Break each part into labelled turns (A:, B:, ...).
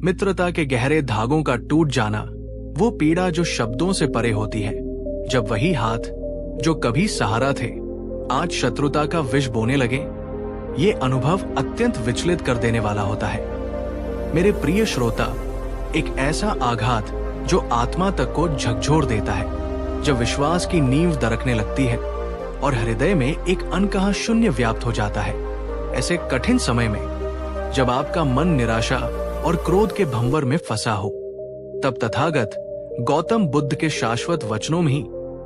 A: मित्रता के गहरे धागों का टूट जाना, वो पीड़ा जो शब्दों से परे होती है, जब वही हाथ जो कभी सहारा थे आज शत्रुता का विष बोने लगे। ये अनुभव अत्यंत विचलित कर देने वाला होता है। मेरे प्रिय श्रोता, एक ऐसा आघात जो आत्मा तक को झकझोर देता है, जब विश्वास की नींव दरकने लगती है और हृदय में एक अनकहा शून्य व्याप्त हो जाता है। ऐसे कठिन समय में जब आपका मन निराशा और क्रोध के भंवर में फंसा हो, तब तथागत गौतम बुद्ध के शाश्वत वचनों में ही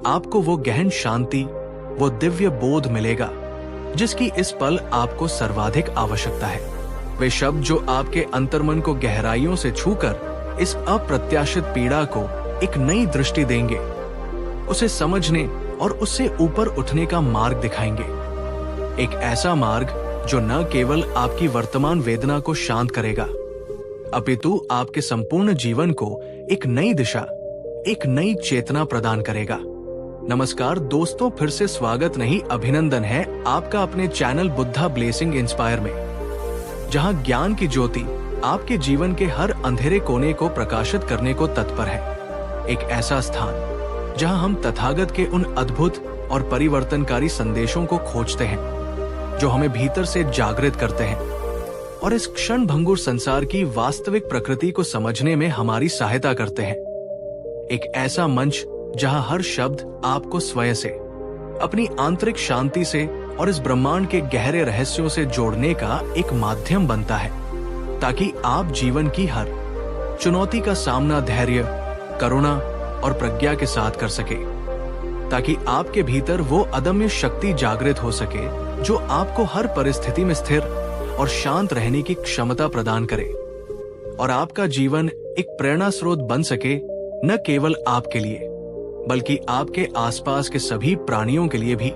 A: आपको वो गहन शांति, वो दिव्य बोध मिलेगा जिसकी इस पल आपको सर्वाधिक आवश्यकता है। वे शब्द जो आपके अंतर्मन को गहराइयों से छूकर इस अप्रत्याशित पीड़ा को एक नई दृष्टि देंगे, उसे समझने और उससे ऊपर उठने का मार्ग दिखाएंगे। एक ऐसा मार्ग जो न केवल आपकी वर्तमान वेदना को शांत करेगा, अपितु आपके संपूर्ण जीवन को एक नई दिशा, एक नई चेतना प्रदान करेगा। नमस्कार दोस्तों, फिर से स्वागत नहीं अभिनंदन है आपका अपने चैनल बुद्धा ब्लेसिंग इंस्पायर में, जहां ज्ञान की ज्योति आपके जीवन के हर अंधेरे कोने को प्रकाशित करने को तत्पर है। एक ऐसा स्थान जहां हम तथागत के उन अद्भुत और परिवर्तनकारी संदेशों को खोजते हैं जो हमें भीतर से जागृत करते हैं और इस क्षण भंगुर संसार की वास्तविक प्रकृति को समझने में हमारी सहायता करते हैं। एक ऐसा मंच जहां हर शब्द आपको स्वयं से, अपनी आंतरिक शांति से और इस ब्रह्मांड के गहरे रहस्यों से जोड़ने का एक माध्यम बनता है, ताकि आप जीवन की हर चुनौती का सामना धैर्य, करुणा और प्रज्ञा के साथ कर सके, ताकि आपके भीतर वो अदम्य शक्ति जागृत हो सके जो आपको हर परिस्थिति में स्थिर और शांत रहने की क्षमता प्रदान करे और आपका जीवन एक प्रेरणा स्रोत बन सके, न केवल आपके लिए बल्कि आपके आसपास के सभी प्राणियों के लिए भी।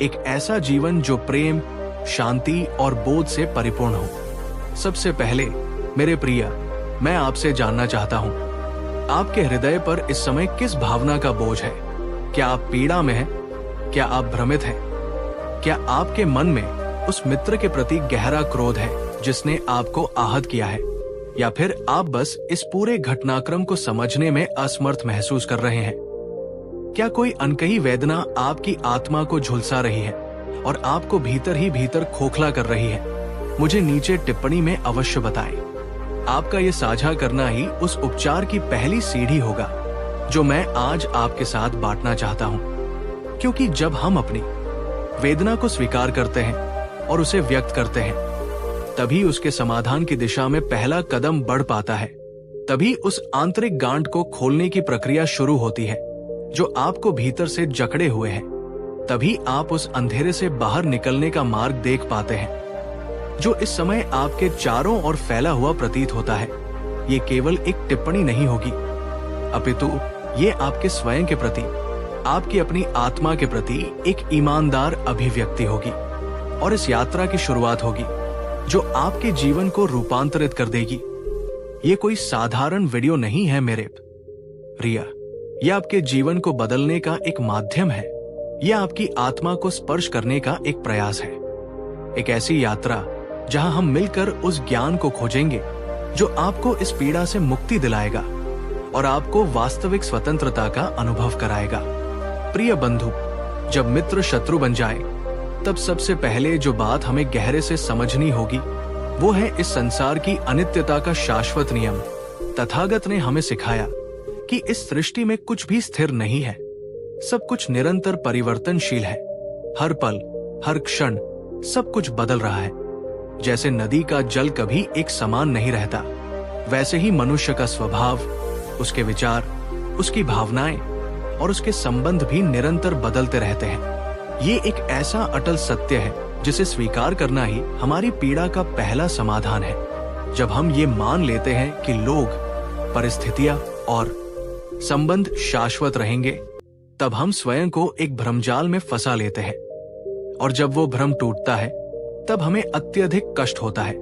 A: एक ऐसा जीवन जो प्रेम, शांति और बोध से परिपूर्ण हो। सबसे पहले मेरे प्रिय, मैं आपसे जानना चाहता हूं, आपके हृदय पर इस समय किस भावना का बोझ है? क्या आप पीड़ा में हैं? क्या आप भ्रमित हैं? क्या आपके मन में उस मित्र के प्रति गहरा क्रोध है जिसने आपको आहत किया है? या फिर आप बस इस पूरे घटनाक्रम को समझने में असमर्थ महसूस कर रहे हैं? क्या कोई अनकही वेदना आपकी आत्मा को झुलसा रही है और आपको भीतर ही भीतर खोखला कर रही है? मुझे नीचे टिप्पणी में अवश्य बताएं। आपका ये साझा करना ही उस उपचार की पहली सीढ़ी होगा जो मैं आज आपके साथ बांटना चाहता हूं, क्योंकि जब हम अपनी वेदना को स्वीकार करते हैं और उसे व्यक्त करते हैं, तभी उसके समाधान की दिशा में पहला कदम बढ़ पाता है। तभी उस आंतरिक गांठ को खोलने की प्रक्रिया शुरू होती है जो आपको भीतर से जकड़े हुए है। तभी आप उस अंधेरे से बाहर निकलने का मार्ग देख पाते हैं जो इस समय आपके चारों ओर फैला हुआ प्रतीत होता है। ये केवल एक टिप्पणी नहीं होगी, अपितु ये आपके स्वयं के प्रति, आपकी अपनी आत्मा के प्रति एक ईमानदार अभिव्यक्ति होगी और इस यात्रा की शुरुआत होगी जो आपके जीवन को रूपांतरित कर देगी। ये कोई साधारण वीडियो नहीं है मेरे प्रिय, यह आपके जीवन को बदलने का एक माध्यम है। यह आपकी आत्मा को स्पर्श करने का एक प्रयास है। एक ऐसी यात्रा जहां हम मिलकर उस ज्ञान को खोजेंगे जो आपको इस पीड़ा से मुक्ति दिलाएगा और आपको वास्तविक स्वतंत्रता का अनुभव कराएगा। प्रिय बंधु, जब मित्र शत्रु बन जाए, तब सबसे पहले जो बात हमें गहरे से समझनी होगी वो है इस संसार की अनित्यता का शाश्वत नियम। तथागत ने हमें सिखाया कि इस सृष्टि में कुछ भी स्थिर नहीं है, सब कुछ निरंतर परिवर्तनशील है। हर पल, हर क्षण सब कुछ बदल रहा है। जैसे नदी का जल कभी एक समान नहीं रहता, वैसे ही मनुष्य का स्वभाव, उसके विचार, उसकी भावनाएं और उसके संबंध भी निरंतर बदलते रहते हैं। ये एक ऐसा अटल सत्य है जिसे स्वीकार करना ही हमारी पीड़ा का पहला समाधान है। जब हम ये मान लेते हैं कि लोग, परिस्थितियां और संबंध शाश्वत रहेंगे, तब हम स्वयं को एक भ्रमजाल में फंसा लेते हैं और जब वो भ्रम टूटता है तब हमें अत्यधिक कष्ट होता है,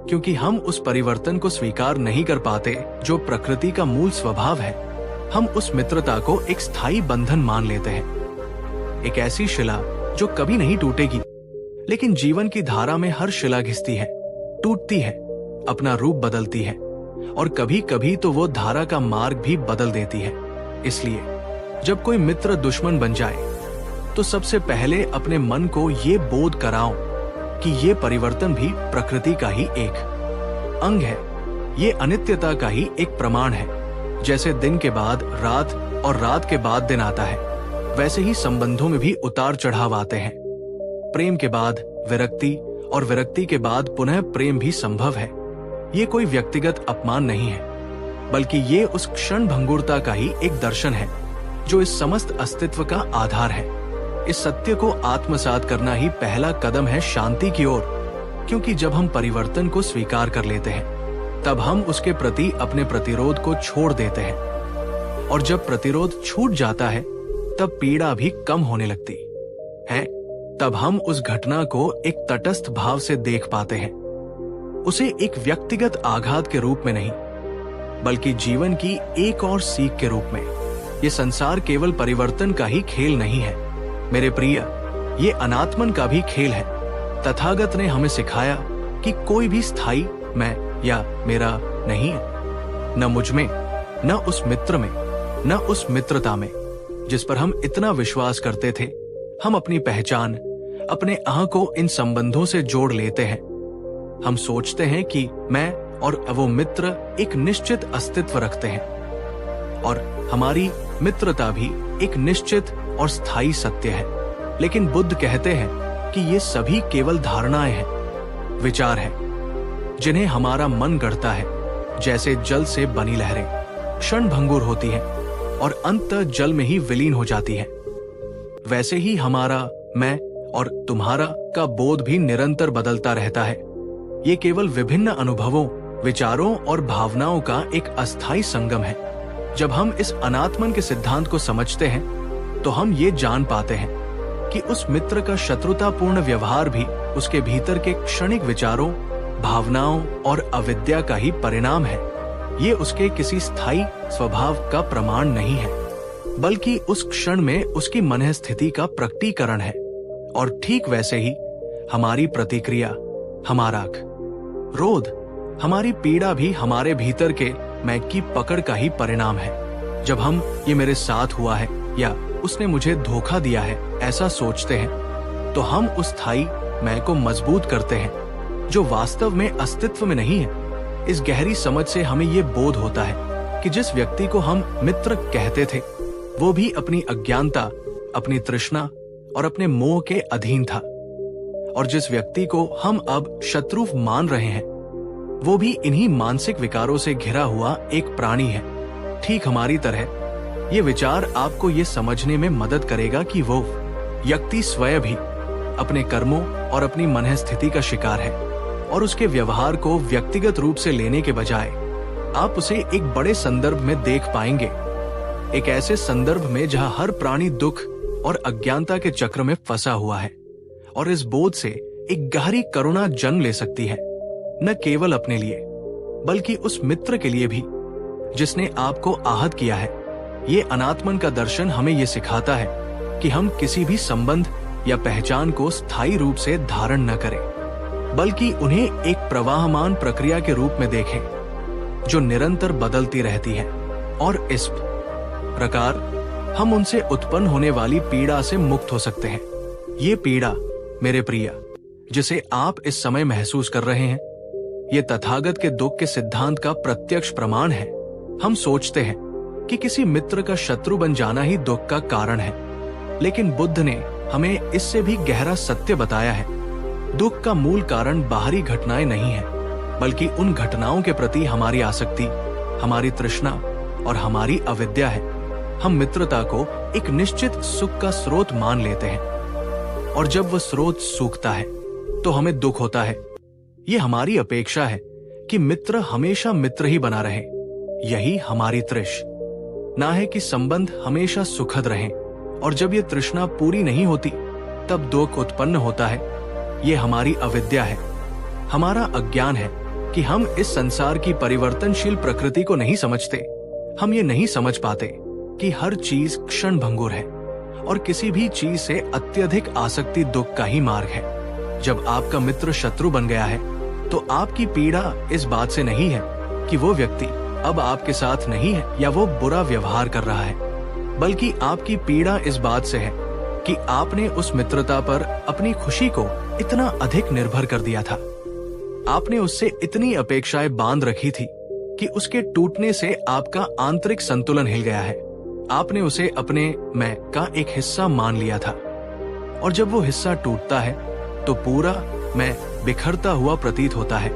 A: क्योंकि हम उस परिवर्तन को स्वीकार नहीं कर पाते जो प्रकृति का मूल स्वभाव है। हम उस मित्रता को एक स्थायी बंधन मान लेते हैं, एक ऐसी शिला जो कभी नहीं टूटेगी। लेकिन जीवन की धारा में हर शिला घिसती है, टूटती है, अपना रूप बदलती है और कभी कभी तो वो धारा का मार्ग भी बदल देती है। इसलिए जब कोई मित्र दुश्मन बन जाए तो सबसे पहले अपने मन को ये बोध कराओ कि ये परिवर्तन भी प्रकृति का ही एक अंग है। ये अनित्यता का ही एक प्रमाण है। जैसे दिन के बाद रात और रात के बाद दिन आता है, वैसे ही संबंधों में भी उतार चढ़ाव आते हैं। प्रेम के बाद विरक्ति और विरक्ति के बाद पुनः प्रेम भी संभव है। ये कोई व्यक्तिगत अपमान नहीं है, बल्कि ये उस क्षण भंगुरता का ही एक दर्शन है जो इस समस्त अस्तित्व का आधार है। इस सत्य को आत्मसात करना ही पहला कदम है शांति की ओर, क्योंकि जब हम परिवर्तन को स्वीकार कर लेते हैं तब हम उसके प्रति अपने प्रतिरोध को छोड़ देते हैं, और जब प्रतिरोध छूट जाता है तब पीड़ा भी कम होने लगती है। तब हम उस घटना को एक तटस्थ भाव से देख पाते हैं, उसे एक व्यक्तिगत आघात के रूप में नहीं, बल्कि जीवन की एक और सीख के रूप में। ये संसार केवल परिवर्तन का ही खेल नहीं है मेरे प्रिय, ये अनात्मन का भी खेल है। तथागत ने हमें सिखाया कि कोई भी स्थायी मैं या मेरा नहीं है, न मुझ में, न उस मित्र में, न उस मित्रता में जिस पर हम इतना विश्वास करते थे। हम अपनी पहचान, अपने अह को इन संबंधों से जोड़ लेते हैं। हम सोचते हैं कि मैं और वो मित्र एक निश्चित अस्तित्व रखते हैं, और हमारी मित्रता भी एक निश्चित और स्थायी सत्य है। लेकिन बुद्ध कहते हैं कि ये सभी केवल धारणाएं हैं, विचार है, जिन्हें हमारा मन गढ़ता है। जैसे जल से बनी लहरें क्षण भंगुर होती हैं और अंत जल में ही विलीन हो जाती है, वैसे ही हमारा मैं और तुम्हारा का बोध भी निरंतर बदलता रहता है। ये केवल विभिन्न अनुभवों, विचारों और भावनाओं का एक अस्थायी संगम है। जब हम इस अनात्मन के सिद्धांत को समझते हैं तो हम ये जान पाते हैं कि उस मित्र का शत्रुतापूर्ण व्यवहार भी उसके भीतर के क्षणिक विचारों, भावनाओं और अविद्या का ही परिणाम है। ये उसके किसी स्थायी स्वभाव का प्रमाण नहीं है, बल्कि उस क्षण में उसकी मन स्थिति का प्रकटीकरण है। और ठीक वैसे ही हमारी प्रतिक्रिया, हमारा क्रोध, हमारी पीड़ा भी हमारे भीतर के मैं की पकड़ का ही परिणाम है। जब हम ये मेरे साथ हुआ है या उसने मुझे धोखा दिया है ऐसा सोचते हैं, तो हम उस स्थायी मैं को मजबूत करते हैं जो वास्तव में अस्तित्व में नहीं है। इस गहरी समझ से हमें ये बोध होता है कि जिस व्यक्ति को हम मित्र कहते थे वो भी अपनी अज्ञानता, अपनी तृष्णा और अपने मोह के अधीन था, और जिस व्यक्ति को हम अब शत्रु मान रहे हैं वो भी इन्हीं मानसिक विकारों से घिरा हुआ एक प्राणी है। ठीक हमारी तरह ये विचार आपको ये समझने में मदद करेगा कि वो व्यक्ति स्वयं भी अपने कर्मों और अपनी मन स्थिति का शिकार है, और उसके व्यवहार को व्यक्तिगत रूप से लेने के बजाय आप उसे एक बड़े संदर्भ में देख पाएंगे, एक ऐसे संदर्भ में जहां हर प्राणी दुख और अज्ञानता के चक्र में फंसा हुआ है, और इस बोध से एक गहरी करुणा जन्म ले सकती है, न केवल अपने लिए बल्कि उस मित्र के लिए भी जिसने आपको आहत किया है। ये अनात्मन का दर्शन हमें ये सिखाता है कि हम किसी भी संबंध या पहचान को स्थायी रूप से धारण न करें, बल्कि उन्हें एक प्रवाहमान प्रक्रिया के रूप में देखें जो निरंतर बदलती रहती है। और इस प्रकार हम उनसे उत्पन्न होने वाली पीड़ा से मुक्त हो सकते हैं। ये पीड़ा मेरे प्रिय जिसे आप इस समय महसूस कर रहे हैं, ये तथागत के दुख के सिद्धांत का प्रत्यक्ष प्रमाण है। हम सोचते हैं कि किसी मित्र का शत्रु बन जाना ही दुख का कारण है, लेकिन बुद्ध ने हमें इससे भी गहरा सत्य बताया है। दुख का मूल कारण बाहरी घटनाएं नहीं है, बल्कि उन घटनाओं के प्रति हमारी आसक्ति, हमारी तृष्णा और हमारी अविद्या है। हम मित्रता को एक निश्चित सुख का स्रोत मान लेते हैं, और जब वह स्रोत सूखता है तो हमें दुख होता है। ये हमारी अपेक्षा है कि मित्र हमेशा मित्र ही बना रहे, यही हमारी तृष्णा ना है कि संबंध हमेशा सुखद रहे, और जब ये तृष्णा पूरी नहीं होती तब दुख उत्पन्न होता है। ये हमारी अविद्या है, हमारा अज्ञान है कि हम इस संसार की परिवर्तनशील प्रकृति को नहीं समझते। हम ये नहीं समझ पाते कि हर चीज क्षण भंगुर है, और किसी भी चीज से अत्यधिक आसक्ति दुख का ही मार्ग है। जब आपका मित्र शत्रु बन गया है तो आपकी पीड़ा इस बात से नहीं है कि वो व्यक्ति अब आपके साथ नहीं है या वो बुरा व्यवहार कर रहा है, बल्कि आपकी पीड़ा इस बात से है कि आपने उस मित्रता पर अपनी खुशी को इतना अधिक निर्भर कर दिया था। आपने उससे इतनी अपेक्षाएं बांध रखी थी कि उसके टूटने से आपका आंतरिक संतुलन हिल गया है। आपने उसे अपने मैं का एक हिस्सा मान लिया था, और जब वो हिस्सा टूटता है तो पूरा मैं बिखरता हुआ प्रतीत होता है।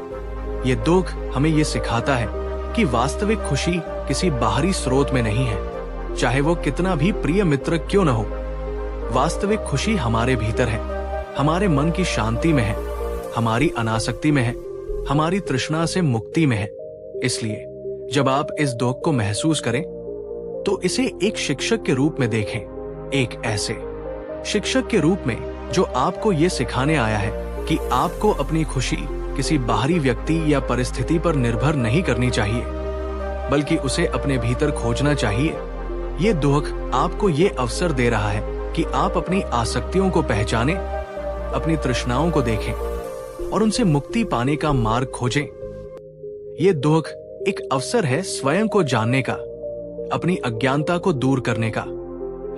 A: ये दुख हमें ये सिखाता है कि वास्तविक खुशी किसी बाहरी स्रोत में नहीं है, चाहे वो कितना भी प्रिय मित्र क्यों न हो। वास्तविक खुशी हमारे भीतर है, हमारे मन की शांति में है, हमारी अनासक्ति में है, हमारी तृष्णा से मुक्ति में है। इसलिए जब आप इस दुख को महसूस करें तो इसे एक शिक्षक के रूप में देखें, एक ऐसे शिक्षक के रूप में जो आपको ये सिखाने आया है कि आपको अपनी खुशी किसी बाहरी व्यक्ति या परिस्थिति पर निर्भर नहीं करनी चाहिए, बल्कि उसे अपने भीतर खोजना चाहिए। ये दुख आपको ये अवसर दे रहा है कि आप अपनी आसक्तियों को पहचानें, अपनी तृष्णाओं को देखें और उनसे मुक्ति पाने का मार्ग खोजें। ये दुख एक अवसर है स्वयं को जानने का, अपनी अज्ञानता को दूर करने का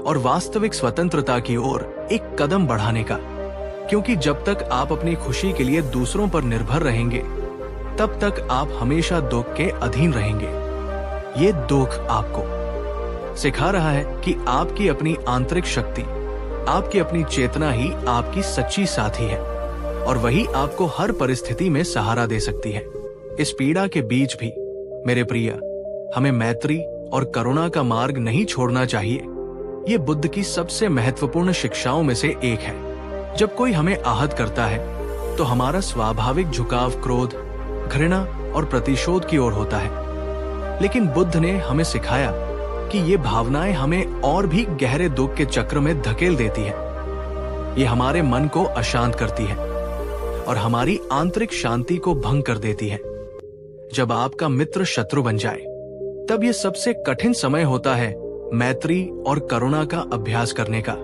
A: और वास्तविक स्वतंत्रता की ओर एक कदम बढ़ाने का। क्योंकि जब तक आप अपनी खुशी के लिए दूसरों पर निर्भर रहेंगे, तब तक आप हमेशा दुख के अधीन रहेंगे। ये दुख आपको सिखा रहा है कि आपकी अपनी आंतरिक शक्ति, आपकी अपनी चेतना ही आपकी सच्ची साथी है और वही आपको हर परिस्थिति में सहारा दे सकती है। इस पीड़ा के बीच भी मेरे प्रिय, हमें मैत्री और करुणा का मार्ग नहीं छोड़ना चाहिए। ये बुद्ध की सबसे महत्वपूर्ण शिक्षाओं में से एक है। जब कोई हमें आहत करता है तो हमारा स्वाभाविक झुकाव क्रोध, घृणा और प्रतिशोध की ओर होता है, लेकिन बुद्ध ने हमें सिखाया कि ये भावनाएं हमें और भी गहरे दुख के चक्र में धकेल देती है। ये हमारे मन को अशांत करती है और हमारी आंतरिक शांति को भंग कर देती है। जब आपका मित्र शत्रु बन जाए, तब ये सबसे कठिन समय होता है मैत्री और करुणा का अभ्यास करने का।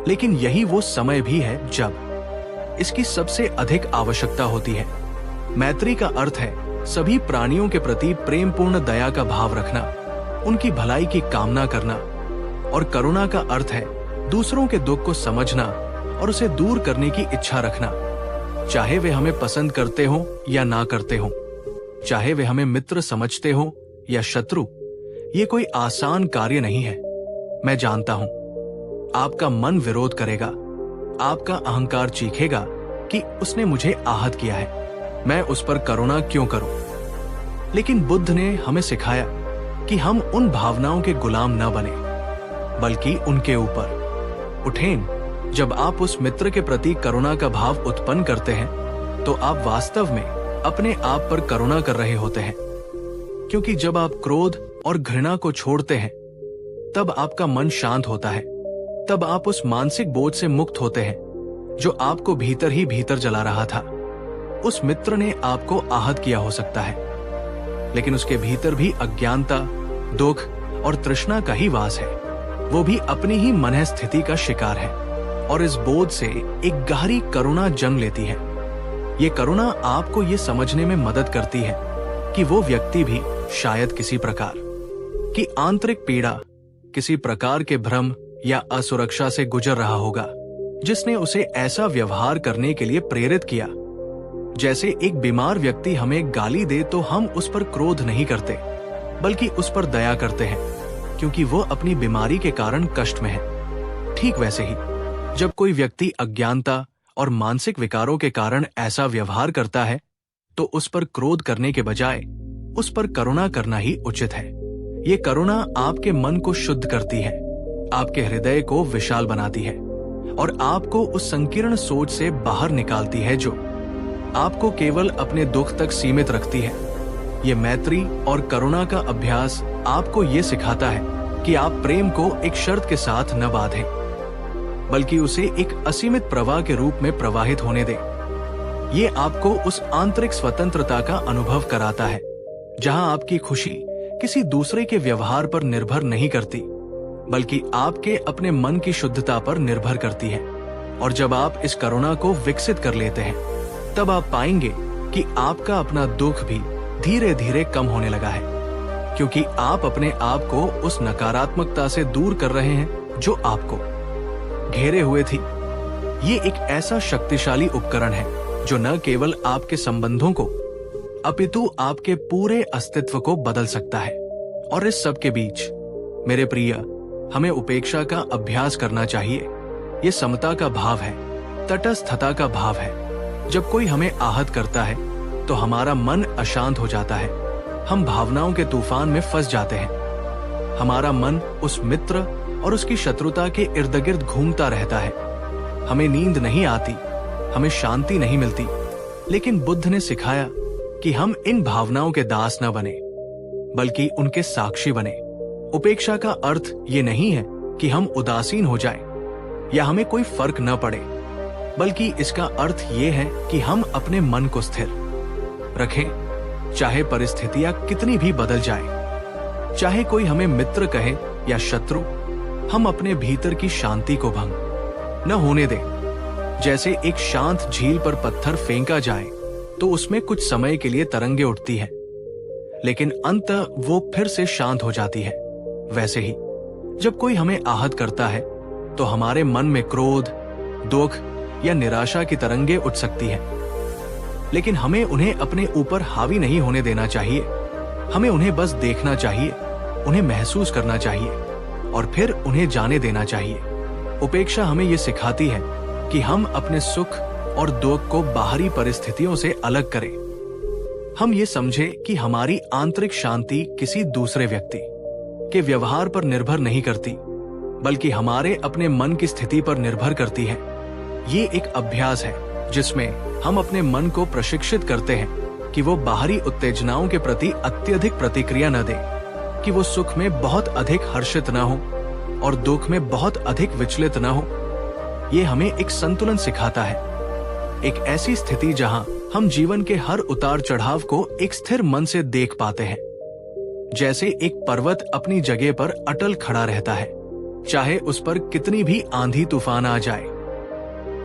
A: लेकिन यही वो समय भी है जब इसकी सबसे अधिक आवश्यकता होती है। मैत्री का अर्थ है सभी प्राणियों के प्रति प्रेमपूर्ण दया का भाव रखना, उनकी भलाई की कामना करना, और करुणा का अर्थ है दूसरों के दुख को समझना और उसे दूर करने की इच्छा रखना, चाहे वे हमें पसंद करते हो या ना करते हो, चाहे वे हमें मित्र समझते हो या शत्रु। ये कोई आसान कार्य नहीं है। मैं जानता हूं आपका मन विरोध करेगा, आपका अहंकार चीखेगा कि उसने मुझे आहत किया है, मैं उस पर करुणा क्यों करूं। लेकिन बुद्ध ने हमें सिखाया कि हम उन भावनाओं के गुलाम न बने, बल्कि उनके ऊपर उठें। जब आप उस मित्र के प्रति करुणा का भाव उत्पन्न करते हैं तो आप वास्तव में अपने आप पर करुणा कर रहे होते हैं, क्योंकि जब आप क्रोध और घृणा को छोड़ते हैं तब आपका मन शांत होता है। तब आप उस मानसिक बोझ से मुक्त होते हैं जो आपको भीतर ही भीतर जला रहा था। उस मित्र ने आपको आहत किया हो सकता है, लेकिन उसके भीतर भी अज्ञानता, दुख और तृष्णा का ही वास है। वो भी अपनी ही मन स्थिति का शिकार है और इस बोझ से एक गहरी करुणा जन्म लेती है। ये करुणा आपको ये समझने में मदद करती है कि वो व्यक्ति भी शायद किसी प्रकार की आंतरिक पीड़ा, किसी प्रकार के भ्रम या असुरक्षा से गुजर रहा होगा, जिसने उसे ऐसा व्यवहार करने के लिए प्रेरित किया। जैसे एक बीमार व्यक्ति हमें गाली दे तो हम उस पर क्रोध नहीं करते, बल्कि उस पर दया करते हैं, क्योंकि वो अपनी बीमारी के कारण कष्ट में है। ठीक वैसे ही जब कोई व्यक्ति अज्ञानता और मानसिक विकारों के कारण ऐसा व्यवहार करता है तो उस पर क्रोध करने के बजाय उस पर करुणा करना ही उचित है। ये करुणा आपके मन को शुद्ध करती है, आपके हृदय को विशाल बनाती है और आपको उस संकीर्ण सोच से बाहर निकालती है जो आपको केवल अपने दुख तक सीमित रखती है। ये मैत्री और करुणा का अभ्यास आपको ये सिखाता है कि आप प्रेम को एक शर्त के साथ न बांधें, बल्कि उसे एक असीमित प्रवाह के रूप में प्रवाहित होने दें। ये आपको उस आंतरिक स्वतंत्रता का अनुभव कराता है जहां आपकी खुशी किसी दूसरे के व्यवहार पर निर्भर नहीं करती, बल्कि आपके अपने मन की शुद्धता पर निर्भर करती है। और जब आप इस करुणा को विकसित कर लेते हैं, तब आप पाएंगे कि आपका अपना दुख भी धीरे धीरे कम होने लगा है, क्योंकि आप अपने आप को उस नकारात्मकता से दूर कर रहे हैं जो आपको घेरे हुए थी। ये एक ऐसा शक्तिशाली उपकरण है जो न केवल आपके संबंधों को अपितु आपके पूरे अस्तित्व को बदल सकता है। और इस सब के बीच मेरे प्रिय, हमें उपेक्षा का अभ्यास करना चाहिए। ये समता का भाव है, तटस्थता का भाव है। जब कोई हमें आहत करता है तो हमारा मन अशांत हो जाता है, हम भावनाओं के तूफान में फंस जाते हैं। हमारा मन उस मित्र और उसकी शत्रुता के इर्द गिर्द घूमता रहता है। हमें नींद नहीं आती, हमें शांति नहीं मिलती। लेकिन बुद्ध ने सिखाया कि हम इन भावनाओं के दास न बने, बल्कि उनके साक्षी बने। उपेक्षा का अर्थ ये नहीं है कि हम उदासीन हो जाएं या हमें कोई फर्क न पड़े, बल्कि इसका अर्थ ये है कि हम अपने मन को स्थिर रखें, चाहे परिस्थितियां कितनी भी बदल जाएं। चाहे कोई हमें मित्र कहे या शत्रु, हम अपने भीतर की शांति को भंग न होने दें। जैसे एक शांत झील पर पत्थर फेंका जाए तो उसमें कुछ समय के लिए तरंगे उठती है, लेकिन अंततः वो फिर से शांत हो जाती है। वैसे ही जब कोई हमें आहत करता है तो हमारे मन में क्रोध, दुख या निराशा की तरंगे उठ सकती है, लेकिन हमें उन्हें अपने ऊपर हावी नहीं होने देना चाहिए। हमें उन्हें बस देखना चाहिए, उन्हें महसूस करना चाहिए और फिर उन्हें जाने देना चाहिए। उपेक्षा हमें ये सिखाती है कि हम अपने सुख और दुख को बाहरी परिस्थितियों से अलग करें। हम ये समझे कि हमारी आंतरिक शांति किसी दूसरे व्यक्ति के व्यवहार पर निर्भर नहीं करती, बल्कि हमारे अपने मन की स्थिति पर निर्भर करती है। ये एक अभ्यास है जिसमें हम अपने मन को प्रशिक्षित करते हैं कि वो बाहरी उत्तेजनाओं के प्रति अत्यधिक प्रतिक्रिया न दे, कि वो सुख में बहुत अधिक हर्षित न हो और दुख में बहुत अधिक विचलित न हो। ये हमें एक संतुलन सिखाता है, एक ऐसी स्थिति जहां हम जीवन के हर उतार चढ़ाव को एक स्थिर मन से देख पाते हैं। जैसे एक पर्वत अपनी जगह पर अटल खड़ा रहता है, चाहे उस पर कितनी भी आंधी तूफान आ जाए।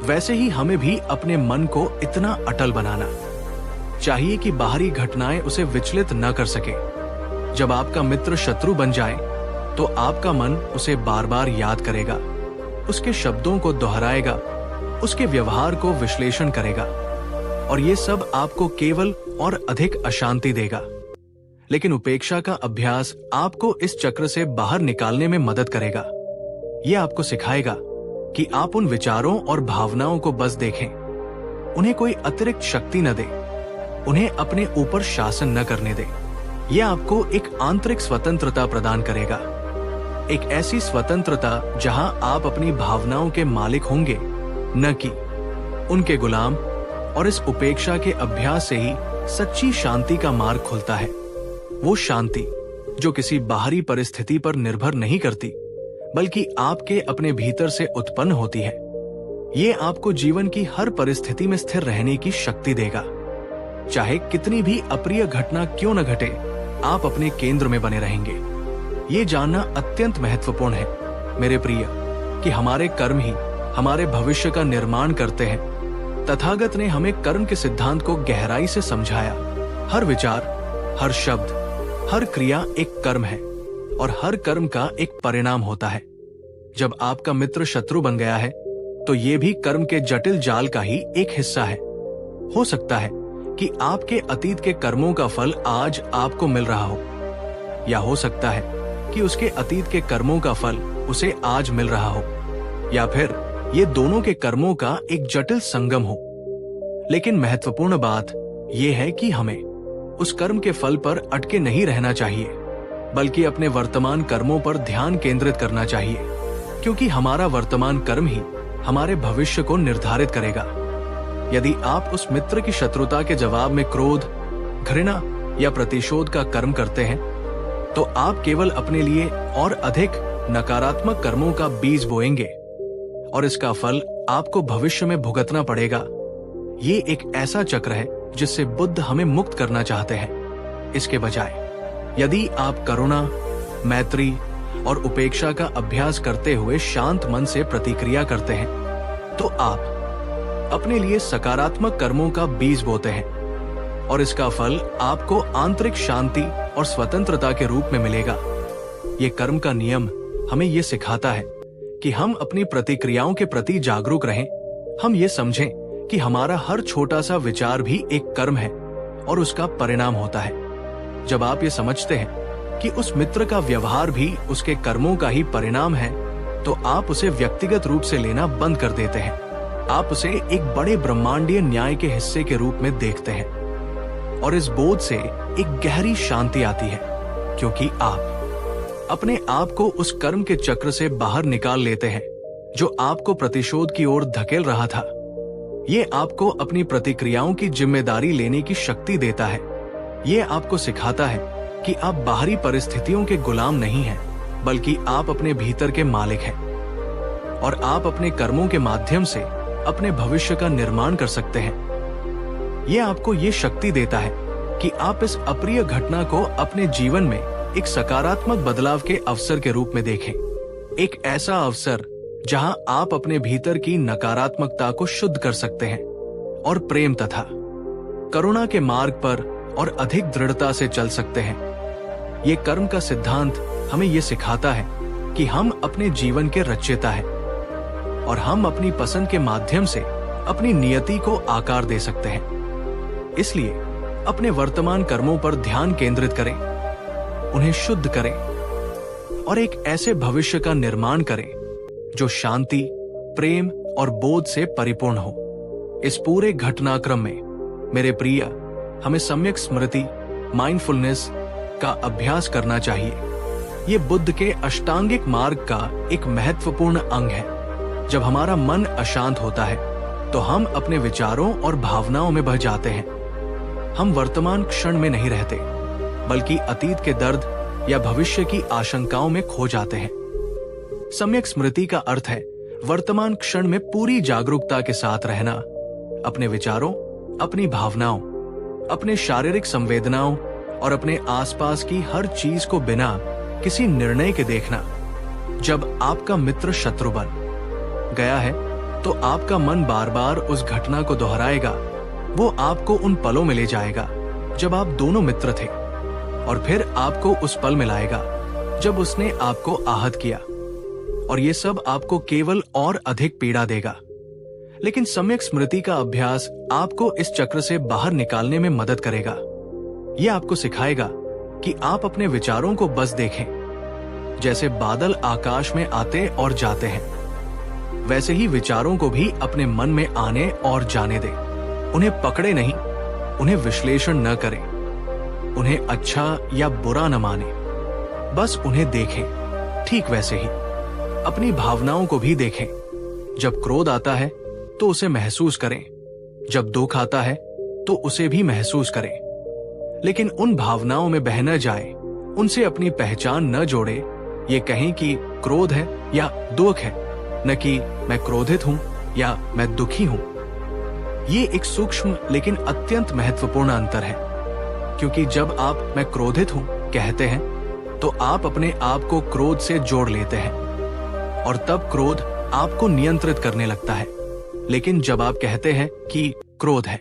A: वैसे ही हमें भी अपने मन को इतना अटल बनाना चाहिए कि बाहरी घटनाएं उसे विचलित न कर सके। जब आपका मित्र शत्रु बन जाए तो आपका मन उसे बार बार याद करेगा, उसके शब्दों को दोहराएगा, उसके व्यवहार को विश्लेषण करेगा, और ये सब आपको केवल और अधिक अशांति देगा। लेकिन उपेक्षा का अभ्यास आपको इस चक्र से बाहर निकालने में मदद करेगा। ये आपको सिखाएगा कि आप उन विचारों और भावनाओं को बस देखें, उन्हें कोई अतिरिक्त शक्ति न दें, उन्हें अपने ऊपर शासन न करने दें। यह आपको एक आंतरिक स्वतंत्रता प्रदान करेगा, एक ऐसी स्वतंत्रता जहां आप अपनी भावनाओं के मालिक होंगे, न कि उनके गुलाम। और इस उपेक्षा के अभ्यास से ही सच्ची शांति का मार्ग खुलता है। वो शांति जो किसी बाहरी परिस्थिति पर निर्भर नहीं करती, बल्कि आपके अपने भीतर से उत्पन्न होती है। ये आपको जीवन की हर परिस्थिति में स्थिर रहने की शक्ति देगा। चाहे कितनी भी अप्रिय घटना क्यों न घटे, आप अपने केंद्र में बने रहेंगे। ये जानना अत्यंत महत्वपूर्ण है मेरे प्रिय, कि हमारे कर्म ही हमारे भविष्य का निर्माण करते हैं। तथागत ने हमें कर्म के सिद्धांत को गहराई से समझाया। हर विचार, हर शब्द, हर क्रिया एक कर्म है और हर कर्म का एक परिणाम होता है। जब आपका मित्र शत्रु बन गया है तो ये भी कर्म के जटिल जाल का ही एक हिस्सा है। हो सकता है कि आपके अतीत के कर्मों का फल आज आपको मिल रहा हो, या हो सकता है कि उसके अतीत के कर्मों का फल उसे आज मिल रहा हो, या फिर ये दोनों के कर्मों का एक जटिल संगम हो। लेकिन महत्वपूर्ण बात यह है कि हमें उस कर्म के फल पर अटके नहीं रहना चाहिए, बल्कि अपने वर्तमान कर्मों पर ध्यान केंद्रित करना चाहिए, क्योंकि हमारा वर्तमान कर्म ही हमारे भविष्य को निर्धारित करेगा। यदि आप उस मित्र की शत्रुता के जवाब में क्रोध, घृणा या प्रतिशोध का कर्म करते हैं, तो आप केवल अपने लिए और अधिक नकारात्मक कर्मों का बीज बोएंगे और इसका फल आपको भविष्य में भुगतना पड़ेगा। ये एक ऐसा चक्र है जिससे बुद्ध हमें मुक्त करना चाहते हैं। इसके बजाय यदि आप करुणा, मैत्री और उपेक्षा का अभ्यास करते हुए शांत मन से प्रतिक्रिया करते हैं, तो आप अपने लिए सकारात्मक कर्मों का बीज बोते हैं और इसका फल आपको आंतरिक शांति और स्वतंत्रता के रूप में मिलेगा। ये कर्म का नियम हमें ये सिखाता है कि हम अपनी प्रतिक्रियाओं के प्रति जागरूक रहें। हम ये समझें कि हमारा हर छोटा सा विचार भी एक कर्म है और उसका परिणाम होता है। जब आप ये समझते हैं कि उस मित्र का व्यवहार भी उसके कर्मों का ही परिणाम है, तो आप उसे व्यक्तिगत रूप से लेना बंद कर देते हैं। आप उसे एक बड़े ब्रह्मांडीय न्याय के हिस्से के रूप में देखते हैं और इस बोध से एक गहरी शांति आती है, क्योंकि आप अपने आप को उस कर्म के चक्र से बाहर निकाल लेते हैं जो आपको प्रतिशोध की ओर धकेल रहा था। ये आपको अपनी प्रतिक्रियाओं की जिम्मेदारी लेने की शक्ति देता है। ये आपको सिखाता है कि आप बाहरी परिस्थितियों के गुलाम नहीं हैं, बल्कि आप अपने भीतर के मालिक हैं और आप अपने कर्मों के माध्यम से अपने भविष्य का निर्माण कर सकते हैं। ये आपको ये शक्ति देता है कि आप इस अप्रिय घटना को अपने जीवन में एक सकारात्मक बदलाव के अवसर के रूप में देखें। एक ऐसा अवसर जहां आप अपने भीतर की नकारात्मकता को शुद्ध कर सकते हैं और प्रेम तथा करुणा के मार्ग पर और अधिक दृढ़ता से चल सकते हैं। ये कर्म का सिद्धांत हमें ये सिखाता है कि हम अपने जीवन के रचयिता हैं और हम अपनी पसंद के माध्यम से अपनी नियति को आकार दे सकते हैं। इसलिए अपने वर्तमान कर्मों पर ध्यान केंद्रित करें, उन्हें शुद्ध करें और एक ऐसे भविष्य का निर्माण करें जो शांति, प्रेम और बोध से परिपूर्ण हो। इस पूरे घटनाक्रम में मेरे प्रिय, हमें सम्यक स्मृति, माइंडफुलनेस का अभ्यास करना चाहिए। ये बुद्ध के अष्टांगिक मार्ग का एक महत्वपूर्ण अंग है। जब हमारा मन अशांत होता है तो हम अपने विचारों और भावनाओं में बह जाते हैं। हम वर्तमान क्षण में नहीं रहते, बल्कि अतीत के दर्द या भविष्य की आशंकाओं में खो जाते हैं। सम्यक स्मृति का अर्थ है वर्तमान क्षण में पूरी जागरूकता के साथ रहना, अपने विचारों, अपनी भावनाओं, अपने शारीरिक संवेदनाओं और अपने आसपास की हर चीज को बिना किसी निर्णय के देखना। जब आपका मित्र शत्रु बन गया है तो आपका मन बार बार उस घटना को दोहराएगा। वो आपको उन पलों में ले जाएगा जब आप दोनों मित्र थे और फिर आपको उस पल में लाएगा जब उसने आपको आहत किया, और ये सब आपको केवल और अधिक पीड़ा देगा। लेकिन सम्यक स्मृति का अभ्यास आपको इस चक्र से बाहर निकालने में मदद करेगा। यह आपको सिखाएगा कि आप अपने विचारों को बस देखें, जैसे बादल आकाश में आते और जाते हैं, वैसे ही विचारों को भी अपने मन में आने और जाने दें। उन्हें पकड़े नहीं, उन्हें विश्लेषण न करें, उन्हें अच्छा या बुरा न माने, बस उन्हें देखें। ठीक वैसे ही अपनी भावनाओं को भी देखें। जब क्रोध आता है तो उसे महसूस करें, जब दुख आता है तो उसे भी महसूस करें, लेकिन उन भावनाओं में बह न जाए, उनसे अपनी पहचान न जोड़े। ये कहें कि क्रोध है या दुख है, न कि मैं क्रोधित हूं या मैं दुखी हूं। ये एक सूक्ष्म लेकिन अत्यंत महत्वपूर्ण अंतर है, क्योंकि जब आप मैं क्रोधित हूं कहते हैं तो आप अपने आप को क्रोध से जोड़ लेते हैं और तब क्रोध आपको नियंत्रित करने लगता है। लेकिन जब आप कहते हैं कि क्रोध है,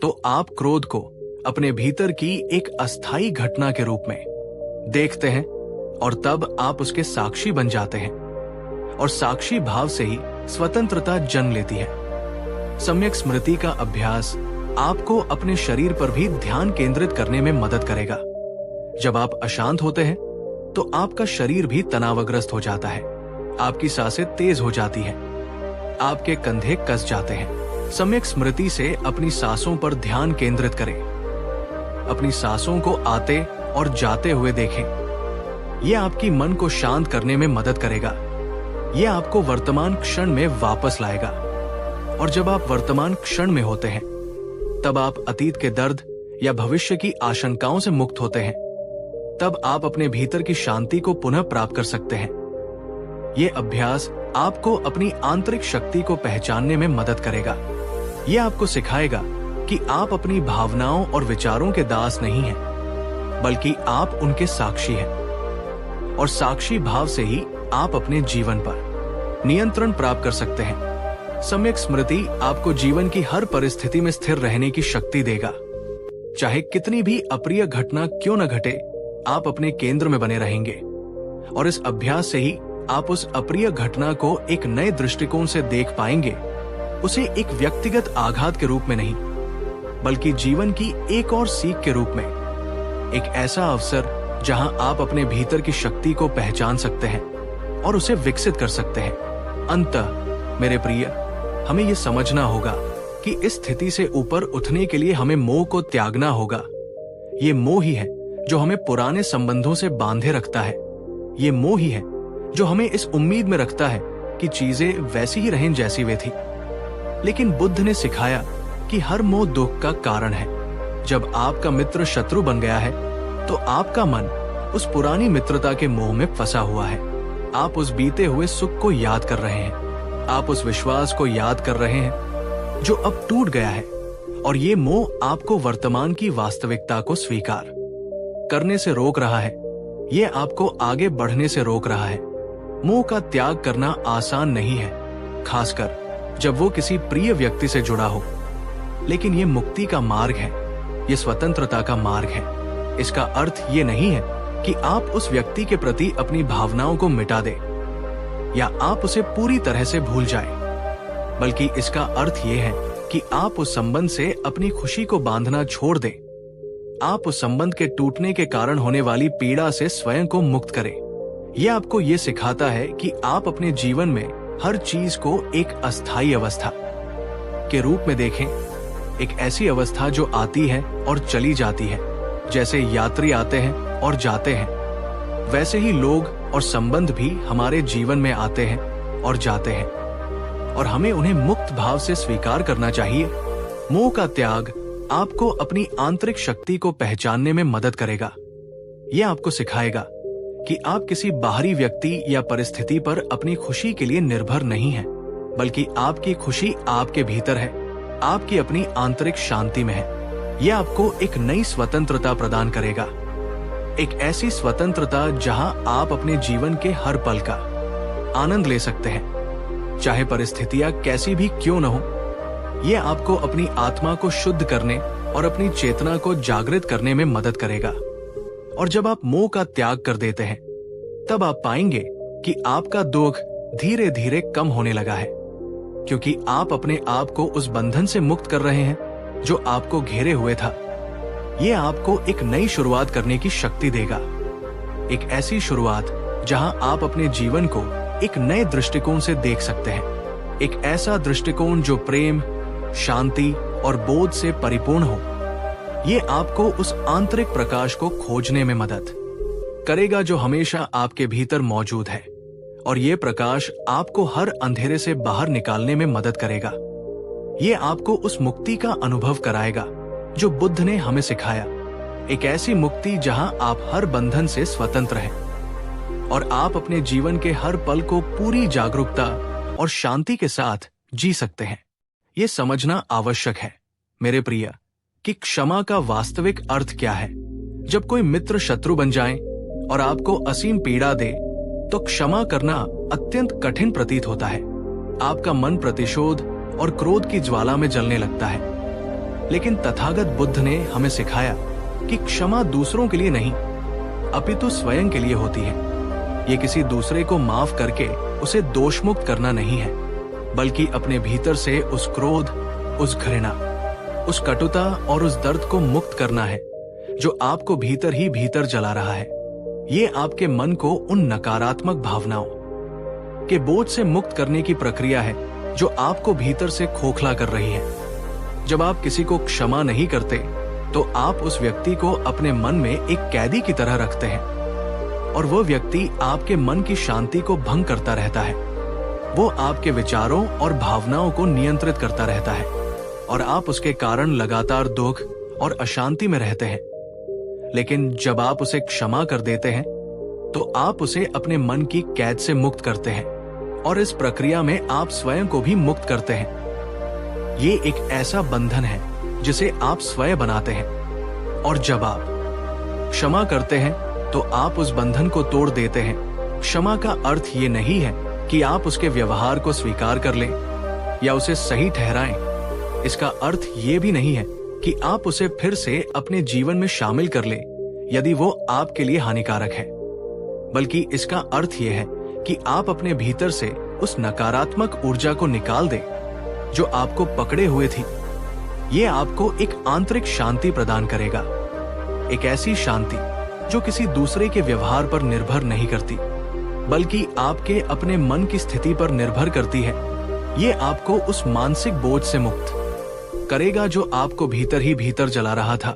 A: तो आप क्रोध को अपने भीतर की एक अस्थायी घटना के रूप में देखते हैं और तब आप उसके साक्षी बन जाते हैं, और साक्षी भाव से ही स्वतंत्रता जन्म लेती है। सम्यक स्मृति का अभ्यास आपको अपने शरीर पर भी ध्यान केंद्रित करने में मदद करेगा। जब आप अशांत होते हैं तो आपका शरीर भी तनावग्रस्त हो जाता है, आपकी सांसें तेज हो जाती हैं, आपके कंधे कस जाते हैं। सम्यक स्मृति से अपनी सांसों पर ध्यान केंद्रित करें, अपनी सांसों को आते और जाते हुए देखें। यह आपकी मन को शांत करने में मदद करेगा। यह आपको वर्तमान क्षण में वापस लाएगा, और जब आप वर्तमान क्षण में होते हैं तब आप अतीत के दर्द या भविष्य की आशंकाओं से मुक्त होते हैं। तब आप अपने भीतर की शांति को पुनः प्राप्त कर सकते हैं। यह अभ्यास आपको अपनी आंतरिक शक्ति को पहचानने में मदद करेगा। यह आपको सिखाएगा कि आप अपनी भावनाओं और विचारों के दास नहीं हैं, बल्कि आप उनके साक्षी हैं, और साक्षी भाव से ही आप अपने जीवन पर नियंत्रण प्राप्त कर सकते हैं। सम्यक स्मृति आपको जीवन की हर परिस्थिति में स्थिर रहने की शक्ति देगा। चाहे कितनी भी अप्रिय घटना क्यों न घटे, आप अपने केंद्र में बने रहेंगे। और इस अभ्यास से ही आप उस अप्रिय घटना को एक नए दृष्टिकोण से देख पाएंगे, उसे एक व्यक्तिगत आघात के रूप में नहीं, बल्कि जीवन की एक और सीख के रूप में, एक ऐसा अवसर जहां आप अपने भीतर की शक्ति को पहचान सकते हैं और उसे विकसित कर सकते हैं। अंततः मेरे प्रिय, हमें यह समझना होगा कि इस स्थिति से ऊपर उठने के लिए हमें मोह को त्यागना होगा। ये मोह ही है जो हमें पुराने संबंधों से बांधे रखता है। ये मोह ही है जो हमें इस उम्मीद में रखता है कि चीजें वैसी ही रहें जैसी वे थी। लेकिन बुद्ध ने सिखाया कि हर मोह दुख का कारण है। जब आपका मित्र शत्रु बन गया है तो आपका मन उस पुरानी मित्रता के मोह में फंसा हुआ है। आप उस बीते हुए सुख को याद कर रहे हैं, आप उस विश्वास को याद कर रहे हैं जो अब टूट गया है। और ये मोह आपको वर्तमान की वास्तविकता को स्वीकार करने से रोक रहा है। ये आपको आगे बढ़ने से रोक रहा है। मोह का त्याग करना आसान नहीं है, खासकर जब वो किसी प्रिय व्यक्ति से जुड़ा हो। लेकिन ये मुक्ति का मार्ग है, ये स्वतंत्रता का मार्ग है। इसका अर्थ ये नहीं है कि आप उस व्यक्ति के प्रति अपनी भावनाओं को मिटा दें या आप उसे पूरी तरह से भूल जाएं, बल्कि इसका अर्थ ये है कि आप उस संबंध से अपनी खुशी को बांधना छोड़ दें। आप उस संबंध के टूटने के कारण होने वाली पीड़ा से स्वयं को मुक्त करें। यह आपको ये सिखाता है कि आप अपने जीवन में हर चीज को एक अस्थायी अवस्था के रूप में देखें, एक ऐसी अवस्था जो आती है और चली जाती है। जैसे यात्री आते हैं और जाते हैं, वैसे ही लोग और संबंध भी हमारे जीवन में आते हैं और जाते हैं, और हमें उन्हें मुक्त भाव से स्वीकार करना चाहिए। मोह का त्याग आपको अपनी आंतरिक शक्ति को पहचानने में मदद करेगा। यह आपको सिखाएगा कि आप किसी बाहरी व्यक्ति या परिस्थिति पर अपनी खुशी के लिए निर्भर नहीं हैं, बल्कि आपकी खुशी आपके भीतर है, आपकी अपनी आंतरिक शांति में है। यह आपको एक नई स्वतंत्रता प्रदान करेगा, एक ऐसी स्वतंत्रता जहां आप अपने जीवन के हर पल का आनंद ले सकते हैं, चाहे परिस्थितियां कैसी भी क्यों न हो। यह आपको अपनी आत्मा को शुद्ध करने और अपनी चेतना को जागृत करने में मदद करेगा। और जब आप मोह का त्याग कर देते हैं, तब आप पाएंगे कि आपका दुख धीरे धीरे कम होने लगा है, क्योंकि आप अपने आप को उस बंधन से मुक्त कर रहे हैं जो आपको घेरे हुए था। यह आपको एक नई शुरुआत करने की शक्ति देगा, एक ऐसी शुरुआत जहां आप अपने जीवन को एक नए दृष्टिकोण से देख सकते हैं, एक ऐसा दृष्टिकोण जो प्रेम, शांति और बोध से परिपूर्ण हो। यह आपको उस आंतरिक प्रकाश को खोजने में मदद करेगा जो हमेशा आपके भीतर मौजूद है, और यह प्रकाश आपको हर अंधेरे से बाहर निकालने में मदद करेगा। यह आपको उस मुक्ति का अनुभव कराएगा जो बुद्ध ने हमें सिखाया, एक ऐसी मुक्ति जहां आप हर बंधन से स्वतंत्र हैं और आप अपने जीवन के हर पल को पूरी जागरूकता और शांति के साथ जी सकते हैं। यह समझना आवश्यक है मेरे प्रिय कि क्षमा का वास्तविक अर्थ क्या है। जब कोई मित्र शत्रु बन जाए और आपको असीम पीड़ा दे, तो क्षमा करना अत्यंत कठिन प्रतीत होता है। आपका मन प्रतिशोध और क्रोध की ज्वाला में जलने लगता है। लेकिन तथागत बुद्ध ने हमें सिखाया कि क्षमा दूसरों के लिए नहीं, अपितु स्वयं के लिए होती है। ये किसी दूसरे को माफ करके उसे दोषमुक्त करना नहीं है, बल्कि अपने भीतर से उस क्रोध, उस घृणा, उस कटुता और उस दर्द को मुक्त करना है जो आपको भीतर ही भीतर जला रहा है। ये आपके मन को उन नकारात्मक भावनाओं के बोझ से मुक्त करने की प्रक्रिया है जो आपको भीतर से खोखला कर रही है। जब आप किसी को क्षमा नहीं करते, तो आप उस व्यक्ति को अपने मन में एक कैदी की तरह रखते हैं, और वह व्यक्ति आपके मन की शांति को भंग करता रहता है। वो आपके विचारों और भावनाओं को नियंत्रित करता रहता है, और आप उसके कारण लगातार दुख और अशांति में रहते हैं। लेकिन जब आप उसे क्षमा कर देते हैं, तो आप उसे अपने मन की कैद से मुक्त करते हैं, और इस प्रक्रिया में आप स्वयं को भी मुक्त करते हैं। ये एक ऐसा बंधन है जिसे आप स्वयं बनाते हैं, और जब आप क्षमा करते हैं तो आप उस बंधन को तोड़ देते हैं। क्षमा का अर्थ ये नहीं है कि आप उसके व्यवहार को स्वीकार कर लें या उसे सही ठहराएं। इसका अर्थ ये भी नहीं है कि आप उसे फिर से अपने जीवन में शामिल कर ले यदि वो आपके लिए हानिकारक है, बल्कि इसका अर्थ यह है कि आप अपने भीतर से उस नकारात्मक ऊर्जा को निकाल दें जो आपको पकड़े हुए थी। ये आपको एक आंतरिक शांति प्रदान करेगा, एक ऐसी शांति जो किसी दूसरे के व्यवहार पर निर्भर नहीं करती, बल्कि आपके अपने मन की स्थिति पर निर्भर करती है। ये आपको उस मानसिक बोझ से मुक्त करेगा जो आपको भीतर ही भीतर जला रहा था।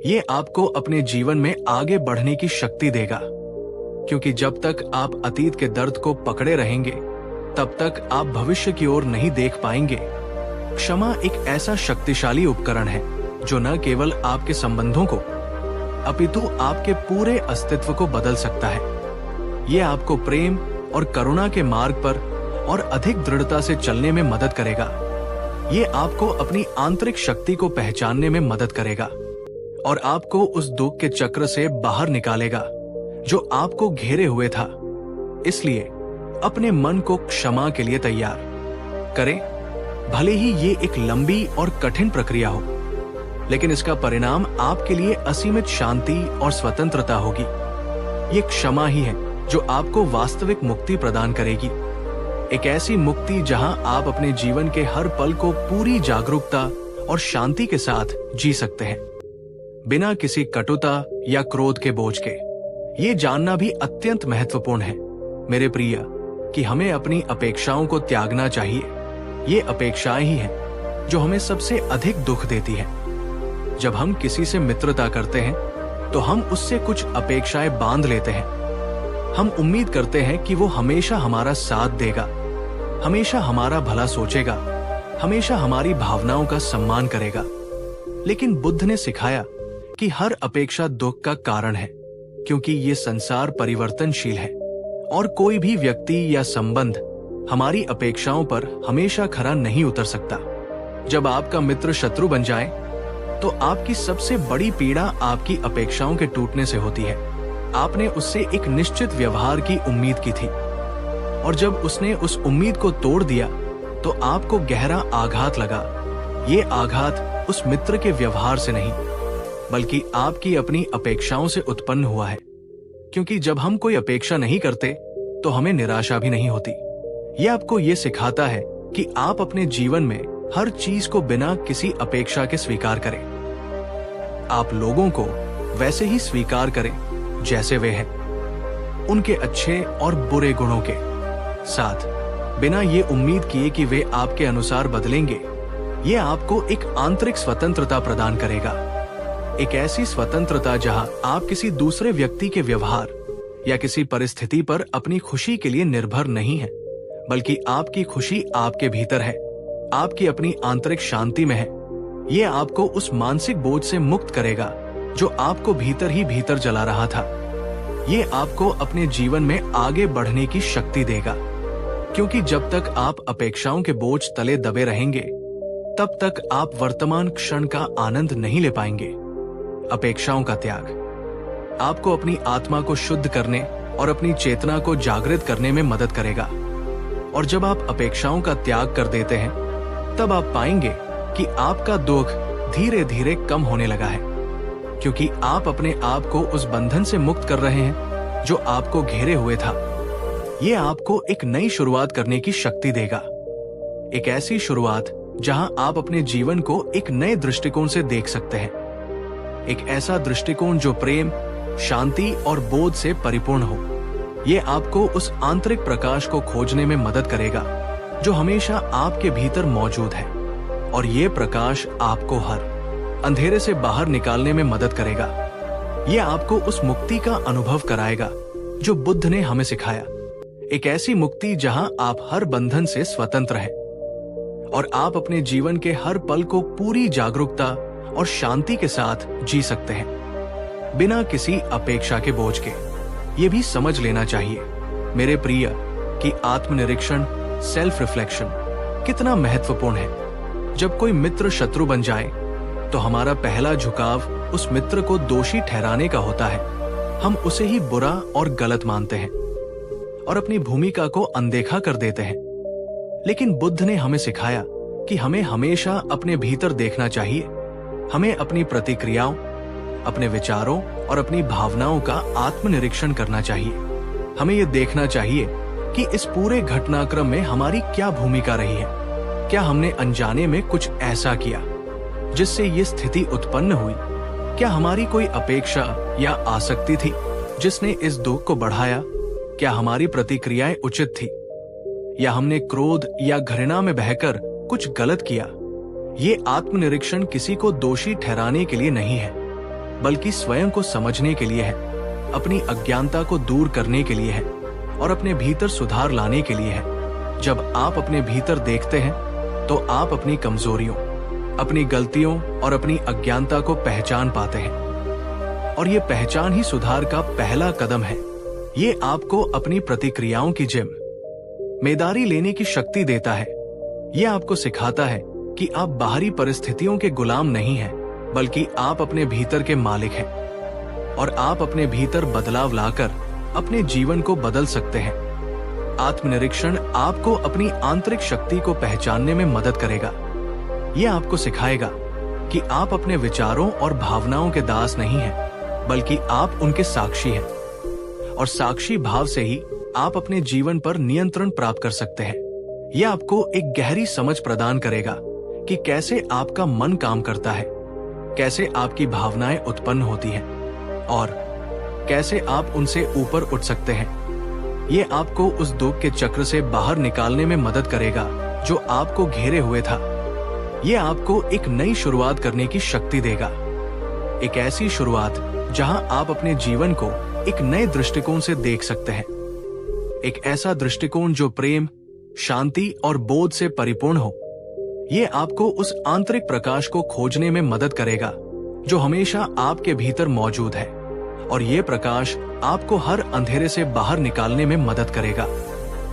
A: ये आपको अपने जीवन में आगे बढ़ने की शक्ति देगा, क्योंकि जब तक आप अतीत के दर्द को पकड़े रहेंगे तब तक आप भविष्य की ओर नहीं देख पाएंगे। क्षमा एक ऐसा शक्तिशाली उपकरण है जो न केवल आपके संबंधों को अपितु आपके पूरे अस्तित्व को बदल सकता है। ये आपको प्रेम और करुणा के मार्ग पर और अधिक दृढ़ता से चलने में मदद करेगा। ये आपको अपनी आंतरिक शक्ति को पहचानने में मदद करेगा और आपको उस दुख के चक्र से बाहर निकालेगा जो आपको घेरे हुए था। इसलिए अपने मन को क्षमा के लिए तैयार करें। भले ही ये एक लंबी और कठिन प्रक्रिया हो, लेकिन इसका परिणाम आपके लिए असीमित शांति और स्वतंत्रता होगी। ये क्षमा ही है जो आपको वास्तविक मुक्ति प्रदान करेगी, एक ऐसी मुक्ति जहां आप अपने जीवन के हर पल को पूरी जागरूकता और शांति के साथ जी सकते हैं, बिना किसी कटुता या क्रोध के बोझ के। ये जानना भी अत्यंत महत्वपूर्ण है मेरे प्रिय कि हमें अपनी अपेक्षाओं को त्यागना चाहिए। ये अपेक्षाएं ही हैं जो हमें सबसे अधिक दुख देती है। जब हम किसी से मित्रता करते हैं तो हम उससे कुछ अपेक्षाएं बांध लेते हैं। हम उम्मीद करते हैं कि वो हमेशा हमारा साथ देगा, हमेशा हमारा भला सोचेगा, हमेशा हमारी भावनाओं का सम्मान करेगा। लेकिन बुद्ध ने सिखाया कि हर अपेक्षा दुख का कारण है, क्योंकि ये संसार परिवर्तनशील है और कोई भी व्यक्ति या संबंध हमारी अपेक्षाओं पर हमेशा खरा नहीं उतर सकता। जब आपका मित्र शत्रु बन जाए तो आपकी सबसे बड़ी पीड़ा आपकी अपेक्षाओं के टूटने से होती है। आपने उससे एक निश्चित व्यवहार की उम्मीद की थी और जब उसने उस उम्मीद को तोड़ दिया तो आपको गहरा आघात लगा। ये आघात उस मित्र के व्यवहार से नहीं, बल्कि आपकी अपनी अपेक्षाओं से उत्पन्न हुआ है। क्योंकि जब हम कोई अपेक्षा नहीं करते तो हमें निराशा भी नहीं होती। यह आपको ये सिखाता है कि आप अपने जीवन में हर चीज को बिना किसी अपेक्षा के स्वीकार करें। आप लोगों को वैसे ही स्वीकार करें जैसे वे हैं, उनके अच्छे और बुरे गुणों के साथ, बिना ये उम्मीद किए कि वे आपके अनुसार बदलेंगे। ये आपको एक आंतरिक स्वतंत्रता प्रदान करेगा, एक ऐसी स्वतंत्रता जहां आप किसी दूसरे व्यक्ति के व्यवहार या किसी परिस्थिति पर अपनी खुशी के लिए निर्भर नहीं है, बल्कि आपकी खुशी आपके भीतर है, आपकी अपनी आंतरिक शांति में है। ये आपको उस मानसिक बोझ से मुक्त करेगा जो आपको भीतर ही भीतर जला रहा था। ये आपको अपने जीवन में आगे बढ़ने की शक्ति देगा, क्योंकि जब तक आप अपेक्षाओं के बोझ तले दबे रहेंगे तब तक आप वर्तमान क्षण का आनंद नहीं ले पाएंगे। अपेक्षाओं का त्याग आपको अपनी आत्मा को शुद्ध करने और अपनी चेतना को जागृत करने में मदद करेगा। और जब आप अपेक्षाओं का त्याग कर देते हैं तब आप पाएंगे कि आपका दुख धीरे धीरे कम होने लगा है, क्योंकि आप अपने आप को उस बंधन से मुक्त कर रहे हैं जो आपको घेरे हुए था। ये आपको एक नई शुरुआत करने की शक्ति देगा, एक ऐसी शुरुआत जहां आप अपने जीवन को एक नए दृष्टिकोण से देख सकते हैं, एक ऐसा दृष्टिकोण जो प्रेम, शांति और बोध से परिपूर्ण हो। ये आपको उस आंतरिक प्रकाश को खोजने में मदद करेगा जो हमेशा आपके भीतर मौजूद है, और ये प्रकाश आपको हर अंधेरे से बाहर निकालने में मदद करेगा। ये आपको उस मुक्ति का अनुभव कराएगा जो बुद्ध ने हमें सिखाया, एक ऐसी मुक्ति जहां आप हर बंधन से स्वतंत्र हैं और आप अपने जीवन के हर पल को पूरी जागरूकता और शांति के साथ जी सकते हैं, बिना किसी अपेक्षा के बोझ के। ये भी समझ लेना चाहिए मेरे प्रिय कि आत्मनिरीक्षण, सेल्फ रिफ्लेक्शन कितना महत्वपूर्ण है। जब कोई मित्र शत्रु बन जाए तो हमारा पहला झुकाव उस मित्र को दोषी ठहराने का होता है। हम उसे ही बुरा और गलत मानते हैं और अपनी भूमिका को अनदेखा कर देते हैं। लेकिन बुद्ध ने हमें सिखाया कि हमें हमेशा अपने भीतर देखना चाहिए, हमें अपनी प्रतिक्रियाओं, अपने विचारों और अपनी भावनाओं का आत्मनिरीक्षण करना चाहिए। हमें ये देखना चाहिए कि इस पूरे घटनाक्रम में हमारी क्या भूमिका रही है। क्या हमने अनजाने में कुछ ऐसा किया जिससे ये स्थिति उत्पन्न हुई? क्या हमारी कोई अपेक्षा या आसक्ति थी जिसने इस दुख को बढ़ाया? क्या हमारी प्रतिक्रियाएं उचित थी, या हमने क्रोध या घृणा में बहकर कुछ गलत किया? ये आत्मनिरीक्षण किसी को दोषी ठहराने के लिए नहीं है, बल्कि स्वयं को समझने के लिए है, अपनी अज्ञानता को दूर करने के लिए है और अपने भीतर सुधार लाने के लिए है। जब आप अपने भीतर देखते हैं तो आप अपनी कमजोरियों, अपनी गलतियों और अपनी अज्ञानता को पहचान पाते हैं, और ये पहचान ही सुधार का पहला कदम है। ये आपको अपनी प्रतिक्रियाओं की जिम्मेदारी लेने की शक्ति देता है। ये आपको सिखाता है कि आप बाहरी परिस्थितियों के गुलाम नहीं हैं, बल्कि आप अपने भीतर के मालिक हैं, और आप अपने भीतर बदलाव लाकर अपने जीवन को बदल सकते हैं। आत्मनिरीक्षण आपको अपनी आंतरिक शक्ति को पहचानने में मदद करेगा। यह आपको सिखाएगा कि आप अपने विचारों और भावनाओं के दास नहीं हैं, बल्कि आप उनके साक्षी हैं, और साक्षी भाव से ही आप अपने जीवन पर नियंत्रण प्राप्त कर सकते हैं। यह आपको एक गहरी समझ प्रदान करेगा कि कैसे आपका मन काम करता है, कैसे आपकी भावनाएं उत्पन्न होती हैं, और कैसे आप उनसे ऊपर उठ सकते हैं। ये आपको उस दुख के चक्र से बाहर निकालने में मदद करेगा जो आपको घेरे हुए था। ये आपको एक नई शुरुआत करने की शक्ति देगा, एक ऐसी शुरुआत जहां आप अपने जीवन को एक नए दृष्टिकोण से देख सकते हैं, एक ऐसा दृष्टिकोण जो प्रेम, शांति और बोध से परिपूर्ण हो। ये आपको उस आंतरिक प्रकाश को खोजने में मदद करेगा जो हमेशा आपके भीतर मौजूद है, और ये प्रकाश आपको हर अंधेरे से बाहर निकालने में मदद करेगा।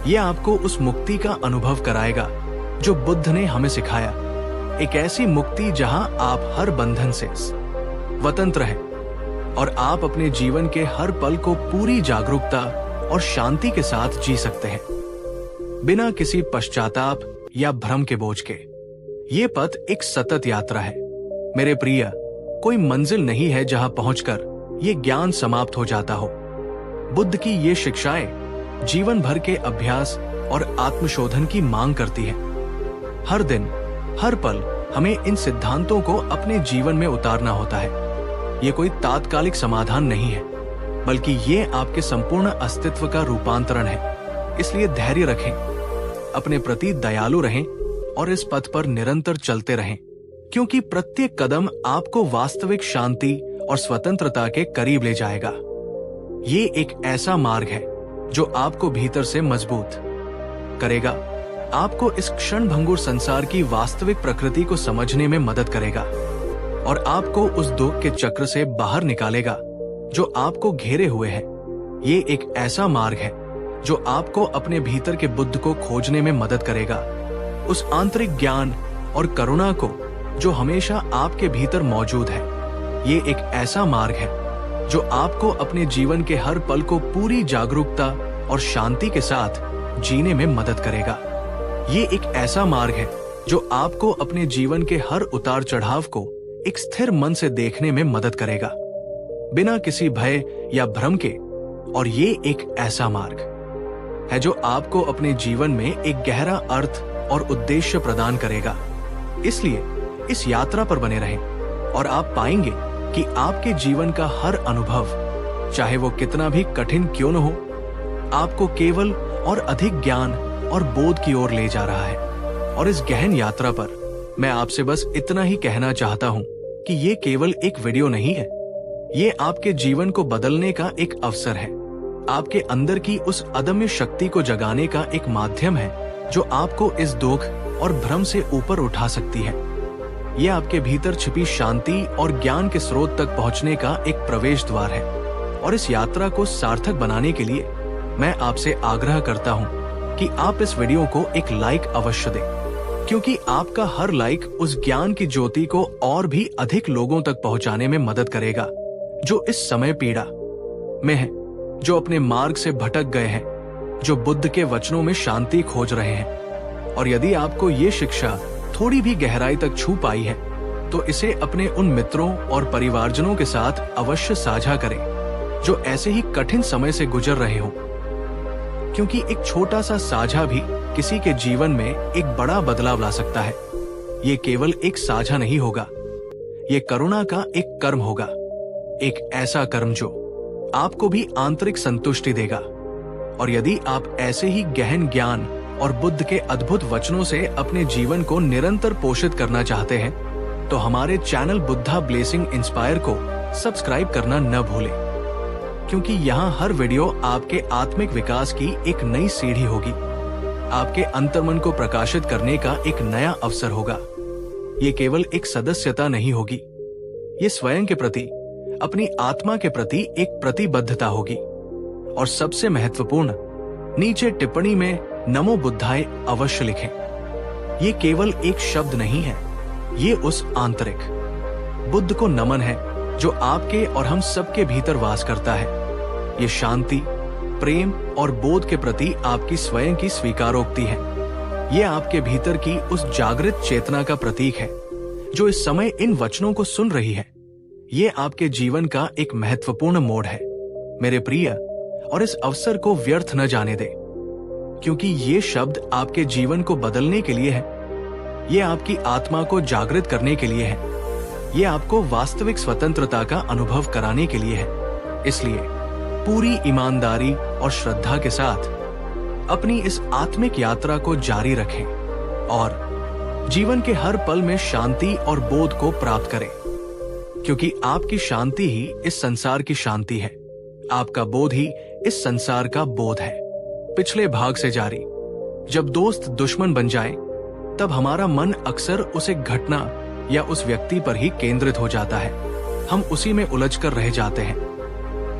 A: ये आपको उस मुक्ति का अनुभव कराएगा जो बुद्ध ने हमें सिखाया, एक ऐसी मुक्ति जहां आप हर बंधन से स्वतंत्र हैं और आप अपने जीवन के हर पल को पूरी जागरूकता और शांति के साथ जी सकते हैं, बिना किसी पश्चाताप या भ्रम के बोझ के। ये पथ एक सतत यात्रा है मेरे प्रिय, कोई मंजिल नहीं है जहां पहुंचकर ये ज्ञान समाप्त हो जाता हो। बुद्ध की ये शिक्षाएं जीवन भर के अभ्यास और आत्मशोधन की मांग करती है। हर दिन, हर पल हमें इन सिद्धांतों को अपने जीवन में उतारना होता है। ये कोई तात्कालिक समाधान नहीं है, बल्कि ये आपके संपूर्ण अस्तित्व का रूपांतरण है। इसलिए धैर्य रखें, अपने प्रति दयालु रहें और इस पथ पर निरंतर चलते रहें, क्योंकि प्रत्येक कदम आपको वास्तविक शांति और स्वतंत्रता के करीब ले जाएगा। ये एक ऐसा मार्ग है जो आपको भीतर से मजबूत करेगा, आपको इस क्षण भंगुर संसार की वास्तविक प्रकृति को समझने में मदद करेगा, और आपको उस दुख के चक्र से बाहर निकालेगा जो आपको घेरे हुए है। ये एक ऐसा मार्ग है जो आपको अपने भीतर के बुद्ध को खोजने में मदद करेगा, उस आंतरिक ज्ञान और करुणा को जो हमेशा आपके भीतर मौजूद है। ये एक ऐसा मार्ग है जो आपको अपने जीवन के हर पल को पूरी जागरूकता और शांति के साथ जीने में मदद करेगा। ये एक ऐसा मार्ग है जो आपको अपने जीवन के हर उतार चढ़ाव को एक स्थिर मन से देखने में मदद करेगा, बिना किसी भय या भ्रम के। और ये एक ऐसा मार्ग है जो आपको अपने जीवन में एक गहरा अर्थ और उद्देश्य प्रदान करेगा। इसलिए इस यात्रा पर बने रहें, और आप पाएंगे कि आपके जीवन का हर अनुभव, चाहे वो कितना भी कठिन क्यों न हो, आपको केवल और अधिक ज्ञान और बोध की ओर ले जा रहा है। और इस गहन यात्रा पर मैं आपसे बस इतना ही कहना चाहता हूं कि ये केवल एक वीडियो नहीं है, ये आपके जीवन को बदलने का एक अवसर है, आपके अंदर की उस अदम्य शक्ति को जगाने का एक माध्यम है जो आपको इस दुख और भ्रम से ऊपर उठा सकती है। ये आपके भीतर छिपी शांति और ज्ञान के स्रोत तक पहुंचने का एक प्रवेश द्वार है। और इस यात्रा को सार्थक बनाने के लिए मैं आपसे आग्रह करता हूं कि आप इस वीडियो को एक लाइक अवश्य दें, क्योंकि आपका हर लाइक उस ज्ञान की ज्योति को और भी अधिक लोगों तक पहुंचाने में मदद करेगा जो इस समय पीड़ा में है, जो अपने मार्ग से भटक गए हैं, जो बुद्ध के वचनों में शांति खोज रहे हैं। और यदि आपको ये शिक्षा थोड़ी भी गहराई तक छू पाई है, तो इसे अपने उन मित्रों और परिवारजनों के साथ अवश्य साझा करें जो ऐसे ही कठिन समय से गुजर रहे हों, क्योंकि एक छोटा सा साझा भी किसी के जीवन में एक बड़ा बदलाव ला सकता है। ये केवल एक साझा नहीं होगा, ये करुणा का एक कर्म होगा, एक ऐसा कर्म जो आपको भी आंतरिक संतुष्टि देगा। और यदि आप ऐसे ही गहन ज्ञान और बुद्ध के अद्भुत वचनों से अपने जीवन को निरंतर पोषित करना चाहते हैं, तो हमारे चैनल बुद्धा ब्लेसिंग इंस्पायर को सब्सक्राइब करना न भूलें, क्योंकि यहाँ हर वीडियो आपके आत्मिक विकास की एक नई सीढ़ी होगी, आपके अंतर्मन को प्रकाशित करने का एक नया अवसर होगा। ये केवल एक सदस्यता नहीं होगी, ये स्वयं के प्रति, अपनी आत्मा के प्रति एक प्रतिबद्धता होगी। और सबसे महत्वपूर्ण, नीचे टिप्पणी में नमो बुद्धाय अवश्य लिखें। ये केवल एक शब्द नहीं है, ये उस आंतरिक बुद्ध को नमन है जो आपके और हम सबके भीतर वास करता है। ये शांति, प्रेम और बोध के प्रति आपकी स्वयं की स्वीकारोक्ति है। ये आपके भीतर की उस जागृत चेतना का प्रतीक है जो इस समय इन वचनों को सुन रही है। ये आपके जीवन का एक महत्वपूर्ण मोड़ है मेरे प्रिय, और इस अवसर को व्यर्थ न जाने दें, क्योंकि ये शब्द आपके जीवन को बदलने के लिए है, ये आपकी आत्मा को जागृत करने के लिए है, ये आपको वास्तविक स्वतंत्रता का अनुभव कराने के लिए है। इसलिए पूरी ईमानदारी और श्रद्धा के साथ अपनी इस आत्मिक यात्रा को जारी रखें और जीवन के हर पल में शांति और बोध को प्राप्त करें, क्योंकि आपकी शांति ही इस संसार की शांति है, आपका बोध ही इस संसार का बोध है। पिछले भाग से जारी, जब दोस्त दुश्मन बन जाए, तब हमारा मन अक्सर उस एक घटना या उस व्यक्ति पर ही केंद्रित हो जाता है। हम उसी में उलझकर रह जाते हैं,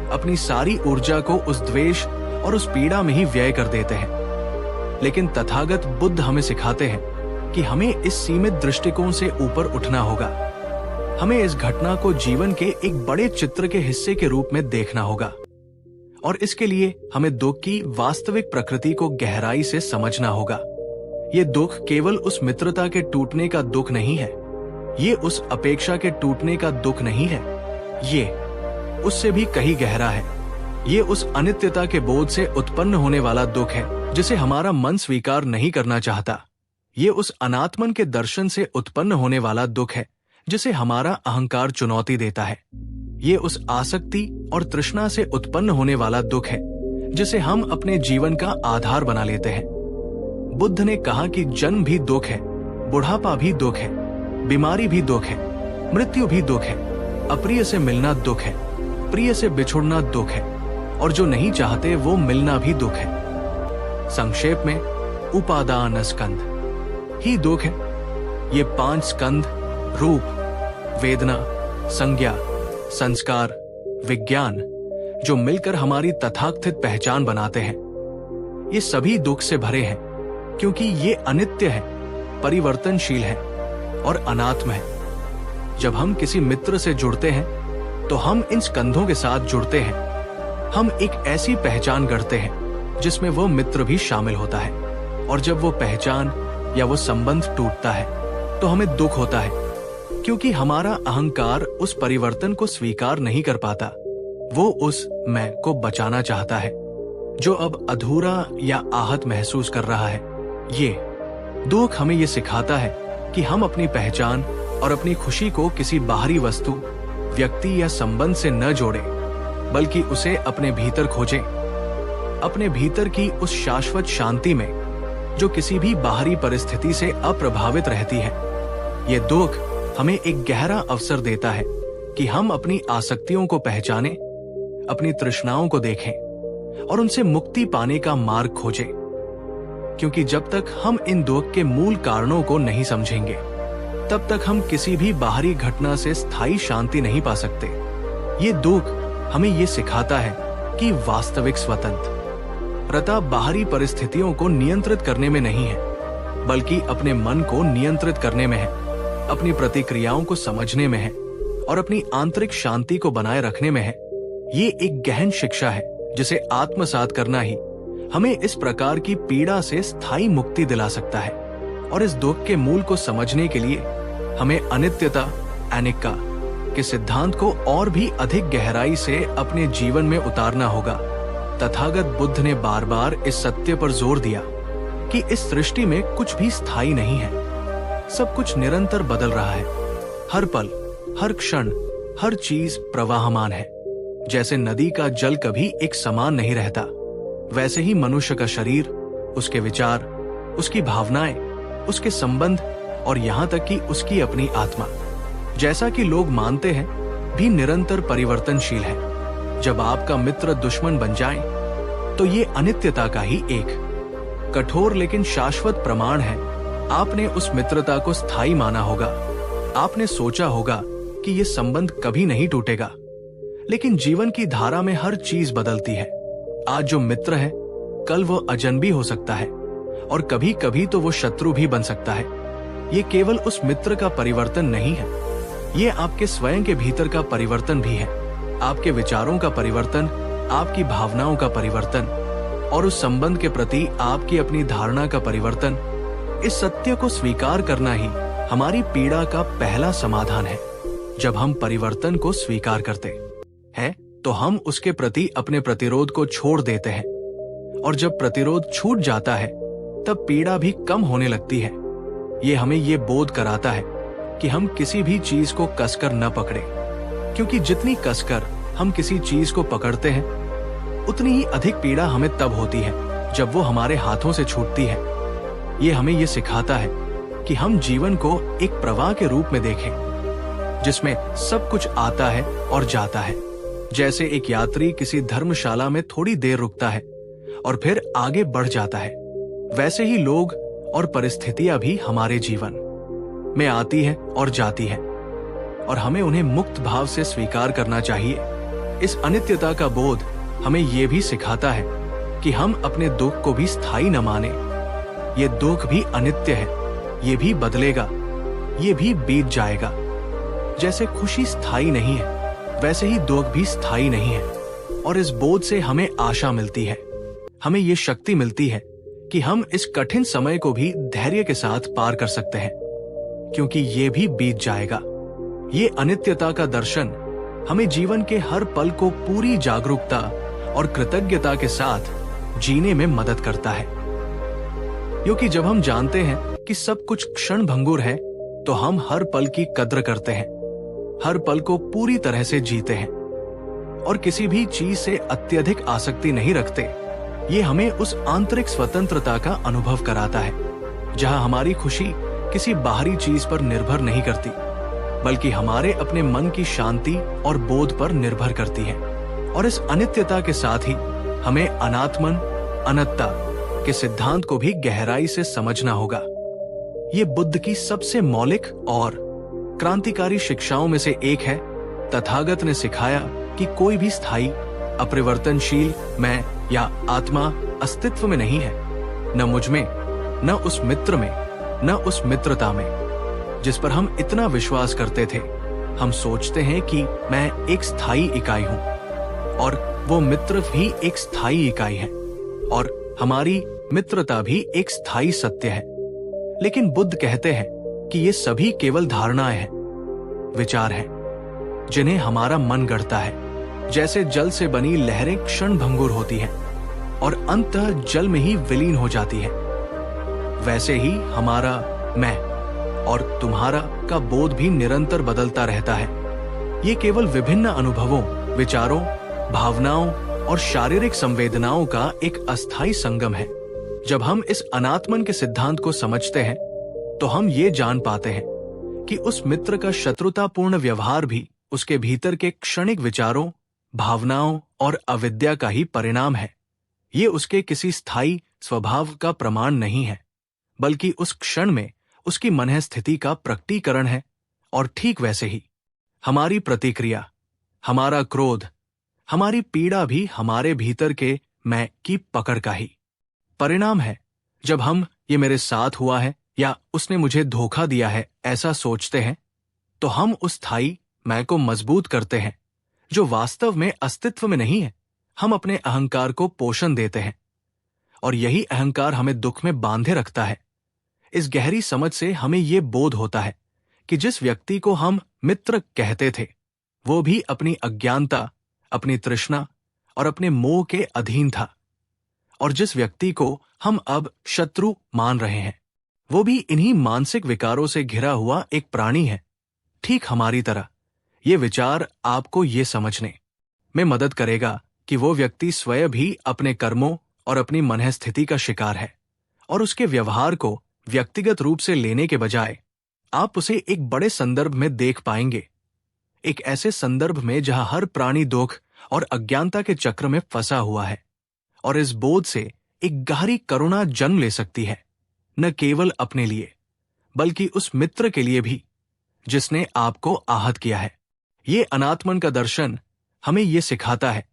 A: अपनी सारी ऊर्जा को उस द्वेष और उस पीड़ा में ही व्यय कर देते हैं। लेकिन तथागत बुद्ध हमें सिखाते हैं कि हमें इस सीमित दृष्टिकोण से ऊपर उठना होगा। हमें इस घटना को जीवन के एक बड़े चित्र के हिस्से के रूप में देखना होगा, और इसके लिए हमें दुख की वास्तविक प्रकृति को गहराई से समझना होगा। ये दुख केवल उस मित्रता के टूटने का दुख नहीं है, ये उस अपेक्षा के टूटने का दुख नहीं है, ये उससे भी कहीं गहरा है। ये उस अनित्यता के बोध से उत्पन्न होने वाला दुख है जिसे हमारा मन स्वीकार नहीं करना चाहता। ये उस अनात्मन के दर्शन से उत्पन्न होने वाला दुख है जिसे हमारा अहंकार चुनौती देता है। ये उस आसक्ति और तृष्णा से उत्पन्न होने वाला दुख है जिसे हम अपने जीवन का आधार बना लेते हैं। बुद्ध ने कहा कि जन्म भी दुख है, बुढ़ापा भी दुख है, बीमारी भी दुख है, मृत्यु भी दुख है, अप्रिय से मिलना दुख है, प्रिय से बिछुड़ना दुख है, और जो नहीं चाहते वो मिलना भी दुख है। संक्षेप में उपादान स्कंध ही दुख है। ये 5 स्कंध रूप, वेदना, संज्ञा, संस्कार, विज्ञान, जो मिलकर हमारी तथाकथित पहचान बनाते हैं, ये सभी दुख से भरे हैं, क्योंकि ये अनित्य है, परिवर्तनशील है और अनात्म है। जब हम किसी मित्र से जुड़ते हैं तो हम इन स्कंधों के साथ जुड़ते हैं। हम एक ऐसी पहचान गढ़ते हैं जिसमें वो मित्र भी शामिल होता है, और जब वो पहचान या वो संबंध टूटता है तो हमें दुख होता है, क्योंकि हमारा अहंकार उस परिवर्तन को स्वीकार नहीं कर पाता। वो उस मैं को बचाना चाहता है जो अब अधूरा या आहत महसूस कर रहा है। ये दुख हमें ये सिखाता है कि हम अपनी पहचान और अपनी खुशी को किसी बाहरी वस्तु, व्यक्ति या संबंध से न जोड़ें, बल्कि उसे अपने भीतर खोजें, अपने भीतर की उस शाश्वत शांति में जो किसी भी बाहरी परिस्थिति से अप्रभावित रहती है। ये दुख हमें एक गहरा अवसर देता है कि हम अपनी आसक्तियों को पहचानें, अपनी तृष्णाओं को देखें और उनसे मुक्ति पाने का मार्ग खोजें, क्योंकि जब तक हम इन दुख के मूल कारणों को नहीं समझेंगे, तब तक हम किसी भी बाहरी घटना से स्थायी शांति नहीं पा सकते। ये दुख हमें ये सिखाता है कि वास्तविक स्वतंत्रता बाहरी परिस्थितियों को नियंत्रित करने में नहीं है, बल्कि अपने मन को नियंत्रित करने में है, अपनी प्रतिक्रियाओं को समझने में है और अपनी आंतरिक शांति को बनाए रखने में है। ये एक गहन शिक्षा है जिसे आत्मसात करना ही हमें इस प्रकार की पीड़ा से स्थायी मुक्ति दिला सकता है। और इस दुख के मूल को समझने के लिए हमें अनित्यता एनिका के सिद्धांत को और भी अधिक गहराई से अपने जीवन में उतारना होगा। तथागत बुद्ध ने बार बार इस सत्य पर जोर दिया कि इस सृष्टि में कुछ भी स्थायी नहीं है। सब कुछ निरंतर बदल रहा है। हर पल, हर क्षण, हर चीज प्रवाहमान है। जैसे नदी का जल कभी एक समान नहीं रहता, वैसे ही मनुष्य का शरीर, उसके विचार, उसकी भावनाएं, उसके संबंध और यहाँ तक कि उसकी अपनी आत्मा, जैसा कि लोग मानते हैं, भी निरंतर परिवर्तनशील है। जब आपका मित्र दुश्मन बन जाए तो ये अनित्यता का ही एक कठोर लेकिन शाश्वत प्रमाण है। आपने उस मित्रता को स्थायी माना होगा। आपने सोचा होगा कि ये संबंध कभी नहीं टूटेगा, लेकिन जीवन की धारा में हर चीज बदलती है। आज जो मित्र है, कल वो अजनबी हो सकता है और कभी कभी तो वो शत्रु भी बन सकता है। ये केवल उस मित्र का परिवर्तन नहीं है, ये आपके स्वयं के भीतर का परिवर्तन भी है। आपके विचारों का परिवर्तन, आपकी भावनाओं का परिवर्तन और उस संबंध के प्रति आपकी अपनी धारणा का परिवर्तन। इस सत्य को स्वीकार करना ही हमारी पीड़ा का पहला समाधान है। जब हम परिवर्तन को स्वीकार करते हैं तो हम उसके प्रति अपने प्रतिरोध को छोड़ देते हैं, और जब प्रतिरोध छूट जाता है तब पीड़ा भी कम होने लगती है। ये हमें ये बोध कराता है कि हम किसी भी चीज को कसकर न पकड़े, क्योंकि जितनी कसकर हम किसी चीज को पकड़ते हैं उतनी ही अधिक पीड़ा हमें तब होती है जब वो हमारे हाथों से छूटती है। ये हमें ये सिखाता है कि हम जीवन को एक प्रवाह के रूप में देखें, जिसमें सब कुछ आता है और जाता है। जैसे एक यात्री किसी धर्मशाला में थोड़ी देर रुकता है और फिर आगे बढ़ जाता है, वैसे ही लोग और परिस्थितियां भी हमारे जीवन में आती है और जाती है, और हमें उन्हें मुक्त भाव से स्वीकार करना चाहिए। इस अनित्यता का बोध हमें यह भी सिखाता है कि हम अपने दुख को भी स्थायी न माने। ये दुख भी अनित्य है, ये भी बदलेगा, ये भी बीत जाएगा। जैसे खुशी स्थायी नहीं है, वैसे ही दुख भी स्थायी नहीं है। और इस बोध से हमें आशा मिलती है, हमें ये शक्ति मिलती है कि हम इस कठिन समय को भी धैर्य के साथ पार कर सकते हैं, क्योंकि ये भी बीत जाएगा। ये अनित्यता का दर्शन हमें जीवन के हर पल को पूरी जागरूकता और कृतज्ञता के साथ जीने में मदद करता है। क्योंकि जब हम जानते हैं कि सब कुछ क्षण भंगुर है, तो हम हर पल की कद्र करते हैं, हर पल को पूरी तरह से जीते हैं और किसी भी चीज से अत्यधिक आसक्ति नहीं रखते। ये हमें उस आंतरिक स्वतंत्रता का अनुभव कराता है, जहां हमारी खुशी किसी बाहरी चीज पर निर्भर नहीं करती, बल्कि हमारे अपने मन की शांति और बोध पर निर्भर करती है। और इस अनित्यता के साथ ही हमें अनात्मन, अनत्ता के सिद्धांत को भी गहराई से समझना होगा। ये बुद्ध की सबसे मौलिक और क्रांतिकारी शिक्षाओं में से एक है। तथागत ने सिखाया कि कोई भी स्थायी, अपरिवर्तनशील मैं या आत्मा अस्तित्व में नहीं है, न मुझ में, न उस मित्र में, न उस मित्रता में जिस पर हम इतना विश्वास करते थे। हम सोचते हैं कि मैं एक स्थायी इकाई हूं और वो मित्र भी एक स्थायी इकाई है और हमारी मित्रता भी एक स्थायी सत्य है। लेकिन बुद्ध कहते हैं कि ये सभी केवल धारणाएं हैं, विचार हैं, जिन्हें हमारा मन गढ़ता है। जैसे जल से बनी लहरें क्षण भंगुर होती हैं और अंततः जल में ही विलीन हो जाती है, वैसे ही हमारा मैं और तुम्हारा का बोध भी निरंतर बदलता रहता है। ये केवल विभिन्न अनुभवों, विचारों, भावनाओं और शारीरिक संवेदनाओं का एक अस्थायी संगम है। जब हम इस अनात्मन के सिद्धांत को समझते हैं तो हम ये जान पाते हैं कि उस मित्र का शत्रुतापूर्ण व्यवहार भी उसके भीतर के क्षणिक विचारों, भावनाओं और अविद्या का ही परिणाम है। ये उसके किसी स्थायी स्वभाव का प्रमाण नहीं है, बल्कि उस क्षण में उसकी मनः स्थिति का प्रकटीकरण है। और ठीक वैसे ही हमारी प्रतिक्रिया, हमारा क्रोध, हमारी पीड़ा भी हमारे भीतर के मैं की पकड़ का ही परिणाम है। जब हम ये मेरे साथ हुआ है या उसने मुझे धोखा दिया है ऐसा सोचते हैं, तो हम उस स्थायी मैं को मजबूत करते हैं जो वास्तव में अस्तित्व में नहीं है। हम अपने अहंकार को पोषण देते हैं और यही अहंकार हमें दुख में बांधे रखता है। इस गहरी समझ से हमें ये बोध होता है कि जिस व्यक्ति को हम मित्र कहते थे वो भी अपनी अज्ञानता, अपनी तृष्णा और अपने मोह के अधीन था, और जिस व्यक्ति को हम अब शत्रु मान रहे हैं वो भी इन्हीं मानसिक विकारों से घिरा हुआ एक प्राणी है, ठीक हमारी तरह। ये विचार आपको ये समझने में मदद करेगा कि वो व्यक्ति स्वयं भी अपने कर्मों और अपनी मनःस्थिति का शिकार है, और उसके व्यवहार को व्यक्तिगत रूप से लेने के बजाय आप उसे एक बड़े संदर्भ में देख पाएंगे, एक ऐसे संदर्भ में जहां हर प्राणी दुख और अज्ञानता के चक्र में फंसा हुआ है, और इस बोध से एक गहरी करुणा जन्म ले सकती है, न केवल अपने लिए बल्कि उस मित्र के लिए भी जिसने आपको आहत किया है। ये अनात्मन का दर्शन हमें ये सिखाता है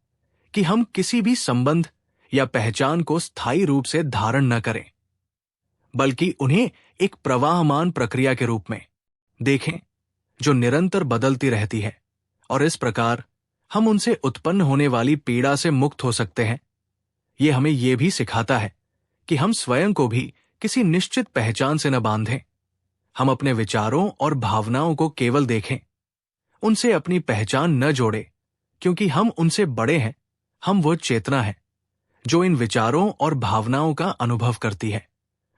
A: कि हम किसी भी संबंध या पहचान को स्थायी रूप से धारण न करें, बल्कि उन्हें एक प्रवाहमान प्रक्रिया के रूप में देखें जो निरंतर बदलती रहती है, और इस प्रकार हम उनसे उत्पन्न होने वाली पीड़ा से मुक्त हो सकते हैं। ये हमें यह भी सिखाता है कि हम स्वयं को भी किसी निश्चित पहचान से न बांधें। हम अपने विचारों और भावनाओं को केवल देखें, उनसे अपनी पहचान न जोड़ें, क्योंकि हम उनसे बड़े हैं। हम वो चेतना है जो इन विचारों और भावनाओं का अनुभव करती है,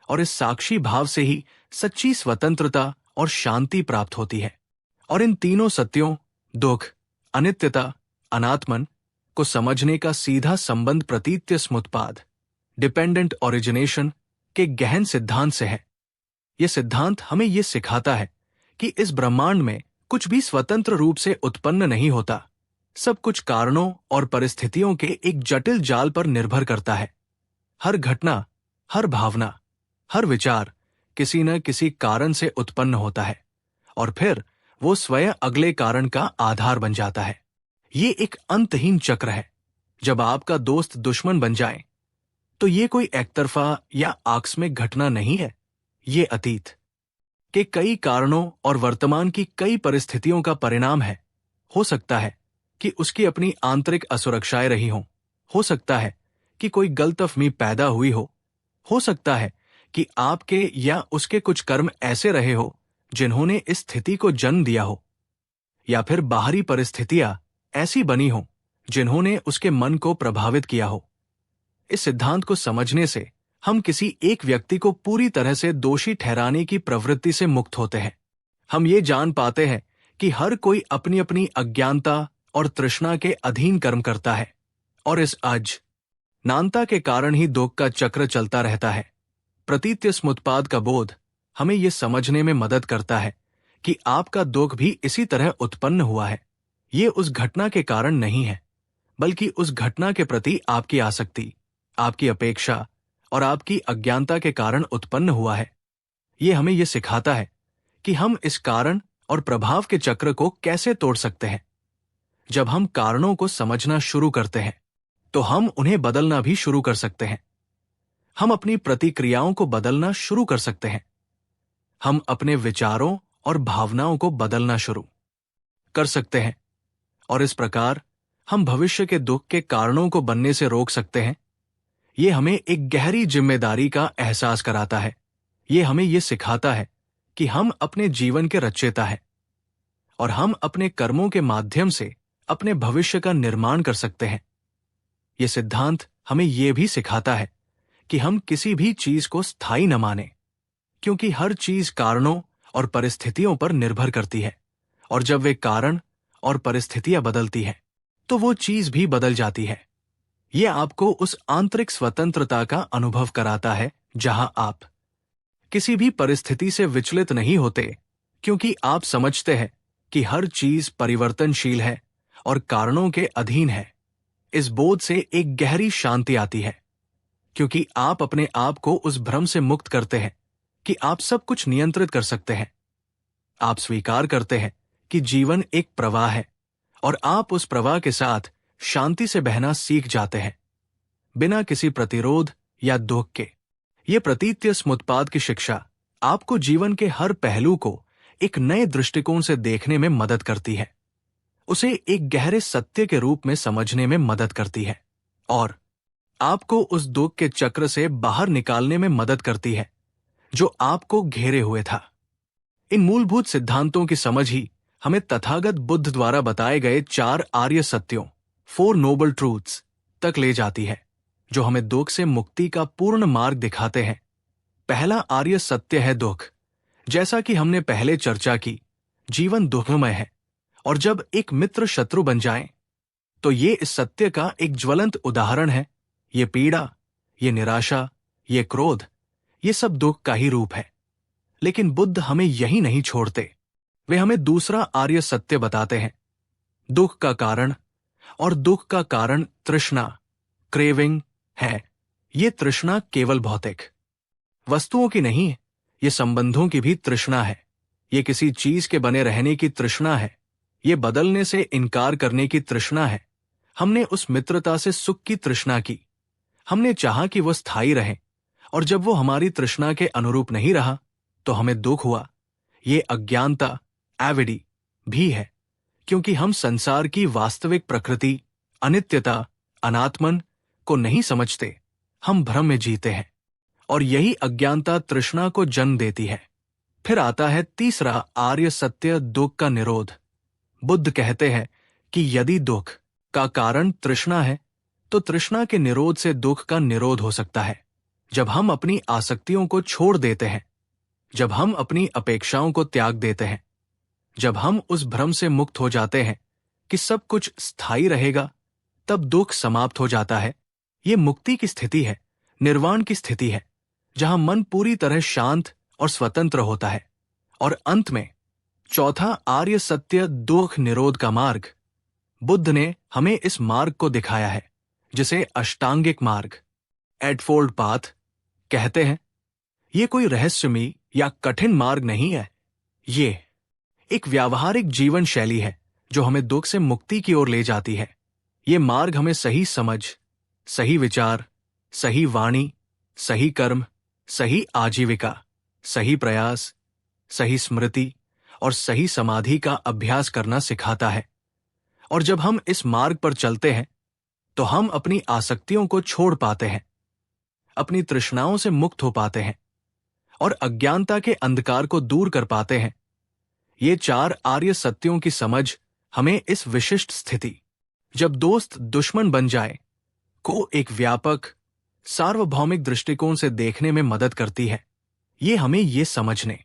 A: और इस साक्षी भाव से ही सच्ची स्वतंत्रता और शांति प्राप्त होती है। और इन तीनों सत्यों, दुख, अनित्यता, अनात्मन को समझने का सीधा संबंध प्रतीत्य समुत्पाद, डिपेंडेंट ओरिजिनेशन के गहन सिद्धांत से है। यह सिद्धांत हमें यह सिखाता है कि इस ब्रह्मांड में कुछ भी स्वतंत्र रूप से उत्पन्न नहीं होता। सब कुछ कारणों और परिस्थितियों के एक जटिल जाल पर निर्भर करता है। हर घटना, हर भावना, हर विचार किसी न किसी कारण से उत्पन्न होता है, और फिर वो स्वयं अगले कारण का आधार बन जाता है। ये एक अंतहीन चक्र है। जब आपका दोस्त दुश्मन बन जाए तो ये कोई एकतरफा या आकस्मिक घटना नहीं है। ये अतीत के कई कारणों और वर्तमान की कई परिस्थितियों का परिणाम है। हो सकता है कि उसकी अपनी आंतरिक असुरक्षाएं रही हों, हो सकता है कि कोई गलतफहमी पैदा हुई हो सकता है कि आपके या उसके कुछ कर्म ऐसे रहे हो जिन्होंने इस स्थिति को जन्म दिया हो, या फिर बाहरी परिस्थितियां ऐसी बनी हो जिन्होंने उसके मन को प्रभावित किया हो। इस सिद्धांत को समझने से हम किसी एक व्यक्ति को पूरी तरह से दोषी ठहराने की प्रवृत्ति से मुक्त होते हैं। हम ये जान पाते हैं कि हर कोई अपनी अपनी अज्ञानता और तृष्णा के अधीन कर्म करता है, और इस अज्ञानता के कारण ही दुख का चक्र चलता रहता है। प्रतीत्य समुत्पाद का बोध हमें यह समझने में मदद करता है कि आपका दुख भी इसी तरह उत्पन्न हुआ है। ये उस घटना के कारण नहीं है, बल्कि उस घटना के प्रति आपकी आसक्ति, आपकी अपेक्षा और आपकी अज्ञानता के कारण उत्पन्न हुआ है। ये हमें यह सिखाता है कि हम इस कारण और प्रभाव के चक्र को कैसे तोड़ सकते हैं। जब हम कारणों को समझना शुरू करते हैं तो हम उन्हें बदलना भी शुरू कर सकते हैं। हम अपनी प्रतिक्रियाओं को बदलना शुरू कर सकते हैं। हम अपने विचारों और भावनाओं को बदलना शुरू कर सकते हैं, और इस प्रकार हम भविष्य के दुख के कारणों को बनने से रोक सकते हैं। यह हमें एक गहरी जिम्मेदारी का एहसास कराता है। यह हमें यह सिखाता है कि हम अपने जीवन के रचयिता हैं, और हम अपने कर्मों के माध्यम से अपने भविष्य का निर्माण कर सकते हैं। यह सिद्धांत हमें यह भी सिखाता है कि हम किसी भी चीज को स्थायी न मानें, क्योंकि हर चीज कारणों और परिस्थितियों पर निर्भर करती है, और जब वे कारण और परिस्थितियां बदलती हैं तो वो चीज भी बदल जाती है। यह आपको उस आंतरिक स्वतंत्रता का अनुभव कराता है जहां आप किसी भी परिस्थिति से विचलित नहीं होते, क्योंकि आप समझते हैं कि हर चीज परिवर्तनशील है और कारणों के अधीन है। इस बोध से एक गहरी शांति आती है, क्योंकि आप अपने आप को उस भ्रम से मुक्त करते हैं कि आप सब कुछ नियंत्रित कर सकते हैं। आप स्वीकार करते हैं कि जीवन एक प्रवाह है, और आप उस प्रवाह के साथ शांति से बहना सीख जाते हैं, बिना किसी प्रतिरोध या दुख के। ये प्रतीत्य समुत्पाद की शिक्षा आपको जीवन के हर पहलू को एक नए दृष्टिकोण से देखने में मदद करती है, उसे एक गहरे सत्य के रूप में समझने में मदद करती है, और आपको उस दुख के चक्र से बाहर निकालने में मदद करती है जो आपको घेरे हुए था। इन मूलभूत सिद्धांतों की समझ ही हमें तथागत बुद्ध द्वारा बताए गए 4 आर्य सत्यों, 4 नोबल ट्रूथ्स तक ले जाती है, जो हमें दुख से मुक्ति का पूर्ण मार्ग दिखाते हैं। पहला आर्य सत्य है दुख। जैसा कि हमने पहले चर्चा की, जीवन दुखमय है, और जब एक मित्र शत्रु बन जाए तो ये इस सत्य का एक ज्वलंत उदाहरण है। ये पीड़ा, ये निराशा, ये क्रोध, ये सब दुख का ही रूप है। लेकिन बुद्ध हमें यही नहीं छोड़ते। वे हमें दूसरा आर्य सत्य बताते हैं, दुख का कारण। और दुख का कारण तृष्णा, क्रेविंग है। ये तृष्णा केवल भौतिक वस्तुओं की नहीं है, ये संबंधों की भी तृष्णा है। ये किसी चीज के बने रहने की तृष्णा है। ये बदलने से इनकार करने की तृष्णा है। हमने उस मित्रता से सुख की तृष्णा की। हमने चाहा कि वह स्थायी रहे, और जब वो हमारी तृष्णा के अनुरूप नहीं रहा तो हमें दुख हुआ। ये अज्ञानता, एविडी भी है, क्योंकि हम संसार की वास्तविक प्रकृति, अनित्यता, अनात्मन को नहीं समझते। हम भ्रम में जीते हैं, और यही अज्ञानता तृष्णा को जन्म देती है। फिर आता है तीसरा आर्य सत्य, दुख का निरोध। बुद्ध कहते हैं कि यदि दुख का कारण तृष्णा है तो तृष्णा के निरोध से दुख का निरोध हो सकता है। जब हम अपनी आसक्तियों को छोड़ देते हैं, जब हम अपनी अपेक्षाओं को त्याग देते हैं, जब हम उस भ्रम से मुक्त हो जाते हैं कि सब कुछ स्थायी रहेगा, तब दुख समाप्त हो जाता है। ये मुक्ति की स्थिति है, निर्वाण की स्थिति है, जहां मन पूरी तरह शांत और स्वतंत्र होता है। और अंत में चौथा आर्य सत्य, दुख निरोध का मार्ग। बुद्ध ने हमें इस मार्ग को दिखाया है, जिसे अष्टांगिक मार्ग, एटफोल्ड पाथ कहते हैं। ये कोई रहस्यमयी या कठिन मार्ग नहीं है। ये एक व्यावहारिक जीवन शैली है जो हमें दुख से मुक्ति की ओर ले जाती है। ये मार्ग हमें सही समझ, सही विचार, सही वाणी, सही कर्म, सही आजीविका, सही प्रयास, सही स्मृति और सही समाधि का अभ्यास करना सिखाता है। और जब हम इस मार्ग पर चलते हैं तो हम अपनी आसक्तियों को छोड़ पाते हैं, अपनी तृष्णाओं से मुक्त हो पाते हैं और अज्ञानता के अंधकार को दूर कर पाते हैं। ये 4 आर्य सत्यों की समझ हमें इस विशिष्ट स्थिति, जब दोस्त दुश्मन बन जाए, को एक व्यापक, सार्वभौमिक दृष्टिकोण से देखने में मदद करती है। ये हमें ये समझने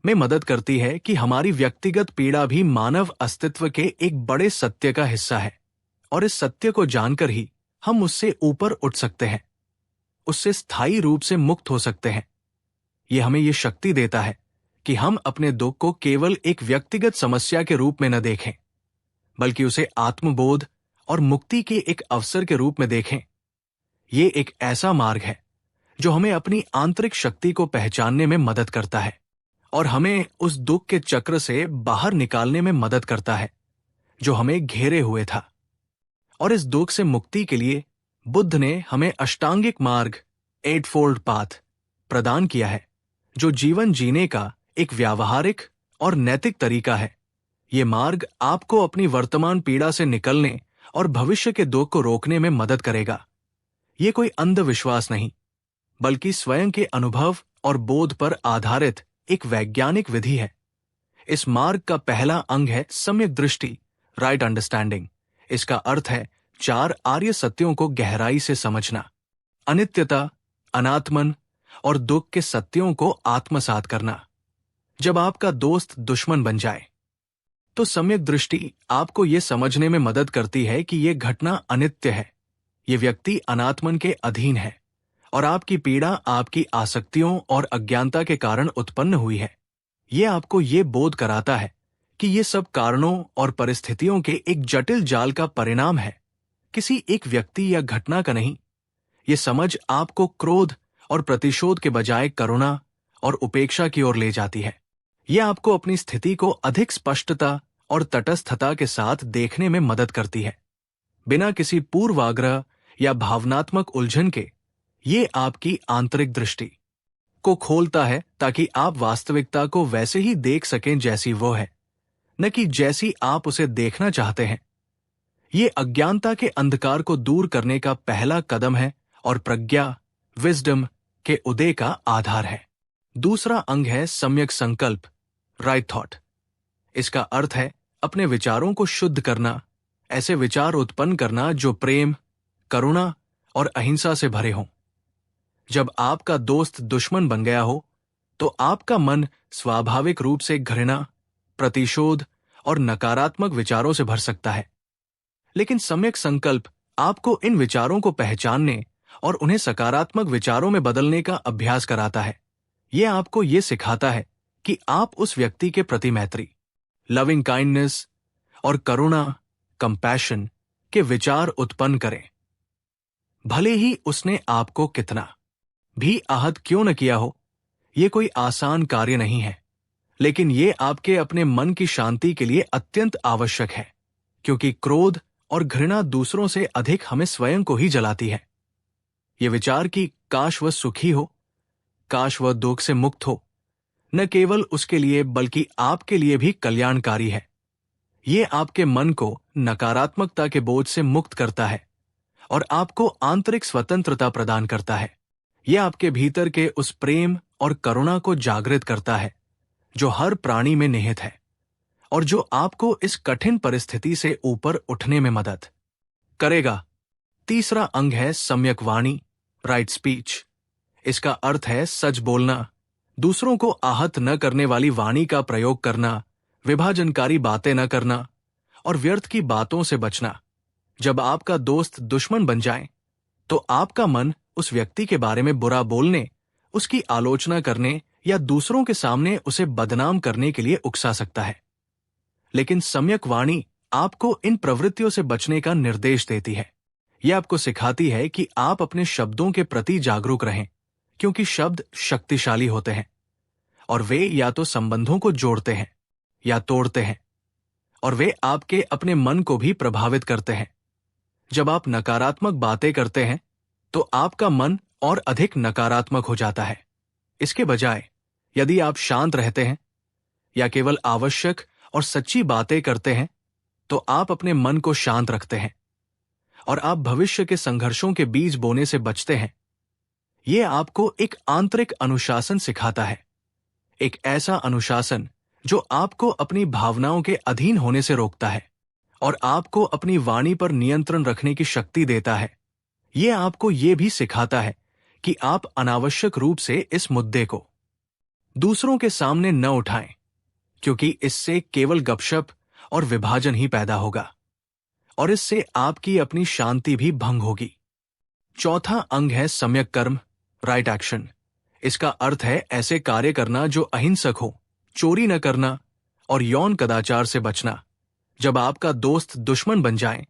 A: में मदद करती है कि हमारी व्यक्तिगत पीड़ा भी मानव अस्तित्व के एक बड़े सत्य का हिस्सा है, और इस सत्य को जानकर ही हम उससे ऊपर उठ सकते हैं, उससे स्थायी रूप से मुक्त हो सकते हैं। ये हमें ये शक्ति देता है कि हम अपने दुख को केवल एक व्यक्तिगत समस्या के रूप में न देखें, बल्कि उसे आत्मबोध और मुक्ति के एक अवसर के रूप में देखें। ये एक ऐसा मार्ग है जो हमें अपनी आंतरिक शक्ति को पहचानने में मदद करता है और हमें उस दुख के चक्र से बाहर निकालने में मदद करता है जो हमें घेरे हुए था। और इस दुख से मुक्ति के लिए बुद्ध ने हमें अष्टांगिक मार्ग, एटफोल्ड पाथ प्रदान किया है, जो जीवन जीने का एक व्यावहारिक और नैतिक तरीका है। ये मार्ग आपको अपनी वर्तमान पीड़ा से निकलने और भविष्य के दुख को रोकने में मदद करेगा। ये कोई अंधविश्वास नहीं, बल्कि स्वयं के अनुभव और बोध पर आधारित एक वैज्ञानिक विधि है। इस मार्ग का पहला अंग है सम्यक दृष्टि, राइट अंडरस्टैंडिंग। इसका अर्थ है 4 आर्य सत्यों को गहराई से समझना, अनित्यता, अनात्मन और दुख के सत्यों को आत्मसात करना। जब आपका दोस्त दुश्मन बन जाए तो सम्यक दृष्टि आपको यह समझने में मदद करती है कि यह घटना अनित्य है, ये व्यक्ति अनात्मन के अधीन है और आपकी पीड़ा आपकी आसक्तियों और अज्ञानता के कारण उत्पन्न हुई है। यह आपको ये बोध कराता है कि ये सब कारणों और परिस्थितियों के एक जटिल जाल का परिणाम है, किसी एक व्यक्ति या घटना का नहीं। ये समझ आपको क्रोध और प्रतिशोध के बजाय करुणा और उपेक्षा की ओर ले जाती है। यह आपको अपनी स्थिति को अधिक स्पष्टता और तटस्थता के साथ देखने में मदद करती है, बिना किसी पूर्वाग्रह या भावनात्मक उलझन के। ये आपकी आंतरिक दृष्टि को खोलता है ताकि आप वास्तविकता को वैसे ही देख सकें जैसी वो है, न कि जैसी आप उसे देखना चाहते हैं। ये अज्ञानता के अंधकार को दूर करने का पहला कदम है और प्रज्ञा, विजडम के उदय का आधार है। दूसरा अंग है सम्यक संकल्प, राइट थॉट। इसका अर्थ है अपने विचारों को शुद्ध करना, ऐसे विचार उत्पन्न करना जो प्रेम, करुणा और अहिंसा से भरे हों। जब आपका दोस्त दुश्मन बन गया हो तो आपका मन स्वाभाविक रूप से घृणा, प्रतिशोध और नकारात्मक विचारों से भर सकता है। लेकिन सम्यक संकल्प आपको इन विचारों को पहचानने और उन्हें सकारात्मक विचारों में बदलने का अभ्यास कराता है। यह आपको यह सिखाता है कि आप उस व्यक्ति के प्रति मैत्री, लविंग काइंडनेस और करुणा, कंपैशन के विचार उत्पन्न करें। भले ही उसने आपको कितना भी आहत क्यों न किया हो, यह कोई आसान कार्य नहीं है, लेकिन यह आपके अपने मन की शांति के लिए अत्यंत आवश्यक है, क्योंकि क्रोध और घृणा दूसरों से अधिक हमें स्वयं को ही जलाती है। यह विचार कि काश वह सुखी हो, काश वह दुख से मुक्त हो, न केवल उसके लिए बल्कि आपके लिए भी कल्याणकारी है। यह आपके मन को नकारात्मकता के बोझ से मुक्त करता है और आपको आंतरिक स्वतंत्रता प्रदान करता है। यह आपके भीतर के उस प्रेम और करुणा को जागृत करता है जो हर प्राणी में निहित है और जो आपको इस कठिन परिस्थिति से ऊपर उठने में मदद करेगा। तीसरा अंग है सम्यक वाणी, राइट स्पीच। इसका अर्थ है सच बोलना, दूसरों को आहत न करने वाली वाणी का प्रयोग करना, विभाजनकारी बातें न करना और व्यर्थ की बातों से बचना। जब आपका दोस्त दुश्मन बन जाए तो आपका मन उस व्यक्ति के बारे में बुरा बोलने, उसकी आलोचना करने या दूसरों के सामने उसे बदनाम करने के लिए उकसा सकता है। लेकिन सम्यक वाणी आपको इन प्रवृत्तियों से बचने का निर्देश देती है। यह आपको सिखाती है कि आप अपने शब्दों के प्रति जागरूक रहें, क्योंकि शब्द शक्तिशाली होते हैं और वे या तो संबंधों को जोड़ते हैं या तोड़ते हैं, और वे आपके अपने मन को भी प्रभावित करते हैं। जब आप नकारात्मक बातें करते हैं तो आपका मन और अधिक नकारात्मक हो जाता है। इसके बजाय यदि आप शांत रहते हैं या केवल आवश्यक और सच्ची बातें करते हैं तो आप अपने मन को शांत रखते हैं और आप भविष्य के संघर्षों के बीज बोने से बचते हैं। यह आपको एक आंतरिक अनुशासन सिखाता है, एक ऐसा अनुशासन जो आपको अपनी भावनाओं के अधीन होने से रोकता है और आपको अपनी वाणी पर नियंत्रण रखने की शक्ति देता है। यह आपको यह भी सिखाता है कि आप अनावश्यक रूप से इस मुद्दे को दूसरों के सामने न उठाएं, क्योंकि इससे केवल गपशप और विभाजन ही पैदा होगा और इससे आपकी अपनी शांति भी भंग होगी। चौथा अंग है सम्यक कर्म, राइट एक्शन। इसका अर्थ है ऐसे कार्य करना जो अहिंसक हो, चोरी न करना और यौन कदाचार से बचना। जब आपका दोस्त दुश्मन बन जाए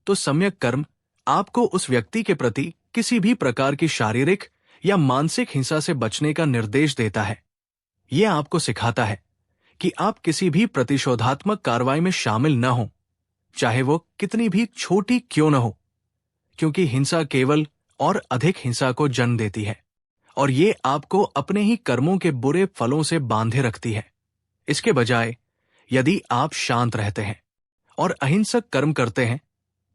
A: तो सम्यक कर्म आपको उस व्यक्ति के प्रति किसी भी प्रकार की शारीरिक या मानसिक हिंसा से बचने का निर्देश देता है। यह आपको सिखाता है कि आप किसी भी प्रतिशोधात्मक कार्रवाई में शामिल न हों, चाहे वो कितनी भी छोटी क्यों न हो, क्योंकि हिंसा केवल और अधिक हिंसा को जन्म देती है और ये आपको अपने ही कर्मों के बुरे फलों से बांधे रखती है। इसके बजाय यदि आप शांत रहते हैं और अहिंसक कर्म करते हैं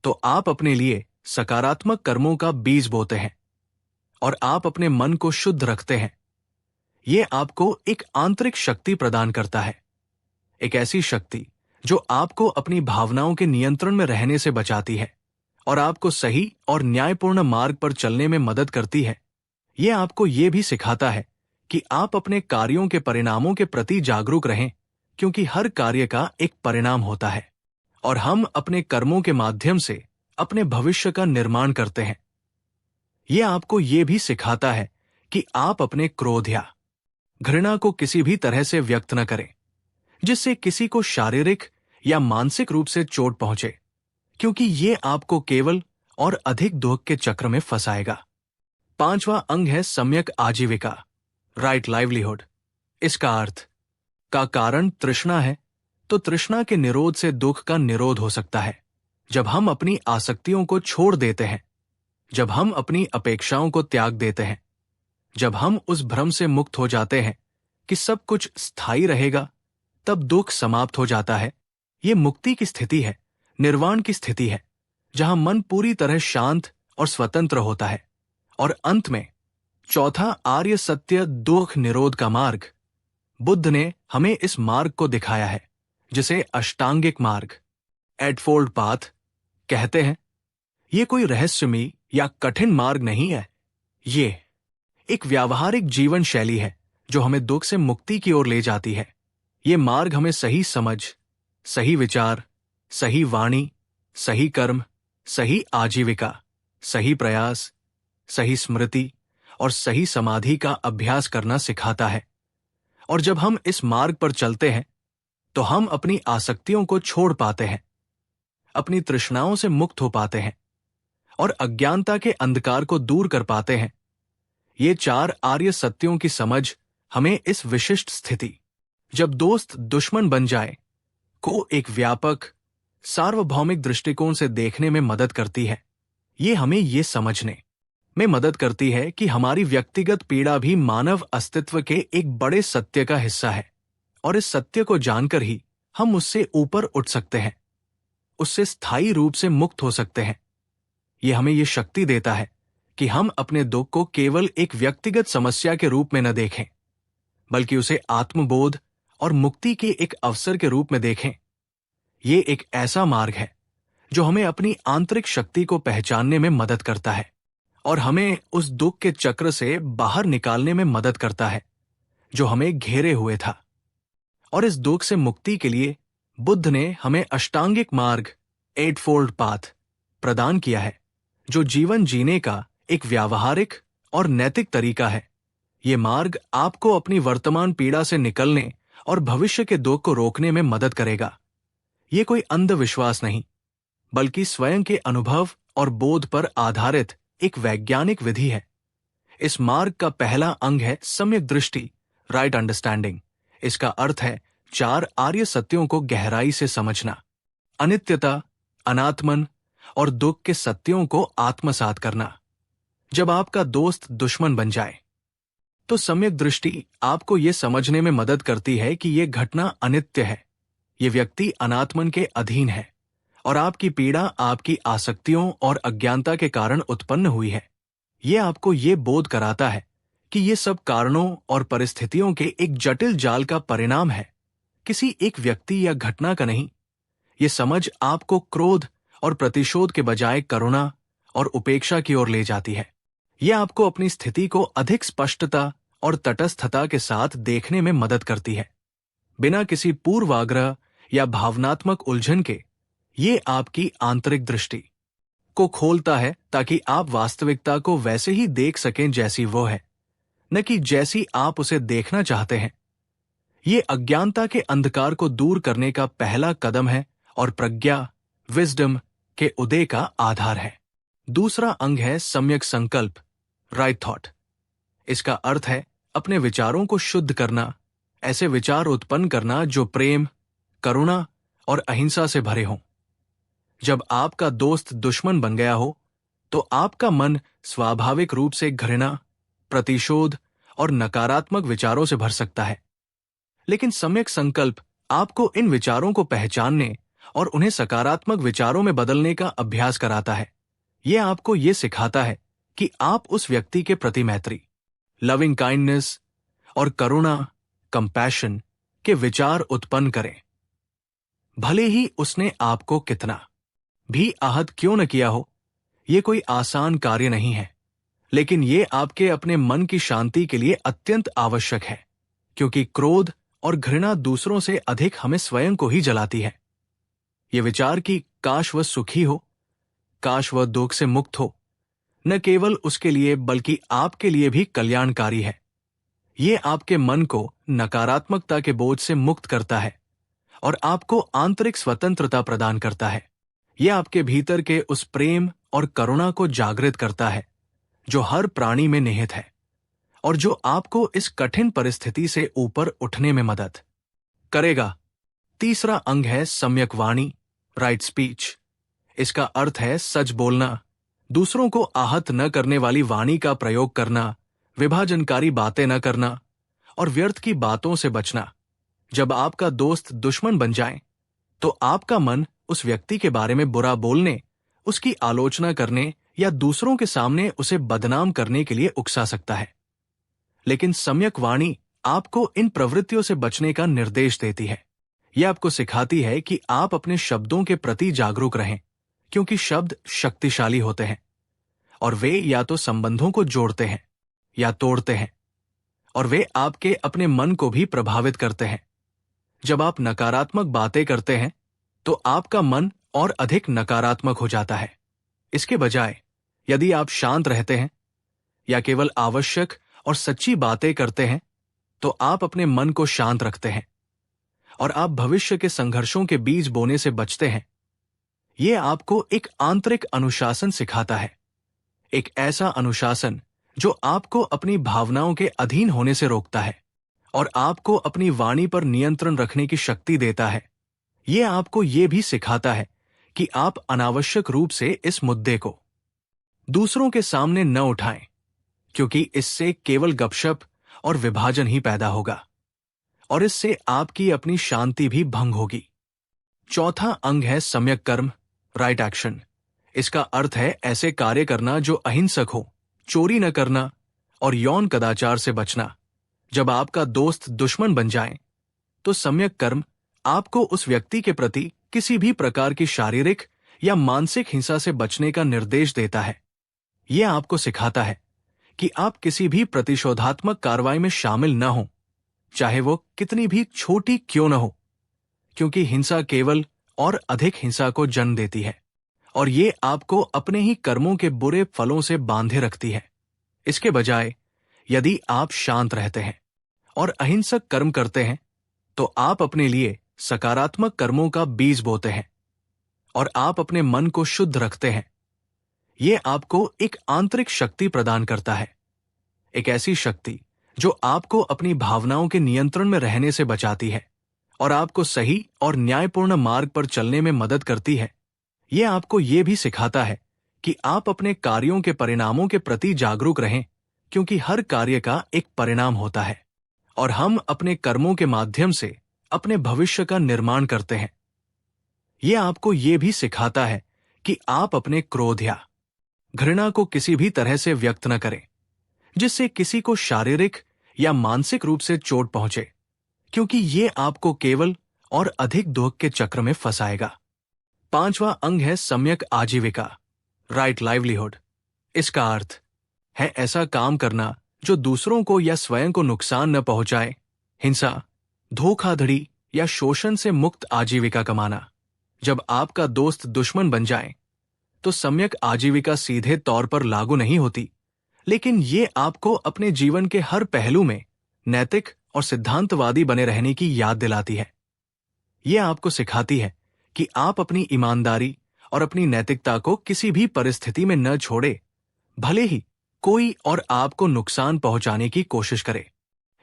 A: तो आप अपने लिए सकारात्मक कर्मों का बीज बोते हैं और आप अपने मन को शुद्ध रखते हैं। यह आपको एक आंतरिक शक्ति प्रदान करता है, एक ऐसी शक्ति जो आपको अपनी भावनाओं के नियंत्रण में रहने से बचाती है और आपको सही और न्यायपूर्ण मार्ग पर चलने में मदद करती है। यह आपको यह भी सिखाता है कि आप अपने कार्यों के परिणामों के प्रति जागरूक रहें, क्योंकि हर कार्य का एक परिणाम होता है और हम अपने कर्मों के माध्यम से अपने भविष्य का निर्माण करते हैं। यह आपको यह भी सिखाता है कि आप अपने क्रोध या घृणा को किसी भी तरह से व्यक्त न करें जिससे किसी को शारीरिक या मानसिक रूप से चोट पहुंचे, क्योंकि यह आपको केवल और अधिक दुख के चक्र में फंसाएगा। पांचवा अंग है सम्यक आजीविका, राइट लाइवलीहुड। इसका अर्थ का कारण तृष्णा है तो तृष्णा के निरोध से दुख का निरोध हो सकता है। जब हम अपनी आसक्तियों को छोड़ देते हैं, जब हम अपनी अपेक्षाओं को त्याग देते हैं, जब हम उस भ्रम से मुक्त हो जाते हैं कि सब कुछ स्थायी रहेगा, तब दुख समाप्त हो जाता है। ये मुक्ति की स्थिति है, निर्वाण की स्थिति है, जहां मन पूरी तरह शांत और स्वतंत्र होता है। और अंत में चौथा आर्य सत्य दुख निरोध का मार्ग, बुद्ध ने हमें इस मार्ग को दिखाया है जिसे अष्टांगिक मार्ग, एटफोल्ड पाथ कहते हैं। ये कोई रहस्यमयी या कठिन मार्ग नहीं है। ये एक व्यावहारिक जीवन शैली है जो हमें दुख से मुक्ति की ओर ले जाती है। ये मार्ग हमें सही समझ, सही विचार, सही वाणी, सही कर्म, सही आजीविका, सही प्रयास, सही स्मृति और सही समाधि का अभ्यास करना सिखाता है। और जब हम इस मार्ग पर चलते हैं तो हम अपनी आसक्तियों को छोड़ पाते हैं, अपनी तृष्णाओं से मुक्त हो पाते हैं और अज्ञानता के अंधकार को दूर कर पाते हैं। ये 4 आर्य सत्यों की समझ हमें इस विशिष्ट स्थिति, जब दोस्त दुश्मन बन जाए, को एक व्यापक, सार्वभौमिक दृष्टिकोण से देखने में मदद करती है। ये हमें ये समझने में मदद करती है कि हमारी व्यक्तिगत पीड़ा भी मानव अस्तित्व के एक बड़े सत्य का हिस्सा है, और इस सत्य को जानकर ही हम उससे ऊपर उठ सकते हैं, उससे स्थायी रूप से मुक्त हो सकते हैं। यह हमें यह शक्ति देता है कि हम अपने दुख को केवल एक व्यक्तिगत समस्या के रूप में न देखें, बल्कि उसे आत्मबोध और मुक्ति के एक अवसर के रूप में देखें। ये एक ऐसा मार्ग है जो हमें अपनी आंतरिक शक्ति को पहचानने में मदद करता है और हमें उस दुख के चक्र से बाहर निकालने में मदद करता है जो हमें घेरे हुए था। और इस दुख से मुक्ति के लिए बुद्ध ने हमें अष्टांगिक मार्ग, एटफोल्ड पाथ प्रदान किया है, जो जीवन जीने का एक व्यावहारिक और नैतिक तरीका है। ये मार्ग आपको अपनी वर्तमान पीड़ा से निकलने और भविष्य के दुख को रोकने में मदद करेगा। ये कोई अंधविश्वास नहीं, बल्कि स्वयं के अनुभव और बोध पर आधारित एक वैज्ञानिक विधि है। इस मार्ग का पहला अंग है सम्यक दृष्टि, राइट अंडरस्टैंडिंग। इसका अर्थ है 4 आर्य सत्यों को गहराई से समझना, अनित्यता, अनात्मन और दुख के सत्यों को आत्मसात करना। जब आपका दोस्त दुश्मन बन जाए तो सम्यक दृष्टि आपको यह समझने में मदद करती है कि यह घटना अनित्य है, ये व्यक्ति अनात्मन के अधीन है और आपकी पीड़ा आपकी आसक्तियों और अज्ञानता के कारण उत्पन्न हुई है। यह आपको ये बोध कराता है कि ये सब कारणों और परिस्थितियों के एक जटिल जाल का परिणाम है, किसी एक व्यक्ति या घटना का नहीं। ये समझ आपको क्रोध और प्रतिशोध के बजाय करुणा और उपेक्षा की ओर ले जाती है। यह आपको अपनी स्थिति को अधिक स्पष्टता और तटस्थता के साथ देखने में मदद करती है, बिना किसी पूर्वाग्रह या भावनात्मक उलझन के। ये आपकी आंतरिक दृष्टि को खोलता है ताकि आप वास्तविकता को वैसे ही देख सकें जैसी वो है, न कि जैसी आप उसे देखना चाहते हैं। ये अज्ञानता के अंधकार को दूर करने का पहला कदम है और प्रज्ञा, विजडम के उदय का आधार है। दूसरा अंग है सम्यक संकल्प, राइट थॉट। इसका अर्थ है अपने विचारों को शुद्ध करना, ऐसे विचार उत्पन्न करना जो प्रेम, करुणा और अहिंसा से भरे हों। जब आपका दोस्त दुश्मन बन गया हो तो आपका मन स्वाभाविक रूप से घृणा, प्रतिशोध और नकारात्मक विचारों से भर सकता है। लेकिन सम्यक संकल्प आपको इन विचारों को पहचानने और उन्हें सकारात्मक विचारों में बदलने का अभ्यास कराता है। यह आपको यह सिखाता है कि आप उस व्यक्ति के प्रति मैत्री, लविंग काइंडनेस और करुणा, कंपैशन के विचार उत्पन्न करें, भले ही उसने आपको कितना भी आहत क्यों न किया हो। यह कोई आसान कार्य नहीं है, लेकिन यह आपके अपने मन की शांति के लिए अत्यंत आवश्यक है, क्योंकि क्रोध और घृणा दूसरों से अधिक हमें स्वयं को ही जलाती है। यह विचार कि काश वह सुखी हो, काश वह दुख से मुक्त हो, न केवल उसके लिए बल्कि आपके लिए भी कल्याणकारी है। यह आपके मन को नकारात्मकता के बोझ से मुक्त करता है और आपको आंतरिक स्वतंत्रता प्रदान करता है। यह आपके भीतर के उस प्रेम और करुणा को जागृत करता है जो हर प्राणी में निहित है और जो आपको इस कठिन परिस्थिति से ऊपर उठने में मदद करेगा। तीसरा अंग है सम्यक वाणी, राइट स्पीच। इसका अर्थ है सच बोलना, दूसरों को आहत न करने वाली वाणी का प्रयोग करना, विभाजनकारी बातें न करना और व्यर्थ की बातों से बचना। जब आपका दोस्त दुश्मन बन जाए तो आपका मन उस व्यक्ति के बारे में बुरा बोलने, उसकी आलोचना करने या दूसरों के सामने उसे बदनाम करने के लिए उकसा सकता है। लेकिन सम्यक वाणी आपको इन प्रवृत्तियों से बचने का निर्देश देती है। यह आपको सिखाती है कि आप अपने शब्दों के प्रति जागरूक रहें, क्योंकि शब्द शक्तिशाली होते हैं और वे या तो संबंधों को जोड़ते हैं या तोड़ते हैं, और वे आपके अपने मन को भी प्रभावित करते हैं। जब आप नकारात्मक बातें करते हैं तो आपका मन और अधिक नकारात्मक हो जाता है। इसके बजाय यदि आप शांत रहते हैं या केवल आवश्यक और सच्ची बातें करते हैं तो आप अपने मन को शांत रखते हैं और आप भविष्य के संघर्षों के बीज बोने से बचते हैं। यह आपको एक आंतरिक अनुशासन सिखाता है, एक ऐसा अनुशासन जो आपको अपनी भावनाओं के अधीन होने से रोकता है और आपको अपनी वाणी पर नियंत्रण रखने की शक्ति देता है। यह आपको यह भी सिखाता है कि आप अनावश्यक रूप से इस मुद्दे को दूसरों के सामने न उठाएं, क्योंकि इससे केवल गपशप और विभाजन ही पैदा होगा और इससे आपकी अपनी शांति भी भंग होगी। चौथा अंग है सम्यक कर्म, राइट एक्शन। इसका अर्थ है ऐसे कार्य करना जो अहिंसक हो, चोरी न करना और यौन कदाचार से बचना। जब आपका दोस्त दुश्मन बन जाए तो सम्यक कर्म आपको उस व्यक्ति के प्रति किसी भी प्रकार की शारीरिक या मानसिक हिंसा से बचने का निर्देश देता है। यह आपको सिखाता है कि आप किसी भी प्रतिशोधात्मक कार्रवाई में शामिल न हो, चाहे वो कितनी भी छोटी क्यों न हो, क्योंकि हिंसा केवल और अधिक हिंसा को जन्म देती है और ये आपको अपने ही कर्मों के बुरे फलों से बांधे रखती है। इसके बजाय यदि आप शांत रहते हैं और अहिंसक कर्म करते हैं तो आप अपने लिए सकारात्मक कर्मों का बीज बोते हैं और आप अपने मन को शुद्ध रखते हैं। यह आपको एक आंतरिक शक्ति प्रदान करता है, एक ऐसी शक्ति जो आपको अपनी भावनाओं के नियंत्रण में रहने से बचाती है और आपको सही और न्यायपूर्ण मार्ग पर चलने में मदद करती है। यह आपको यह भी सिखाता है कि आप अपने कार्यों के परिणामों के प्रति जागरूक रहें, क्योंकि हर कार्य का एक परिणाम होता है और हम अपने कर्मों के माध्यम से अपने भविष्य का निर्माण करते हैं। यह आपको यह भी सिखाता है कि आप अपने क्रोध या घृणा को किसी भी तरह से व्यक्त न करें जिससे किसी को शारीरिक या मानसिक रूप से चोट पहुंचे, क्योंकि यह आपको केवल और अधिक दुख के चक्र में फंसाएगा। पांचवा अंग है सम्यक आजीविका, राइट लाइवलीहुड। इसका अर्थ है ऐसा काम करना जो दूसरों को या स्वयं को नुकसान न पहुंचाए, हिंसा, धोखाधड़ी या शोषण से मुक्त आजीविका कमाना। जब आपका दोस्त दुश्मन बन जाए तो सम्यक आजीविका सीधे तौर पर लागू नहीं होती, लेकिन ये आपको अपने जीवन के हर पहलू में नैतिक और सिद्धांतवादी बने रहने की याद दिलाती है। यह आपको सिखाती है कि आप अपनी ईमानदारी और अपनी नैतिकता को किसी भी परिस्थिति में न छोड़े, भले ही कोई और आपको नुकसान पहुंचाने की कोशिश करे।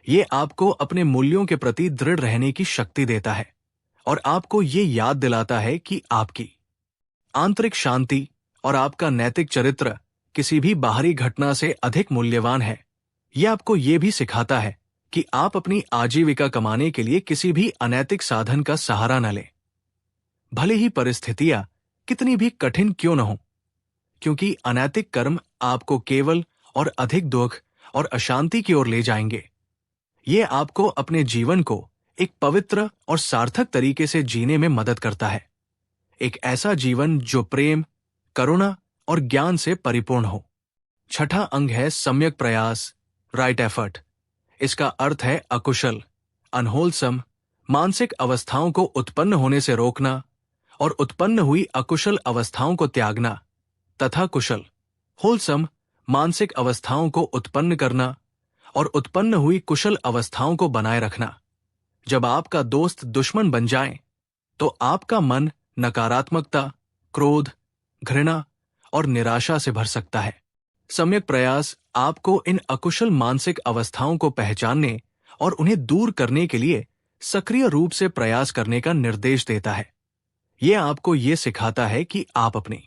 A: यह आपको अपने मूल्यों के प्रति दृढ़ रहने की शक्ति देता है और आपको ये याद दिलाता है कि आपकी आंतरिक शांति और आपका नैतिक चरित्र किसी भी बाहरी घटना से अधिक मूल्यवान है। यह आपको ये भी सिखाता है कि आप अपनी आजीविका कमाने के लिए किसी भी अनैतिक साधन का सहारा न लें, भले ही परिस्थितियां कितनी भी कठिन क्यों न हो, क्योंकि अनैतिक कर्म आपको केवल और अधिक दुख और अशांति की ओर ले जाएंगे। यह आपको अपने जीवन को एक पवित्र और सार्थक तरीके से जीने में मदद करता है, एक ऐसा जीवन जो प्रेम, करुणा और ज्ञान से परिपूर्ण हो। छठा अंग है सम्यक प्रयास, राइट एफर्ट। इसका अर्थ है अकुशल, अनहोलसम मानसिक अवस्थाओं को उत्पन्न होने से रोकना और उत्पन्न हुई अकुशल अवस्थाओं को त्यागना तथा कुशल, होलसम मानसिक अवस्थाओं को उत्पन्न करना और उत्पन्न हुई कुशल अवस्थाओं को बनाए रखना। जब आपका दोस्त दुश्मन बन जाए तो आपका मन नकारात्मकता, क्रोध, घृणा और निराशा से भर सकता है। सम्यक प्रयास आपको इन अकुशल मानसिक अवस्थाओं को पहचानने और उन्हें दूर करने के लिए सक्रिय रूप से प्रयास करने का निर्देश देता है। यह आपको ये सिखाता है कि आप अपनी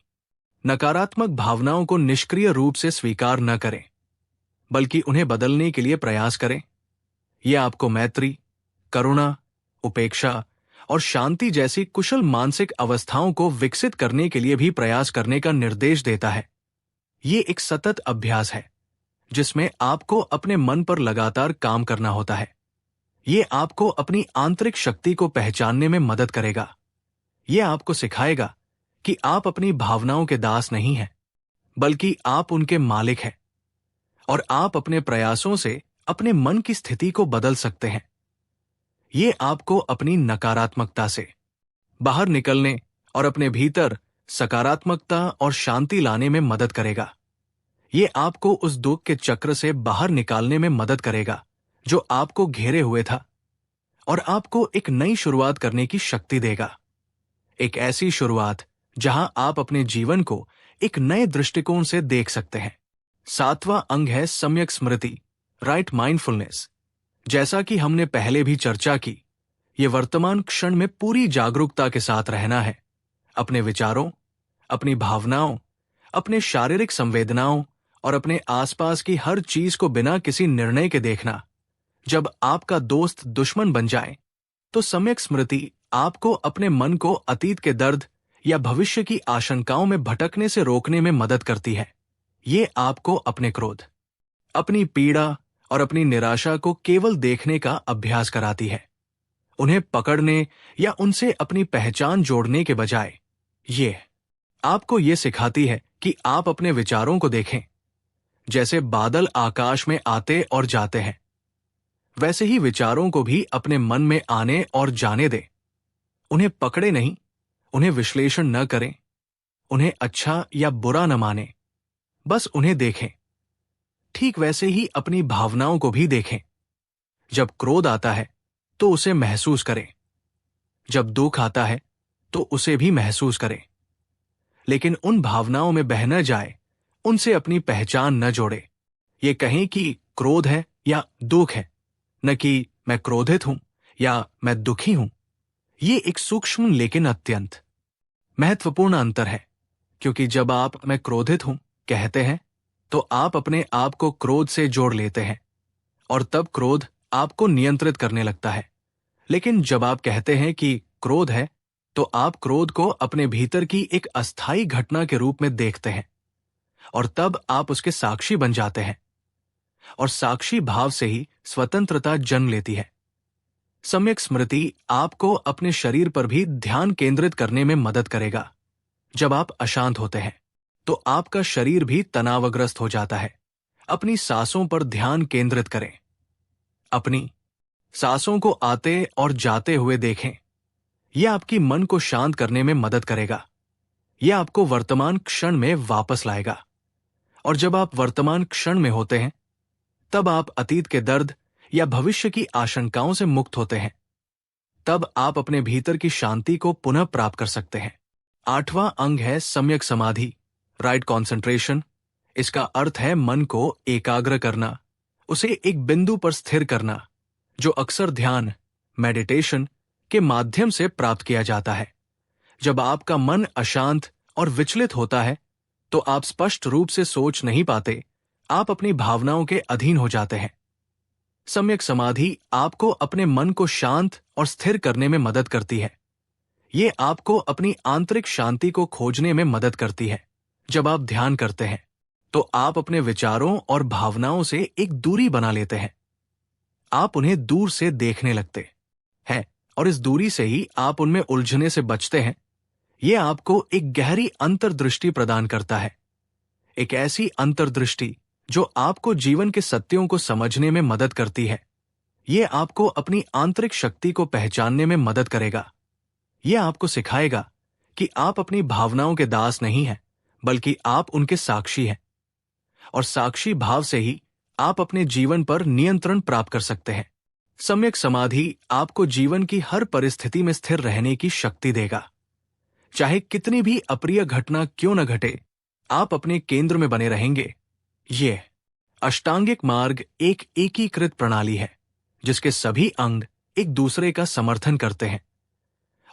A: नकारात्मक भावनाओं को निष्क्रिय रूप से स्वीकार न करें, बल्कि उन्हें बदलने के लिए प्रयास करें। यह आपको मैत्री, करुणा, उपेक्षा और शांति जैसी कुशल मानसिक अवस्थाओं को विकसित करने के लिए भी प्रयास करने का निर्देश देता है। ये एक सतत अभ्यास है जिसमें आपको अपने मन पर लगातार काम करना होता है। ये आपको अपनी आंतरिक शक्ति को पहचानने में मदद करेगा। ये आपको सिखाएगा कि आप अपनी भावनाओं के दास नहीं हैं, बल्कि आप उनके मालिक हैं और आप अपने प्रयासों से अपने मन की स्थिति को बदल सकते हैं। ये आपको अपनी नकारात्मकता से बाहर निकलने और अपने भीतर सकारात्मकता और शांति लाने में मदद करेगा। ये आपको उस दुख के चक्र से बाहर निकालने में मदद करेगा जो आपको घेरे हुए था, और आपको एक नई शुरुआत करने की शक्ति देगा। एक ऐसी शुरुआत जहां आप अपने जीवन को एक नए दृष्टिकोण से देख सकते हैं। 7वां अंग है सम्यक स्मृति, राइट माइंडफुलनेस। जैसा कि हमने पहले भी चर्चा की, ये वर्तमान क्षण में पूरी जागरूकता के साथ रहना है। अपने विचारों, अपनी भावनाओं, अपने शारीरिक संवेदनाओं और अपने आसपास की हर चीज को बिना किसी निर्णय के देखना। जब आपका दोस्त दुश्मन बन जाए तो सम्यक स्मृति आपको अपने मन को अतीत के दर्द या भविष्य की आशंकाओं में भटकने से रोकने में मदद करती है। ये आपको अपने क्रोध, अपनी पीड़ा और अपनी निराशा को केवल देखने का अभ्यास कराती है। उन्हें पकड़ने या उनसे अपनी पहचान जोड़ने के बजाय ये आपको ये सिखाती है कि आप अपने विचारों को देखें। जैसे बादल आकाश में आते और जाते हैं, वैसे ही विचारों को भी अपने मन में आने और जाने दें। उन्हें पकड़े नहीं, उन्हें विश्लेषण न करें, उन्हें अच्छा या बुरा न माने, बस उन्हें देखें। ठीक वैसे ही अपनी भावनाओं को भी देखें। जब क्रोध आता है तो उसे महसूस करें, जब दुख आता है तो उसे भी महसूस करें, लेकिन उन भावनाओं में बह न जाए, उनसे अपनी पहचान न जोड़े। ये कहें कि क्रोध है या दुख है, न कि मैं क्रोधित हूं या मैं दुखी हूं। ये एक सूक्ष्म लेकिन अत्यंत महत्वपूर्ण अंतर है, क्योंकि जब आप मैं क्रोधित हूं कहते हैं तो आप अपने आप को क्रोध से जोड़ लेते हैं और तब क्रोध आपको नियंत्रित करने लगता है। लेकिन जब आप कहते हैं कि क्रोध है तो आप क्रोध को अपने भीतर की एक अस्थायी घटना के रूप में देखते हैं और तब आप उसके साक्षी बन जाते हैं, और साक्षी भाव से ही स्वतंत्रता जन्म लेती है। सम्यक स्मृति आपको अपने शरीर पर भी ध्यान केंद्रित करने में मदद करेगा। जब आप अशांत होते हैं तो आपका शरीर भी तनावग्रस्त हो जाता है। अपनी सांसों पर ध्यान केंद्रित करें। अपनी सांसों को आते और जाते हुए देखें। यह आपकी मन को शांत करने में मदद करेगा। यह आपको वर्तमान क्षण में वापस लाएगा। और जब आप वर्तमान क्षण में होते हैं तब आप अतीत के दर्द या भविष्य की आशंकाओं से मुक्त होते हैं। तब आप अपने भीतर की शांति को पुनः प्राप्त कर सकते हैं। 8वां अंग है सम्यक समाधि, राइट कॉन्सेंट्रेशन। इसका अर्थ है मन को एकाग्र करना, उसे एक बिंदु पर स्थिर करना, जो अक्सर ध्यान, मेडिटेशन के माध्यम से प्राप्त किया जाता है। जब आपका मन अशांत और विचलित होता है तो आप स्पष्ट रूप से सोच नहीं पाते, आप अपनी भावनाओं के अधीन हो जाते हैं। सम्यक समाधि आपको अपने मन को शांत और स्थिर करने में मदद करती है। ये आपको अपनी आंतरिक शांति को खोजने में मदद करती है। जब आप ध्यान करते हैं तो आप अपने विचारों और भावनाओं से एक दूरी बना लेते हैं। आप उन्हें दूर से देखने लगते हैं और इस दूरी से ही आप उनमें उलझने से बचते हैं। यह आपको एक गहरी अंतर्दृष्टि प्रदान करता है, एक ऐसी अंतर्दृष्टि जो आपको जीवन के सत्यों को समझने में मदद करती है। यह आपको अपनी आंतरिक शक्ति को पहचानने में मदद करेगा। यह आपको सिखाएगा कि आप अपनी भावनाओं के दास नहीं हैं, बल्कि आप उनके साक्षी हैं, और साक्षी भाव से ही आप अपने जीवन पर नियंत्रण प्राप्त कर सकते हैं। सम्यक समाधि आपको जीवन की हर परिस्थिति में स्थिर रहने की शक्ति देगा। चाहे कितनी भी अप्रिय घटना क्यों न घटे, आप अपने केंद्र में बने रहेंगे। ये अष्टांगिक मार्ग एक एकीकृत प्रणाली है जिसके सभी अंग एक दूसरे का समर्थन करते हैं,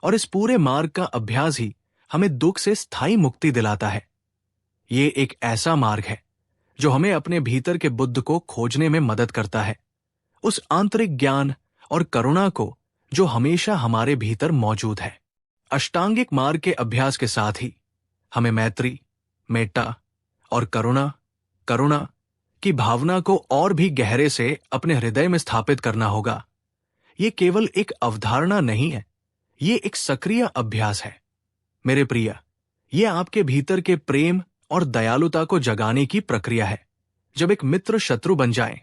A: और इस पूरे मार्ग का अभ्यास ही हमें दुख से स्थायी मुक्ति दिलाता है। ये एक ऐसा मार्ग है जो हमें अपने भीतर के बुद्ध को खोजने में मदद करता है, उस आंतरिक ज्ञान और करुणा को जो हमेशा हमारे भीतर मौजूद है। अष्टांगिक मार्ग के अभ्यास के साथ ही हमें मैत्री, मेट्टा और करुणा की भावना को और भी गहरे से अपने हृदय में स्थापित करना होगा। ये केवल एक अवधारणा नहीं है, ये एक सक्रिय अभ्यास है। मेरे प्रिय, ये आपके भीतर के प्रेम और दयालुता को जगाने की प्रक्रिया है। जब एक मित्र शत्रु बन जाए,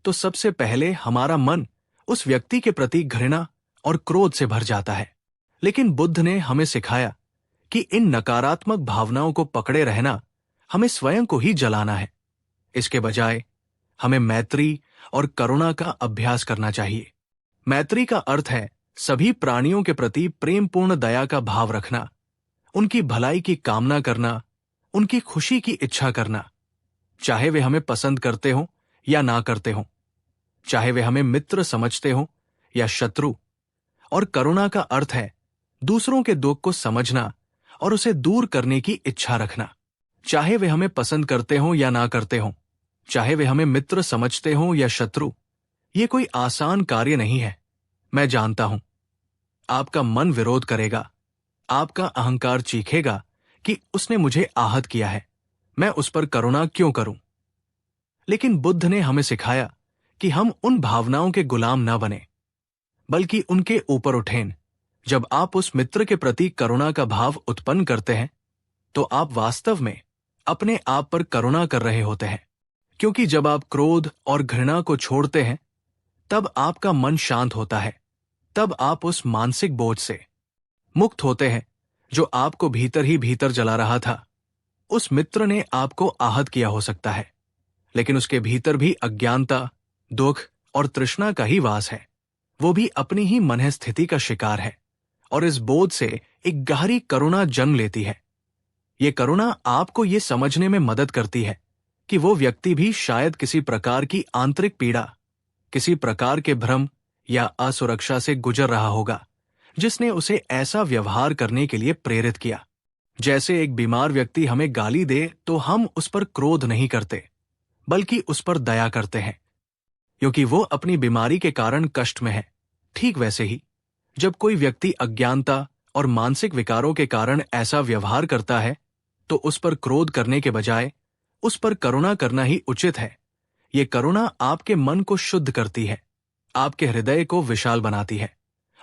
A: तो सबसे पहले हमारा मन उस व्यक्ति के प्रति घृणा और क्रोध से भर जाता है। लेकिन बुद्ध ने हमें सिखाया कि इन नकारात्मक भावनाओं को पकड़े रहना हमें स्वयं को ही जलाना है। इसके बजाय हमें मैत्री और करुणा का अभ्यास करना चाहिए। मैत्री का अर्थ है सभी प्राणियों के प्रति प्रेमपूर्ण दया का भाव रखना, उनकी भलाई की कामना करना, उनकी खुशी की इच्छा करना, चाहे वे हमें पसंद करते हों या ना करते हों, चाहे वे हमें मित्र समझते हों या शत्रु। और करुणा का अर्थ है दूसरों के दुख को समझना और उसे दूर करने की इच्छा रखना, चाहे वे हमें पसंद करते हों या ना करते हों, चाहे वे हमें मित्र समझते हों या शत्रु। ये कोई आसान कार्य नहीं है। मैं जानता हूं आपका मन विरोध करेगा, आपका अहंकार चीखेगा कि उसने मुझे आहत किया है, मैं उस पर करुणा क्यों करूं। लेकिन बुद्ध ने हमें सिखाया कि हम उन भावनाओं के गुलाम न बने, बल्कि उनके ऊपर उठें। जब आप उस मित्र के प्रति करुणा का भाव उत्पन्न करते हैं, तो आप वास्तव में अपने आप पर करुणा कर रहे होते हैं। क्योंकि जब आप क्रोध और घृणा को छोड़ते हैं, तब आपका मन शांत होता है। तब आप उस मानसिक बोझ से मुक्त होते हैं जो आपको भीतर ही भीतर जला रहा था। उस मित्र ने आपको आहत किया हो सकता है, लेकिन उसके भीतर भी अज्ञानता, दुख और तृष्णा का ही वास है। वो भी अपनी ही मन स्थिति का शिकार है, और इस बोध से एक गहरी करुणा जन्म लेती है। ये करुणा आपको ये समझने में मदद करती है कि वो व्यक्ति भी शायद किसी प्रकार की आंतरिक पीड़ा, किसी प्रकार के भ्रम या असुरक्षा से गुजर रहा होगा, जिसने उसे ऐसा व्यवहार करने के लिए प्रेरित किया। जैसे एक बीमार व्यक्ति हमें गाली दे तो हम उस पर क्रोध नहीं करते, बल्कि उस पर दया करते हैं, क्योंकि वो अपनी बीमारी के कारण कष्ट में है। ठीक वैसे ही जब कोई व्यक्ति अज्ञानता और मानसिक विकारों के कारण ऐसा व्यवहार करता है, तो उस पर क्रोध करने के बजाय उस पर करुणा करना ही उचित है। ये करुणा आपके मन को शुद्ध करती है, आपके हृदय को विशाल बनाती है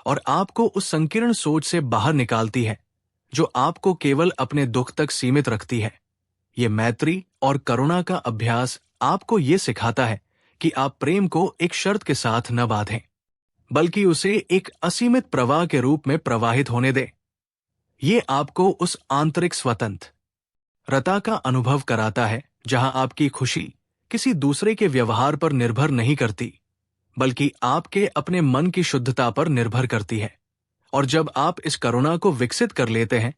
A: और आपको उस संकीर्ण सोच से बाहर निकालती है जो आपको केवल अपने दुख तक सीमित रखती है। ये मैत्री और करुणा का अभ्यास आपको ये सिखाता है कि आप प्रेम को एक शर्त के साथ न बांधें, बल्कि उसे एक असीमित प्रवाह के रूप में प्रवाहित होने दें। ये आपको उस आंतरिक स्वतंत्रता का अनुभव कराता है जहां आपकी खुशी किसी दूसरे के व्यवहार पर निर्भर नहीं करती, बल्कि आपके अपने मन की शुद्धता पर निर्भर करती है। और जब आप इस करुणा को विकसित कर लेते हैं,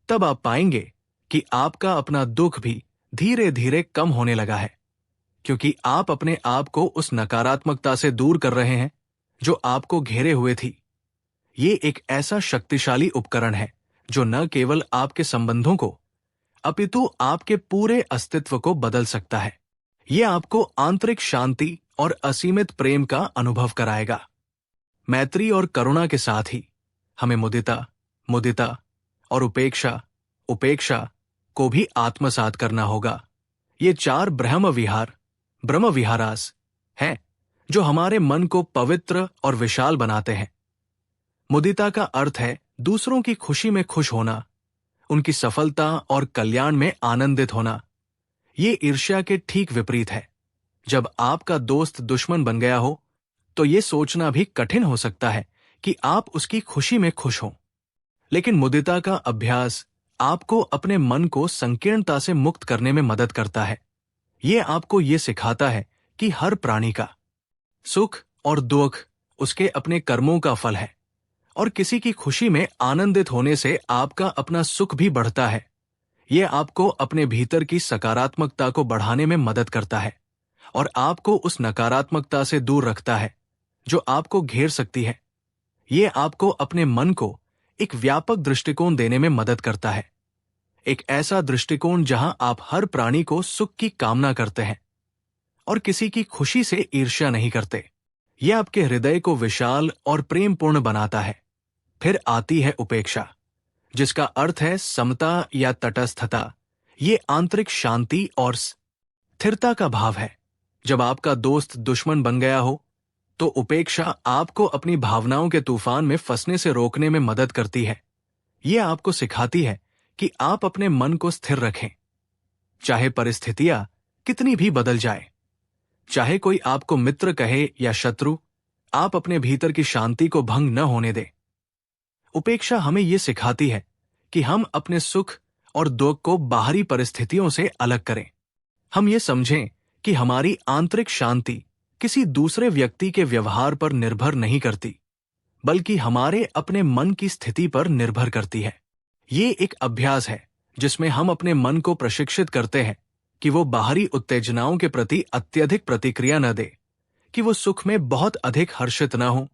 A: तब आप पाएंगे कि आपका अपना दुख भी धीरे धीरे कम होने लगा है, क्योंकि आप अपने आप को उस नकारात्मकता से दूर कर रहे हैं जो आपको घेरे हुए थी। ये एक ऐसा शक्तिशाली उपकरण है जो न केवल आपके संबंधों को, अपितु आपके पूरे अस्तित्व को बदल सकता है। ये आपको आंतरिक शांति और असीमित प्रेम का अनुभव कराएगा। मैत्री और करुणा के साथ ही हमें मुदिता और उपेक्षा को भी आत्मसात करना होगा। ये 4 ब्रह्म विहारास हैं जो हमारे मन को पवित्र और विशाल बनाते हैं। मुदिता का अर्थ है दूसरों की खुशी में खुश होना, उनकी सफलता और कल्याण में आनंदित होना। ये ईर्ष्या के ठीक विपरीत है। जब आपका दोस्त दुश्मन बन गया हो, तो ये सोचना भी कठिन हो सकता है कि आप उसकी खुशी में खुश हों। लेकिन मुदिता का अभ्यास आपको अपने मन को संकीर्णता से मुक्त करने में मदद करता है। ये आपको ये सिखाता है कि हर प्राणी का सुख और दुख उसके अपने कर्मों का फल है, और किसी की खुशी में आनंदित होने से आपका अपना सुख भी बढ़ता है। यह आपको अपने भीतर की सकारात्मकता को बढ़ाने में मदद करता है और आपको उस नकारात्मकता से दूर रखता है जो आपको घेर सकती है। यह आपको अपने मन को एक व्यापक दृष्टिकोण देने में मदद करता है, एक ऐसा दृष्टिकोण जहां आप हर प्राणी को सुख की कामना करते हैं और किसी की खुशी से ईर्ष्या नहीं करते। यह आपके हृदय को विशाल और प्रेमपूर्ण बनाता है। फिर आती है उपेक्षा, जिसका अर्थ है समता या तटस्थता। ये आंतरिक शांति और स्थिरता का भाव है। जब आपका दोस्त दुश्मन बन गया हो, तो उपेक्षा आपको अपनी भावनाओं के तूफान में फंसने से रोकने में मदद करती है। ये आपको सिखाती है कि आप अपने मन को स्थिर रखें, चाहे परिस्थितियां कितनी भी बदल जाए, चाहे कोई आपको मित्र कहे या शत्रु, आप अपने भीतर की शांति को भंग न होने दें। उपेक्षा हमें यह सिखाती है कि हम अपने सुख और दुख को बाहरी परिस्थितियों से अलग करें। हम ये समझें कि हमारी आंतरिक शांति किसी दूसरे व्यक्ति के व्यवहार पर निर्भर नहीं करती, बल्कि हमारे अपने मन की स्थिति पर निर्भर करती है। ये एक अभ्यास है जिसमें हम अपने मन को प्रशिक्षित करते हैं कि वो बाहरी उत्तेजनाओं के प्रति अत्यधिक प्रतिक्रिया न दे, कि वो सुख में बहुत अधिक हर्षित न हो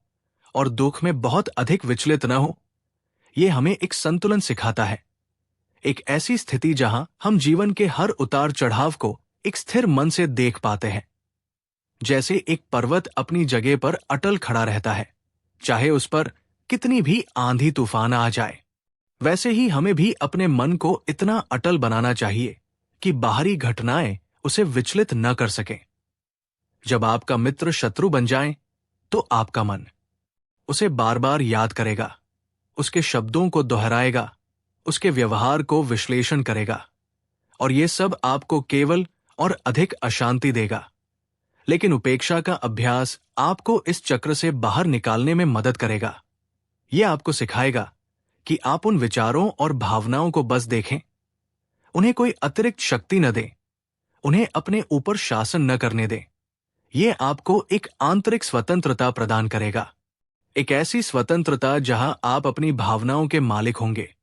A: और दुख में बहुत अधिक विचलित न हो। ये हमें एक संतुलन सिखाता है, एक ऐसी स्थिति जहां हम जीवन के हर उतार चढ़ाव को एक स्थिर मन से देख पाते हैं। जैसे एक पर्वत अपनी जगह पर अटल खड़ा रहता है, चाहे उस पर कितनी भी आंधी तूफान आ जाए। वैसे ही हमें भी अपने मन को इतना अटल बनाना चाहिए कि बाहरी घटनाएं उसे विचलित न कर सकें। जब आपका मित्र शत्रु बन जाए, तो आपका मन उसे बार बार याद करेगा, उसके शब्दों को दोहराएगा, उसके व्यवहार को विश्लेषण करेगा, और ये सब आपको केवल और अधिक अशांति देगा। लेकिन उपेक्षा का अभ्यास आपको इस चक्र से बाहर निकालने में मदद करेगा। यह आपको सिखाएगा कि आप उन विचारों और भावनाओं को बस देखें, उन्हें कोई अतिरिक्त शक्ति न दें, उन्हें अपने ऊपर शासन न करने दें। यह आपको एक आंतरिक स्वतंत्रता प्रदान करेगा, एक ऐसी स्वतंत्रता जहां आप अपनी भावनाओं के मालिक होंगे,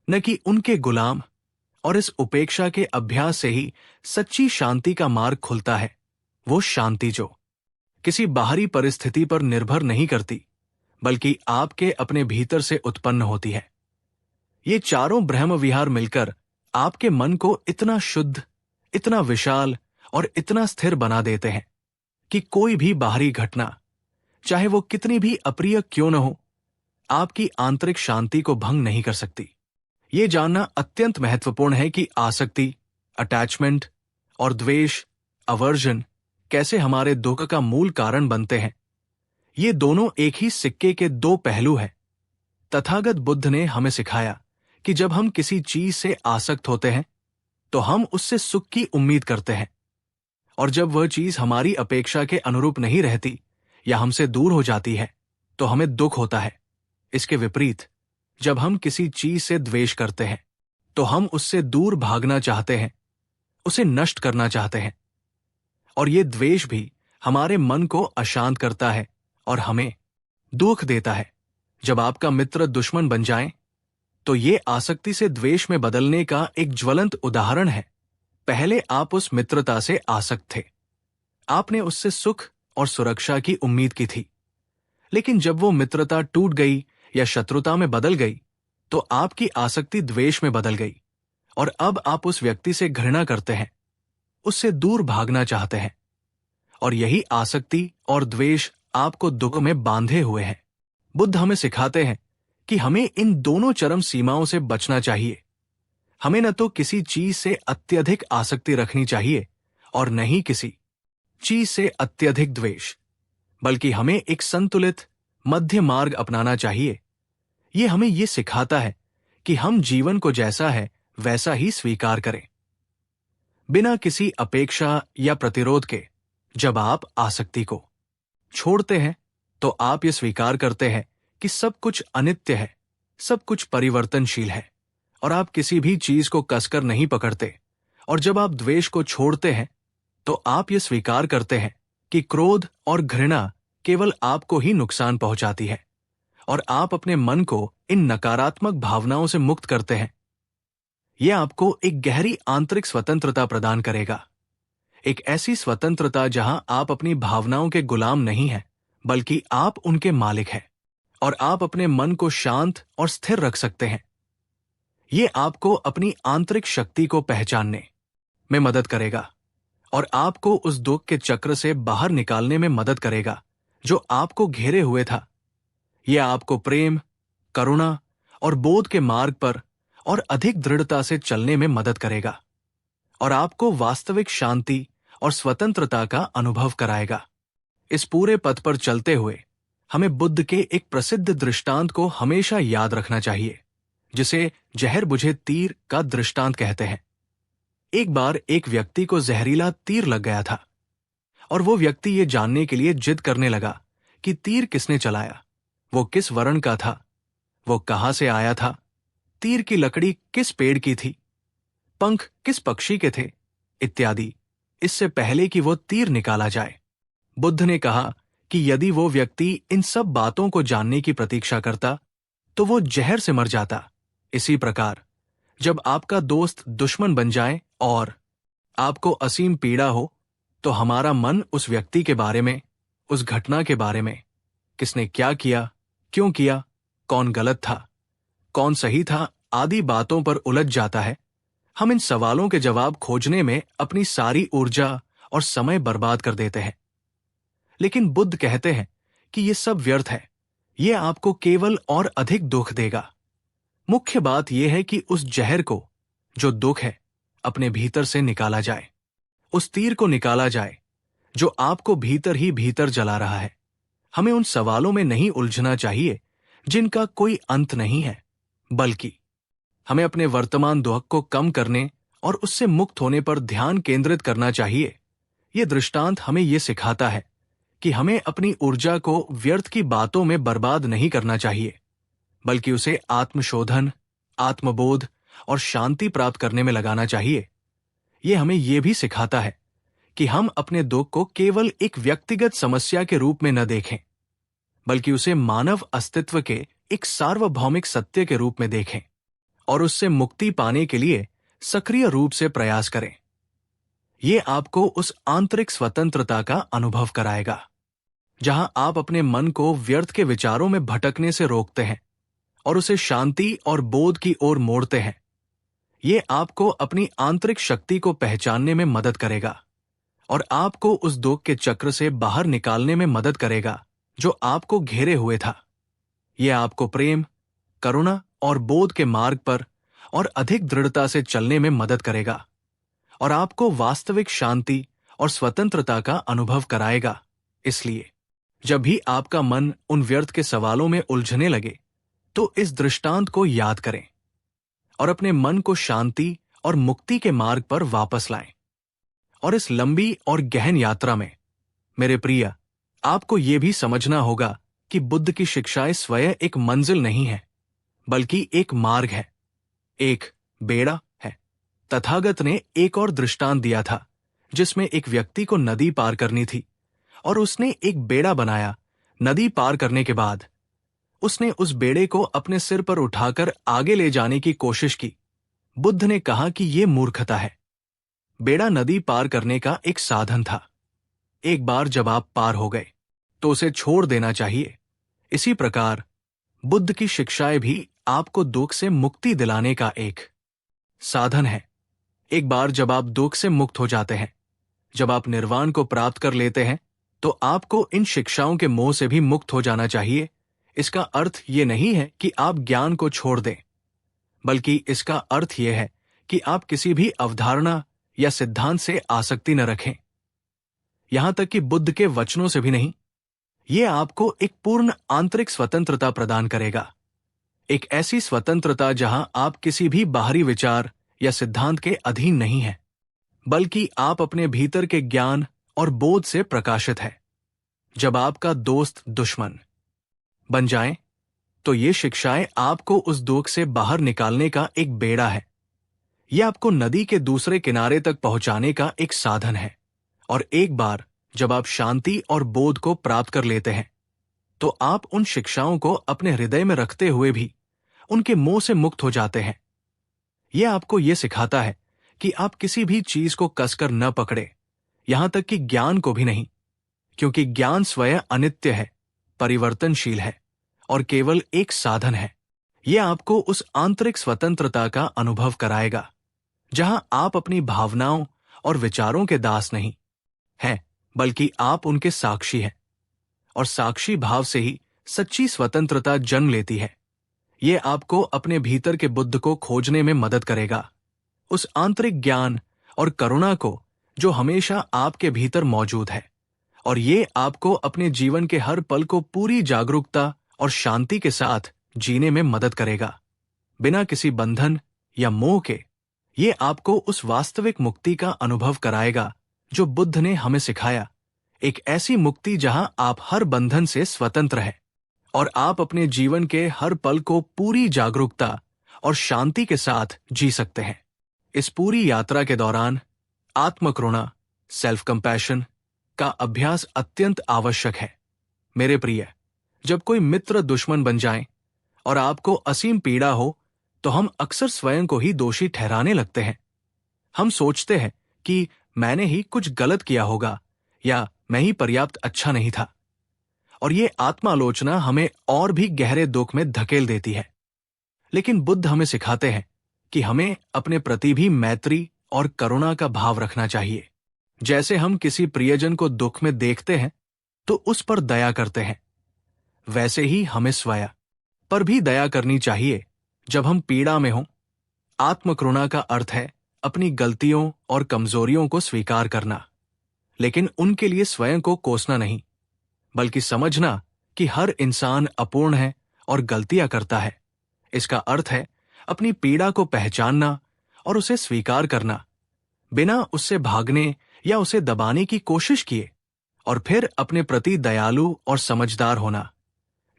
A: न कि उनके गुलाम। और इस उपेक्षा के अभ्यास से ही सच्ची शांति का मार्ग खुलता है। वो शांति जो किसी बाहरी परिस्थिति पर निर्भर नहीं करती, बल्कि आपके अपने भीतर से उत्पन्न होती है। ये चारों ब्रह्म विहार मिलकर आपके मन को इतना शुद्ध, इतना विशाल और इतना स्थिर बना देते हैं कि कोई भी बाहरी घटना, चाहे वो कितनी भी अप्रिय क्यों न हो, आपकी आंतरिक शांति को भंग नहीं कर सकती। ये जानना अत्यंत महत्वपूर्ण है कि आसक्ति, अटैचमेंट और द्वेष, अवर्जन कैसे हमारे दुख का मूल कारण बनते हैं। ये दोनों एक ही सिक्के के दो पहलू हैं। तथागत बुद्ध ने हमें सिखाया कि जब हम किसी चीज से आसक्त होते हैं, तो हम उससे सुख की उम्मीद करते हैं, और जब वह चीज हमारी अपेक्षा के अनुरूप नहीं रहती या हमसे दूर हो जाती है, तो हमें दुख होता है। इसके विपरीत, जब हम किसी चीज से द्वेष करते हैं, तो हम उससे दूर भागना चाहते हैं, उसे नष्ट करना चाहते हैं। और ये द्वेष भी हमारे मन को अशांत करता है और हमें दुख देता है। जब आपका मित्र दुश्मन बन जाए, तो ये आसक्ति से द्वेष में बदलने का एक ज्वलंत उदाहरण है। पहले आप उस मित्रता से आसक्त थे, आपने उससे सुख और सुरक्षा की उम्मीद की थी। लेकिन जब वो मित्रता टूट गई या शत्रुता में बदल गई, तो आपकी आसक्ति द्वेष में बदल गई, और अब आप उस व्यक्ति से घृणा करते हैं, उससे दूर भागना चाहते हैं। और यही आसक्ति और द्वेष आपको दुख में बांधे हुए हैं। बुद्ध हमें सिखाते हैं कि हमें इन दोनों चरम सीमाओं से बचना चाहिए। हमें न तो किसी चीज से अत्यधिक आसक्ति रखनी चाहिए और न ही किसी चीज से अत्यधिक द्वेष, बल्कि हमें एक संतुलित मध्य मार्ग अपनाना चाहिए। यह हमें यह सिखाता है कि हम जीवन को जैसा है वैसा ही स्वीकार करें, बिना किसी अपेक्षा या प्रतिरोध के। जब आप आसक्ति को छोड़ते हैं, तो आप ये स्वीकार करते हैं कि सब कुछ अनित्य है, सब कुछ परिवर्तनशील है, और आप किसी भी चीज को कसकर नहीं पकड़ते। और जब आप द्वेष को छोड़ते हैं, तो आप ये स्वीकार करते हैं कि क्रोध और घृणा केवल आपको ही नुकसान पहुंचाती है, और आप अपने मन को इन नकारात्मक भावनाओं से मुक्त करते हैं। यह आपको एक गहरी आंतरिक स्वतंत्रता प्रदान करेगा, एक ऐसी स्वतंत्रता जहां आप अपनी भावनाओं के गुलाम नहीं हैं, बल्कि आप उनके मालिक हैं, और आप अपने मन को शांत और स्थिर रख सकते हैं। यह आपको अपनी आंतरिक शक्ति को पहचानने में मदद करेगा, और आपको उस दुख के चक्र से बाहर निकालने में मदद करेगा जो आपको घेरे हुए था। यह आपको प्रेम, करुणा और बोध के मार्ग पर और अधिक दृढ़ता से चलने में मदद करेगा, और आपको वास्तविक शांति और स्वतंत्रता का अनुभव कराएगा। इस पूरे पथ पर चलते हुए हमें बुद्ध के एक प्रसिद्ध दृष्टांत को हमेशा याद रखना चाहिए, जिसे जहर बुझे तीर का दृष्टांत कहते हैं। एक बार एक व्यक्ति को जहरीला तीर लग गया था और वो व्यक्ति ये जानने के लिए जिद करने लगा कि तीर किसने चलाया, वो किस वर्ण का था, वो कहां से आया था, तीर की लकड़ी किस पेड़ की थी, पंख किस पक्षी के थे, इत्यादि, इससे पहले कि वो तीर निकाला जाए। बुद्ध ने कहा कि यदि वो व्यक्ति इन सब बातों को जानने की प्रतीक्षा करता तो वो जहर से मर जाता। इसी प्रकार जब आपका दोस्त दुश्मन बन जाए और आपको असीम पीड़ा हो, तो हमारा मन उस व्यक्ति के बारे में, उस घटना के बारे में, किसने क्या किया, क्यों किया, कौन गलत था, कौन सही था, आदि बातों पर उलझ जाता है। हम इन सवालों के जवाब खोजने में अपनी सारी ऊर्जा और समय बर्बाद कर देते हैं। लेकिन बुद्ध कहते हैं कि ये सब व्यर्थ है, ये आपको केवल और अधिक दुख देगा। मुख्य बात यह है कि उस जहर को, जो दुख है, अपने भीतर से निकाला जाए। उस तीर को निकाला जाए जो आपको भीतर ही भीतर जला रहा है। हमें उन सवालों में नहीं उलझना चाहिए जिनका कोई अंत नहीं है, बल्कि हमें अपने वर्तमान दुख को कम करने और उससे मुक्त होने पर ध्यान केंद्रित करना चाहिए। यह दृष्टांत हमें यह सिखाता है कि हमें अपनी ऊर्जा को व्यर्थ की बातों में बर्बाद नहीं करना चाहिए, बल्कि उसे आत्मशोधन, आत्मबोध और शांति प्राप्त करने में लगाना चाहिए। यह हमें यह भी सिखाता है कि हम अपने दुख को केवल एक व्यक्तिगत समस्या के रूप में न देखें, बल्कि उसे मानव अस्तित्व के एक सार्वभौमिक सत्य के रूप में देखें और उससे मुक्ति पाने के लिए सक्रिय रूप से प्रयास करें। यह आपको उस आंतरिक स्वतंत्रता का अनुभव कराएगा जहां आप अपने मन को व्यर्थ के विचारों में भटकने से रोकते हैं और उसे शांति और बोध की ओर मोड़ते हैं। यह आपको अपनी आंतरिक शक्ति को पहचानने में मदद करेगा और आपको उस दुख के चक्र से बाहर निकालने में मदद करेगा जो आपको घेरे हुए था। यह आपको प्रेम, करुणा और बोध के मार्ग पर और अधिक दृढ़ता से चलने में मदद करेगा और आपको वास्तविक शांति और स्वतंत्रता का अनुभव कराएगा। इसलिए जब भी आपका मन उन व्यर्थ के सवालों में उलझने लगे, तो इस दृष्टांत को याद करें और अपने मन को शांति और मुक्ति के मार्ग पर वापस लाएं। और इस लंबी और गहन यात्रा में, मेरे प्रिय, आपको यह भी समझना होगा कि बुद्ध की शिक्षाएं स्वयं एक मंजिल नहीं है, बल्कि एक मार्ग है, एक बेड़ा है। तथागत ने एक और दृष्टांत दिया था जिसमें एक व्यक्ति को नदी पार करनी थी और उसने एक बेड़ा बनाया। नदी पार करने के बाद उसने उस बेड़े को अपने सिर पर उठाकर आगे ले जाने की कोशिश की। बुद्ध ने कहा कि यह मूर्खता है। बेड़ा नदी पार करने का एक साधन था। एक बार जब आप पार हो गए तो उसे छोड़ देना चाहिए। इसी प्रकार बुद्ध की शिक्षाएं भी आपको दुख से मुक्ति दिलाने का एक साधन है। एक बार जब आप दुख से मुक्त हो जाते हैं, जब आप निर्वाण को प्राप्त कर लेते हैं, तो आपको इन शिक्षाओं के मोह से भी मुक्त हो जाना चाहिए। इसका अर्थ ये नहीं है कि आप ज्ञान को छोड़ दें, बल्कि इसका अर्थ यह है कि आप किसी भी अवधारणा या सिद्धांत से आसक्ति न रखें, यहां तक कि बुद्ध के वचनों से भी नहीं। यह आपको एक पूर्ण आंतरिक स्वतंत्रता प्रदान करेगा, एक ऐसी स्वतंत्रता जहां आप किसी भी बाहरी विचार या सिद्धांत के अधीन नहीं हैं, बल्कि आप अपने भीतर के ज्ञान और बोध से प्रकाशित है। जब आपका दोस्त दुश्मन बन जाए, तो ये शिक्षाएं आपको उस दुख से बाहर निकालने का एक बेड़ा है। यह आपको नदी के दूसरे किनारे तक पहुंचाने का एक साधन है। और एक बार जब आप शांति और बोध को प्राप्त कर लेते हैं, तो आप उन शिक्षाओं को अपने हृदय में रखते हुए भी उनके मोह से मुक्त हो जाते हैं। यह आपको यह सिखाता है कि आप किसी भी चीज को कसकर न पकड़े, यहां तक कि ज्ञान को भी नहीं, क्योंकि ज्ञान स्वयं अनित्य है, परिवर्तनशील है और केवल एक साधन है। यह आपको उस आंतरिक स्वतंत्रता का अनुभव कराएगा जहां आप अपनी भावनाओं और विचारों के दास नहीं हैं, बल्कि आप उनके साक्षी हैं। और साक्षी भाव से ही सच्ची स्वतंत्रता जन्म लेती है। यह आपको अपने भीतर के बुद्ध को खोजने में मदद करेगा, उस आंतरिक ज्ञान और करुणा को जो हमेशा आपके भीतर मौजूद है और ये आपको अपने जीवन के हर पल को पूरी जागरूकता और शांति के साथ जीने में मदद करेगा, बिना किसी बंधन या मोह के। ये आपको उस वास्तविक मुक्ति का अनुभव कराएगा जो बुद्ध ने हमें सिखाया, एक ऐसी मुक्ति जहां आप हर बंधन से स्वतंत्र हैं और आप अपने जीवन के हर पल को पूरी जागरूकता और शांति के साथ जी सकते हैं। इस पूरी यात्रा के दौरान आत्मकरुणा, सेल्फ कंपैशन का अभ्यास अत्यंत आवश्यक है। मेरे प्रिय, जब कोई मित्र दुश्मन बन जाए और आपको असीम पीड़ा हो, तो हम अक्सर स्वयं को ही दोषी ठहराने लगते हैं। हम सोचते हैं कि मैंने ही कुछ गलत किया होगा या मैं ही पर्याप्त अच्छा नहीं था, और ये आत्मालोचना हमें और भी गहरे दुख में धकेल देती है। लेकिन बुद्ध हमें सिखाते हैं कि हमें अपने प्रति भी मैत्री और करुणा का भाव रखना चाहिए। जैसे हम किसी प्रियजन को दुख में देखते हैं तो उस पर दया करते हैं, वैसे ही हमें स्वयं पर भी दया करनी चाहिए जब हम पीड़ा में हों। आत्मकरुणा का अर्थ है अपनी गलतियों और कमजोरियों को स्वीकार करना, लेकिन उनके लिए स्वयं को कोसना नहीं, बल्कि समझना कि हर इंसान अपूर्ण है और गलतियां करता है। इसका अर्थ है अपनी पीड़ा को पहचानना और उसे स्वीकार करना, बिना उससे भागने या उसे दबाने की कोशिश किए, और फिर अपने प्रति दयालु और समझदार होना,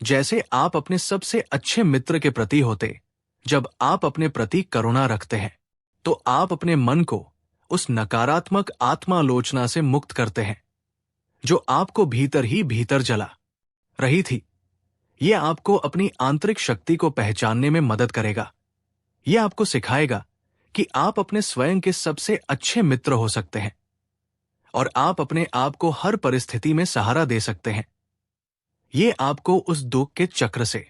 A: जैसे आप अपने सबसे अच्छे मित्र के प्रति होते। जब आप अपने प्रति करुणा रखते हैं तो आप अपने मन को उस नकारात्मक आत्मालोचना से मुक्त करते हैं जो आपको भीतर ही भीतर जला रही थी। यह आपको अपनी आंतरिक शक्ति को पहचानने में मदद करेगा। यह आपको सिखाएगा कि आप अपने स्वयं के सबसे अच्छे मित्र हो सकते हैं और आप अपने आप को हर परिस्थिति में सहारा दे सकते हैं। ये आपको उस दुख के चक्र से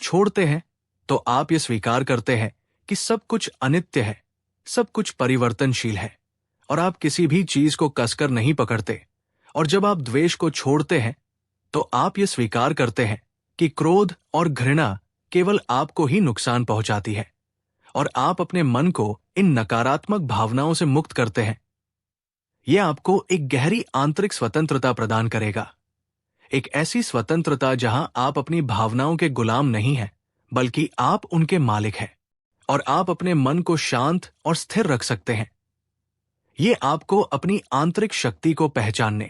A: छोड़ते हैं तो आप ये स्वीकार करते हैं कि सब कुछ अनित्य है, सब कुछ परिवर्तनशील है, और आप किसी भी चीज को कसकर नहीं पकड़ते। और जब आप द्वेष को छोड़ते हैं तो आप ये स्वीकार करते हैं कि क्रोध और घृणा केवल आपको ही नुकसान पहुंचाती है, और आप अपने मन को इन नकारात्मक भावनाओं से मुक्त करते हैं। यह आपको एक गहरी आंतरिक स्वतंत्रता प्रदान करेगा, एक ऐसी स्वतंत्रता जहां आप अपनी भावनाओं के गुलाम नहीं हैं, बल्कि आप उनके मालिक हैं, और आप अपने मन को शांत और स्थिर रख सकते हैं। ये आपको अपनी आंतरिक शक्ति को पहचानने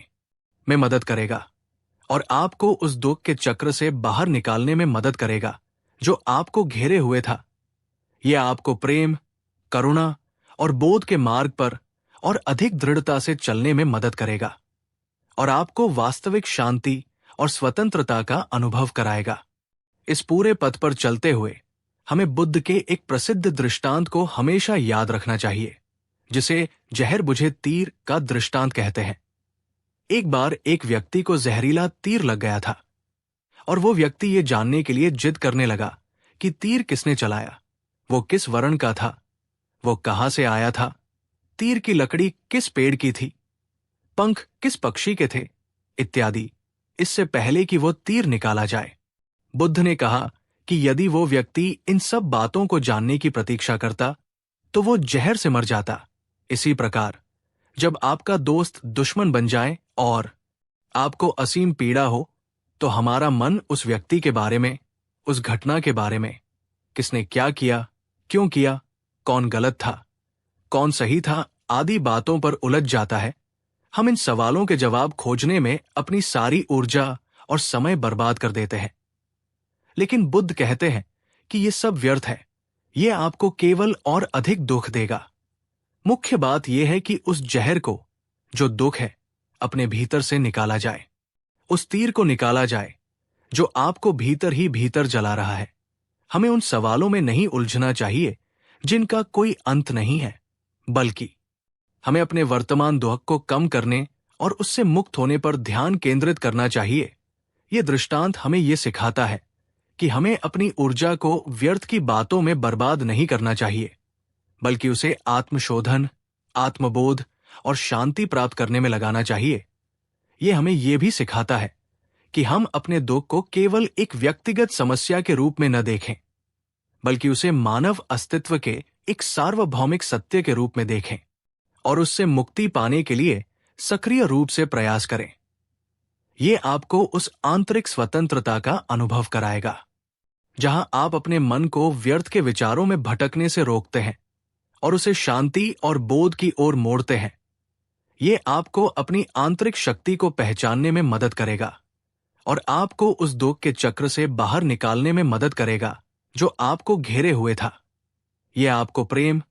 A: में मदद करेगा और आपको उस दुख के चक्र से बाहर निकालने में मदद करेगा जो आपको घेरे हुए था। यह आपको प्रेम, करुणा और बोध के मार्ग पर और अधिक दृढ़ता से चलने में मदद करेगा, और आपको वास्तविक शांति और स्वतंत्रता का अनुभव कराएगा। इस पूरे पथ पर चलते हुए हमें बुद्ध के एक प्रसिद्ध दृष्टांत को हमेशा याद रखना चाहिए, जिसे जहर बुझे तीर का दृष्टांत कहते हैं। एक बार एक व्यक्ति को जहरीला तीर लग गया था, और वो व्यक्ति ये जानने के लिए जिद करने लगा कि तीर किसने चलाया, वो किस वर्ण का था, वो कहां से आया था, तीर की लकड़ी किस पेड़ की थी, पंख किस पक्षी के थे, इत्यादि, इससे पहले कि वो तीर निकाला जाए। बुद्ध ने कहा कि यदि वो व्यक्ति इन सब बातों को जानने की प्रतीक्षा करता तो वो जहर से मर जाता। इसी प्रकार जब आपका दोस्त दुश्मन बन जाए और आपको असीम पीड़ा हो, तो हमारा मन उस व्यक्ति के बारे में, उस घटना के बारे में, किसने क्या किया, क्यों किया, कौन गलत था, कौन सही था, आदि बातों पर उलझ जाता है। हम इन सवालों के जवाब खोजने में अपनी सारी ऊर्जा और समय बर्बाद कर देते हैं। लेकिन बुद्ध कहते हैं कि ये सब व्यर्थ है, ये आपको केवल और अधिक दुख देगा। मुख्य बात यह है कि उस जहर को, जो दुख है, अपने भीतर से निकाला जाए। उस तीर को निकाला जाए जो आपको भीतर ही भीतर जला रहा है। हमें उन सवालों में नहीं उलझना चाहिए जिनका कोई अंत नहीं है, बल्कि हमें अपने वर्तमान दुख को कम करने और उससे मुक्त होने पर ध्यान केंद्रित करना चाहिए। यह दृष्टांत हमें यह सिखाता है कि हमें अपनी ऊर्जा को व्यर्थ की बातों में बर्बाद नहीं करना चाहिए, बल्कि उसे आत्मशोधन, आत्मबोध और शांति प्राप्त करने में लगाना चाहिए। यह हमें यह भी सिखाता है कि हम अपने दुख को केवल एक व्यक्तिगत समस्या के रूप में न देखें, बल्कि उसे मानव अस्तित्व के एक सार्वभौमिक सत्य के रूप में देखें और उससे मुक्ति पाने के लिए सक्रिय रूप से प्रयास करें। ये आपको उस आंतरिक स्वतंत्रता का अनुभव कराएगा जहां आप अपने मन को व्यर्थ के विचारों में भटकने से रोकते हैं और उसे शांति और बोध की ओर मोड़ते हैं। ये आपको अपनी आंतरिक शक्ति को पहचानने में मदद करेगा और आपको उस दुख के चक्र से बाहर निकालने में मदद करेगा जो आपको घेरे हुए था। ये आपको प्रेम,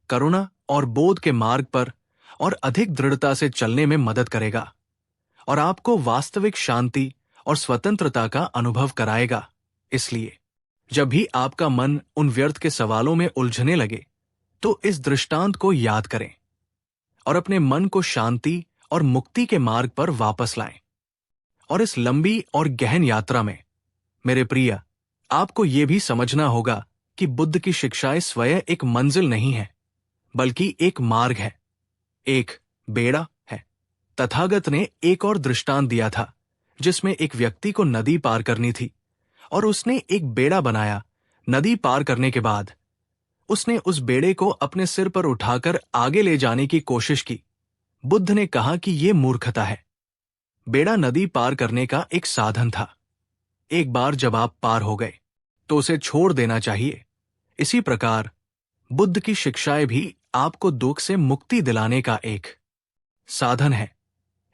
A: करुणा और बोध के मार्ग पर और अधिक दृढ़ता से चलने में मदद करेगा और आपको वास्तविक शांति और स्वतंत्रता का अनुभव कराएगा। इसलिए जब भी आपका मन उन व्यर्थ के सवालों में उलझने लगे तो इस दृष्टांत को याद करें और अपने मन को शांति और मुक्ति के मार्ग पर वापस लाएं। और इस लंबी और गहन यात्रा में मेरे प्रिय, आपको यह भी समझना होगा कि बुद्ध की शिक्षाएं स्वयं एक मंजिल नहीं है, बल्कि एक मार्ग है, एक बेड़ा है। तथागत ने एक और दृष्टांत दिया था जिसमें एक व्यक्ति को नदी पार करनी थी और उसने एक बेड़ा बनाया। नदी पार करने के बाद उसने उस बेड़े को अपने सिर पर उठाकर आगे ले जाने की कोशिश की। बुद्ध ने कहा कि यह मूर्खता है। बेड़ा नदी पार करने का एक साधन था। एक बार जब आप पार हो गए तो उसे छोड़ देना चाहिए। इसी प्रकार बुद्ध की शिक्षाएं भी आपको दुख से मुक्ति दिलाने का एक साधन है।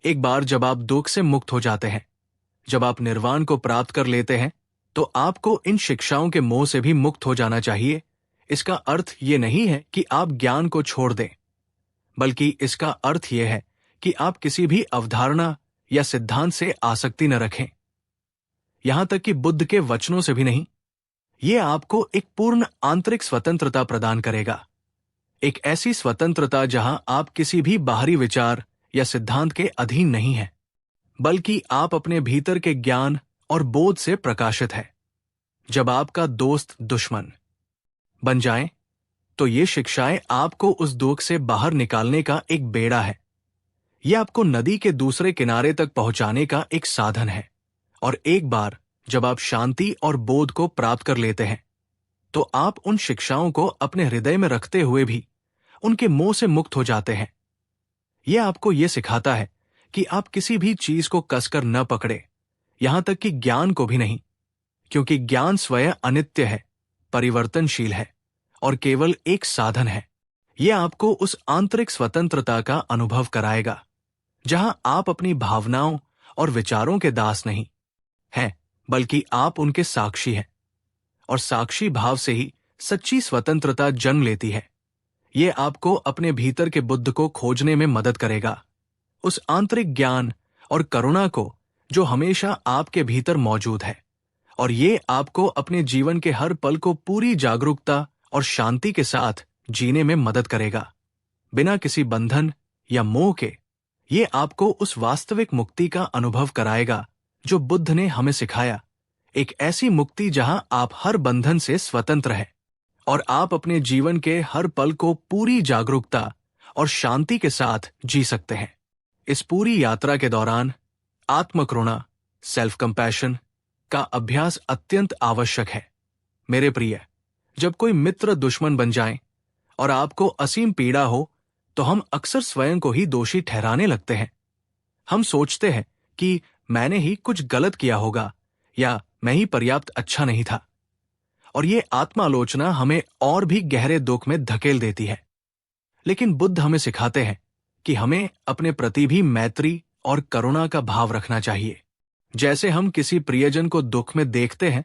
A: एक बार जब आप दुख से मुक्त हो जाते हैं, जब आप निर्वाण को प्राप्त कर लेते हैं, तो आपको इन शिक्षाओं के मोह से भी मुक्त हो जाना चाहिए। इसका अर्थ ये नहीं है कि आप ज्ञान को छोड़ दें, बल्कि इसका अर्थ यह है कि आप किसी भी अवधारणा या सिद्धांत से आसक्ति न रखें, यहां तक कि बुद्ध के वचनों से भी नहीं। यह आपको एक पूर्ण आंतरिक स्वतंत्रता प्रदान करेगा, एक ऐसी स्वतंत्रता जहां आप किसी भी बाहरी विचार या सिद्धांत के अधीन नहीं हैं, बल्कि आप अपने भीतर के ज्ञान और बोध से प्रकाशित है। जब आपका दोस्त दुश्मन बन जाए तो ये शिक्षाएं आपको उस दुख से बाहर निकालने का एक बेड़ा है। यह आपको नदी के दूसरे किनारे तक पहुंचाने का एक साधन है। और एक बार जब आप शांति और बोध को प्राप्त कर लेते हैं तो आप उन शिक्षाओं को अपने हृदय में रखते हुए भी उनके मोह से मुक्त हो जाते हैं। यह आपको यह सिखाता है कि आप किसी भी चीज को कसकर न पकड़े, यहां तक कि ज्ञान को भी नहीं, क्योंकि ज्ञान स्वयं अनित्य है, परिवर्तनशील है और केवल एक साधन है। यह आपको उस आंतरिक स्वतंत्रता का अनुभव कराएगा जहां आप अपनी भावनाओं और विचारों के दास नहीं हैं, बल्कि आप उनके साक्षी हैं। और साक्षी भाव से ही सच्ची स्वतंत्रता जन्म लेती है। यह आपको अपने भीतर के बुद्ध को खोजने में मदद करेगा, उस आंतरिक ज्ञान और करुणा को जो हमेशा आपके भीतर मौजूद है। और ये आपको अपने जीवन के हर पल को पूरी जागरूकता और शांति के साथ जीने में मदद करेगा, बिना किसी बंधन या मोह के। ये आपको उस वास्तविक मुक्ति का अनुभव कराएगा जो बुद्ध ने हमें सिखाया, एक ऐसी मुक्ति जहां आप हर बंधन से स्वतंत्र हैं और आप अपने जीवन के हर पल को पूरी जागरूकता और शांति के साथ जी सकते हैं। इस पूरी यात्रा के दौरान आत्मकरुणा, सेल्फ कंपैशन का अभ्यास अत्यंत आवश्यक है। मेरे प्रिय, जब कोई मित्र दुश्मन बन जाए और आपको असीम पीड़ा हो तो हम अक्सर स्वयं को ही दोषी ठहराने लगते हैं। हम सोचते हैं कि मैंने ही कुछ गलत किया होगा या मैं ही पर्याप्त अच्छा नहीं था, और ये आत्मालोचना हमें और भी गहरे दुख में धकेल देती है। लेकिन बुद्ध हमें सिखाते हैं कि हमें अपने प्रति भी मैत्री और करुणा का भाव रखना चाहिए। जैसे हम किसी प्रियजन को दुख में देखते हैं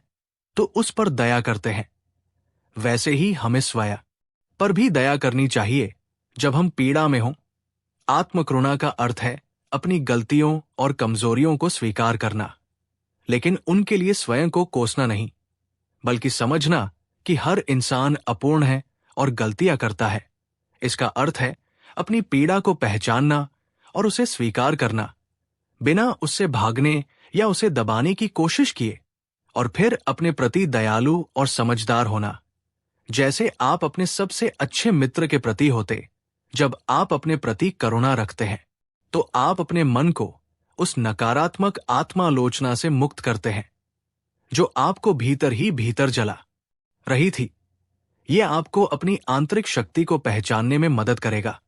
A: तो उस पर दया करते हैं, वैसे ही हमें स्वयं पर भी दया करनी चाहिए जब हम पीड़ा में हों। आत्मकरुणा का अर्थ है अपनी गलतियों और कमजोरियों को स्वीकार करना, लेकिन उनके लिए स्वयं को कोसना नहीं, बल्कि समझना कि हर इंसान अपूर्ण है और गलतियां करता है। इसका अर्थ है अपनी पीड़ा को पहचानना और उसे स्वीकार करना, बिना उससे भागने या उसे दबाने की कोशिश किए, और फिर अपने प्रति दयालु और समझदार होना, जैसे आप अपने सबसे अच्छे मित्र के प्रति होते। जब आप अपने प्रति करुणा रखते हैं तो आप अपने मन को उस नकारात्मक आत्मालोचना से मुक्त करते हैं जो आपको भीतर ही भीतर जला रही थी। यह आपको अपनी आंतरिक शक्ति को पहचानने में मदद करेगा।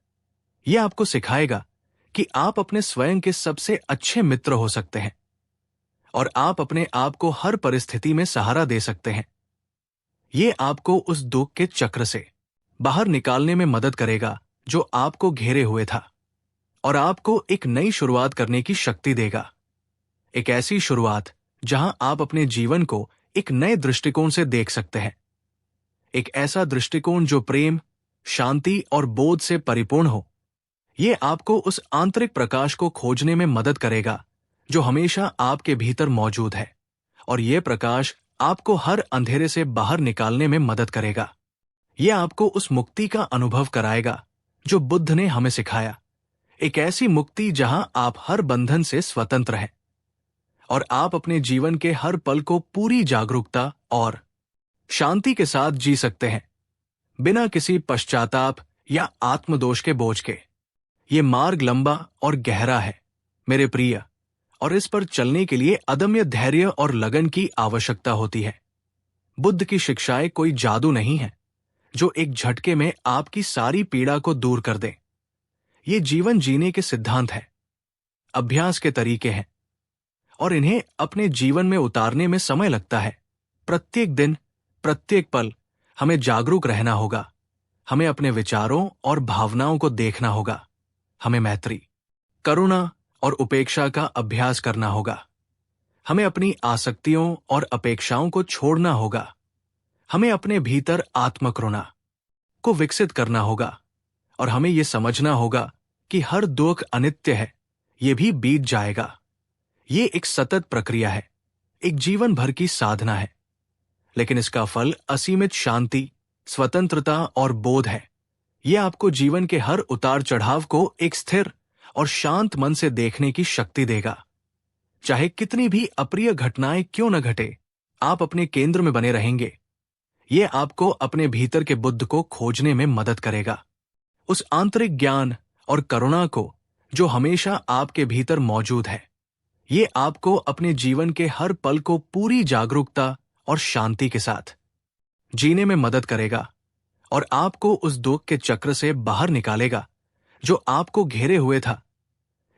A: यह आपको सिखाएगा कि आप अपने स्वयं के सबसे अच्छे मित्र हो सकते हैं और आप अपने आप को हर परिस्थिति में सहारा दे सकते हैं। ये आपको उस दुख के चक्र से बाहर निकालने में मदद करेगा जो आपको घेरे हुए था, और आपको एक नई शुरुआत करने की शक्ति देगा। एक ऐसी शुरुआत जहां आप अपने जीवन को एक नए दृष्टिकोण से देख सकते हैं। एक ऐसा दृष्टिकोण जो प्रेम, शांति और बोध से परिपूर्ण हो। यह आपको उस आंतरिक प्रकाश को खोजने में मदद करेगा जो हमेशा आपके भीतर मौजूद है, और यह प्रकाश आपको हर अंधेरे से बाहर निकालने में मदद करेगा। यह आपको उस मुक्ति का अनुभव कराएगा जो बुद्ध ने हमें सिखाया। एक ऐसी मुक्ति जहां आप हर बंधन से स्वतंत्र हैं और आप अपने जीवन के हर पल को पूरी जागरूकता और शांति के साथ जी सकते हैं, बिना किसी पश्चाताप या आत्मदोष के बोझ के। ये मार्ग लंबा और गहरा है मेरे प्रिय, और इस पर चलने के लिए अदम्य धैर्य और लगन की आवश्यकता होती है। बुद्ध की शिक्षाएं कोई जादू नहीं है जो एक झटके में आपकी सारी पीड़ा को दूर कर दे। ये जीवन जीने के सिद्धांत हैं, अभ्यास के तरीके हैं, और इन्हें अपने जीवन में उतारने में समय लगता है। प्रत्येक दिन, प्रत्येक पल हमें जागरूक रहना होगा। हमें अपने विचारों और भावनाओं को देखना होगा। हमें मैत्री, करुणा और उपेक्षा का अभ्यास करना होगा। हमें अपनी आसक्तियों और अपेक्षाओं को छोड़ना होगा। हमें अपने भीतर आत्मकरुणा को विकसित करना होगा, और हमें यह समझना होगा कि हर दुख अनित्य है, यह भी बीत जाएगा। ये एक सतत प्रक्रिया है, एक जीवन भर की साधना है, लेकिन इसका फल असीमित शांति, स्वतंत्रता और बोध है। यह आपको जीवन के हर उतार चढ़ाव को एक स्थिर और शांत मन से देखने की शक्ति देगा। चाहे कितनी भी अप्रिय घटनाएं क्यों न घटे, आप अपने केंद्र में बने रहेंगे। यह आपको अपने भीतर के बुद्ध को खोजने में मदद करेगा, उस आंतरिक ज्ञान और करुणा को जो हमेशा आपके भीतर मौजूद है। ये आपको अपने जीवन के हर पल को पूरी जागरूकता और शांति के साथ जीने में मदद करेगा, और आपको उस दुख के चक्र से बाहर निकालेगा जो आपको घेरे हुए था।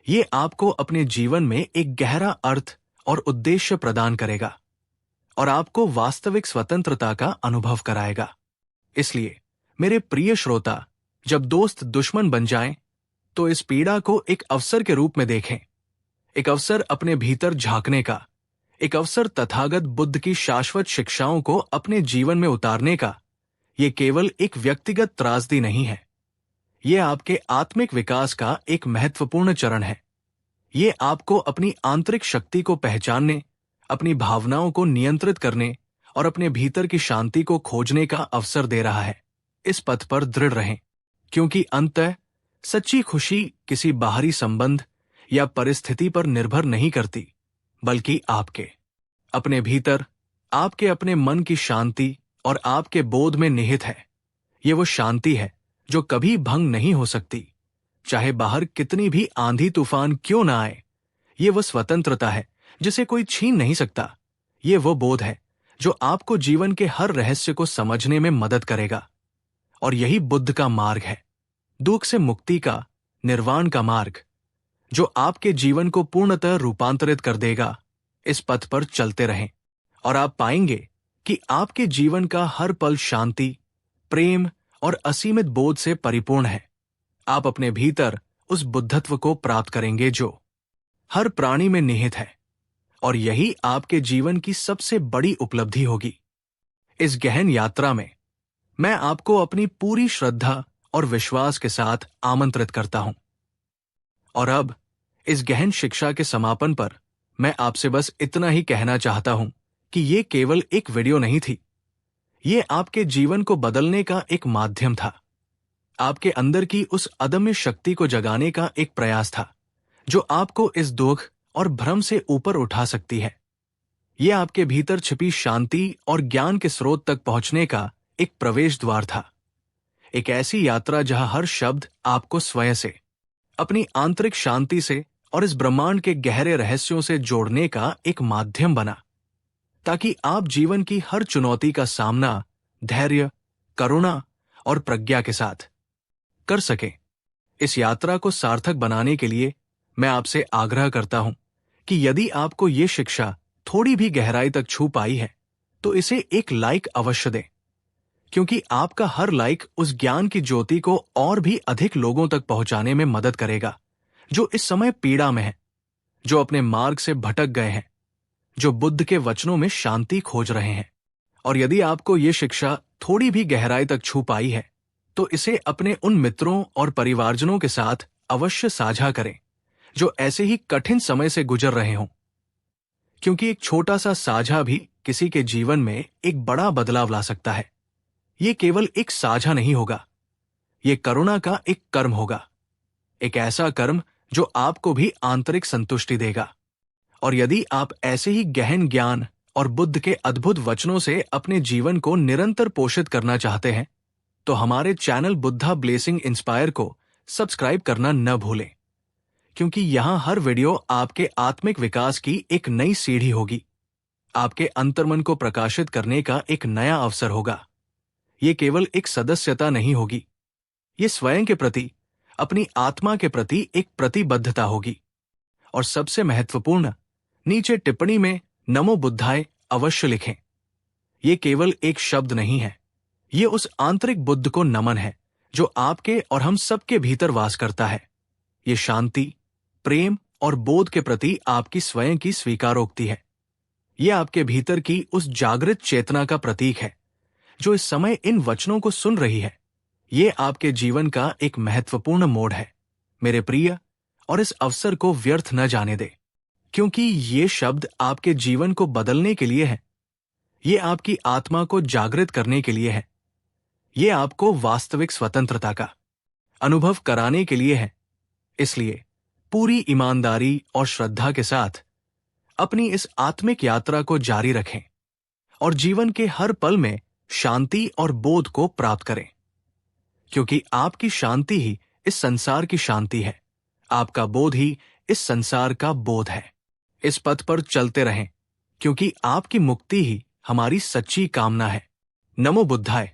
A: ये आपको अपने जीवन में एक गहरा अर्थ और उद्देश्य प्रदान करेगा, और आपको वास्तविक स्वतंत्रता का अनुभव कराएगा। इसलिए मेरे प्रिय श्रोता, जब दोस्त दुश्मन बन जाएं, तो इस पीड़ा को एक अवसर के रूप में देखें। एक अवसर अपने भीतर झांकने का, एक अवसर तथागत बुद्ध की शाश्वत शिक्षाओं को अपने जीवन में उतारने का। ये केवल एक व्यक्तिगत त्रासदी नहीं है, ये आपके आत्मिक विकास का एक महत्वपूर्ण चरण है। ये आपको अपनी आंतरिक शक्ति को पहचानने, अपनी भावनाओं को नियंत्रित करने और अपने भीतर की शांति को खोजने का अवसर दे रहा है। इस पथ पर दृढ़ रहें, क्योंकि अंततः सच्ची खुशी किसी बाहरी संबंध या परिस्थिति पर निर्भर नहीं करती, बल्कि आपके अपने भीतर, आपके अपने मन की शांति और आपके बोध में निहित है। ये वो शांति है जो कभी भंग नहीं हो सकती, चाहे बाहर कितनी भी आंधी तूफान क्यों ना आए। ये वो स्वतंत्रता है जिसे कोई छीन नहीं सकता। ये वो बोध है जो आपको जीवन के हर रहस्य को समझने में मदद करेगा, और यही बुद्ध का मार्ग है, दुख से मुक्ति का, निर्वाण का मार्ग, जो आपके जीवन को पूर्णतः रूपांतरित कर देगा। इस पथ पर चलते रहें, और आप पाएंगे कि आपके जीवन का हर पल शांति, प्रेम और असीमित बोध से परिपूर्ण है। आप अपने भीतर उस बुद्धत्व को प्राप्त करेंगे जो हर प्राणी में निहित है, और यही आपके जीवन की सबसे बड़ी उपलब्धि होगी। इस गहन यात्रा में मैं आपको अपनी पूरी श्रद्धा और विश्वास के साथ आमंत्रित करता हूं। और अब इस गहन शिक्षा के समापन पर मैं आपसे बस इतना ही कहना चाहता हूं कि ये केवल एक वीडियो नहीं थी। ये आपके जीवन को बदलने का एक माध्यम था, आपके अंदर की उस अदम्य शक्ति को जगाने का एक प्रयास था जो आपको इस दुख और भ्रम से ऊपर उठा सकती है। यह आपके भीतर छिपी शांति और ज्ञान के स्रोत तक पहुंचने का एक प्रवेश द्वार था, एक ऐसी यात्रा जहां हर शब्द आपको स्वयं से, अपनी आंतरिक शांति से और इस ब्रह्मांड के गहरे रहस्यों से जोड़ने का एक माध्यम बना, ताकि आप जीवन की हर चुनौती का सामना धैर्य, करुणा और प्रज्ञा के साथ कर सकें। इस यात्रा को सार्थक बनाने के लिए मैं आपसे आग्रह करता हूं कि यदि आपको ये शिक्षा थोड़ी भी गहराई तक छू पाई है तो इसे एक लाइक अवश्य दें, क्योंकि आपका हर लाइक उस ज्ञान की ज्योति को और भी अधिक लोगों तक पहुंचाने में मदद करेगा, जो इस समय पीड़ा में है, जो अपने मार्ग से भटक गए हैं, जो बुद्ध के वचनों में शांति खोज रहे हैं। और यदि आपको ये शिक्षा थोड़ी भी गहराई तक छू पाई है तो इसे अपने उन मित्रों और परिवारजनों के साथ अवश्य साझा करें जो ऐसे ही कठिन समय से गुजर रहे हों, क्योंकि एक छोटा सा साझा भी किसी के जीवन में एक बड़ा बदलाव ला सकता है। ये केवल एक साझा नहीं होगा, ये करुणा का एक कर्म होगा, एक ऐसा कर्म जो आपको भी आंतरिक संतुष्टि देगा। और यदि आप ऐसे ही गहन ज्ञान और बुद्ध के अद्भुत वचनों से अपने जीवन को निरंतर पोषित करना चाहते हैं तो हमारे चैनल बुद्धा ब्लेसिंग इंस्पायर को सब्सक्राइब करना न भूलें, क्योंकि यहां हर वीडियो आपके आत्मिक विकास की एक नई सीढ़ी होगी, आपके अंतर्मन को प्रकाशित करने का एक नया अवसर होगा। ये केवल एक सदस्यता नहीं होगी, ये स्वयं के प्रति, अपनी आत्मा के प्रति एक प्रतिबद्धता होगी। और सबसे महत्वपूर्ण, नीचे टिप्पणी में नमो बुद्धाय अवश्य लिखें। ये केवल एक शब्द नहीं है, ये उस आंतरिक बुद्ध को नमन है जो आपके और हम सबके भीतर वास करता है। ये शांति, प्रेम और बोध के प्रति आपकी स्वयं की स्वीकारोक्ति है। ये आपके भीतर की उस जागृत चेतना का प्रतीक है जो इस समय इन वचनों को सुन रही है। ये आपके जीवन का एक महत्वपूर्ण मोड़ है मेरे प्रिय, और इस अवसर को व्यर्थ न जाने दे, क्योंकि ये शब्द आपके जीवन को बदलने के लिए है, ये आपकी आत्मा को जागृत करने के लिए है, ये आपको वास्तविक स्वतंत्रता का अनुभव कराने के लिए है। इसलिए पूरी ईमानदारी और श्रद्धा के साथ अपनी इस आत्मिक यात्रा को जारी रखें और जीवन के हर पल में शांति और बोध को प्राप्त करें, क्योंकि आपकी शांति ही इस संसार की शांति है, आपका बोध ही इस संसार का बोध है। इस पथ पर चलते रहें, क्योंकि आपकी मुक्ति ही हमारी सच्ची कामना है। नमो बुद्धाय।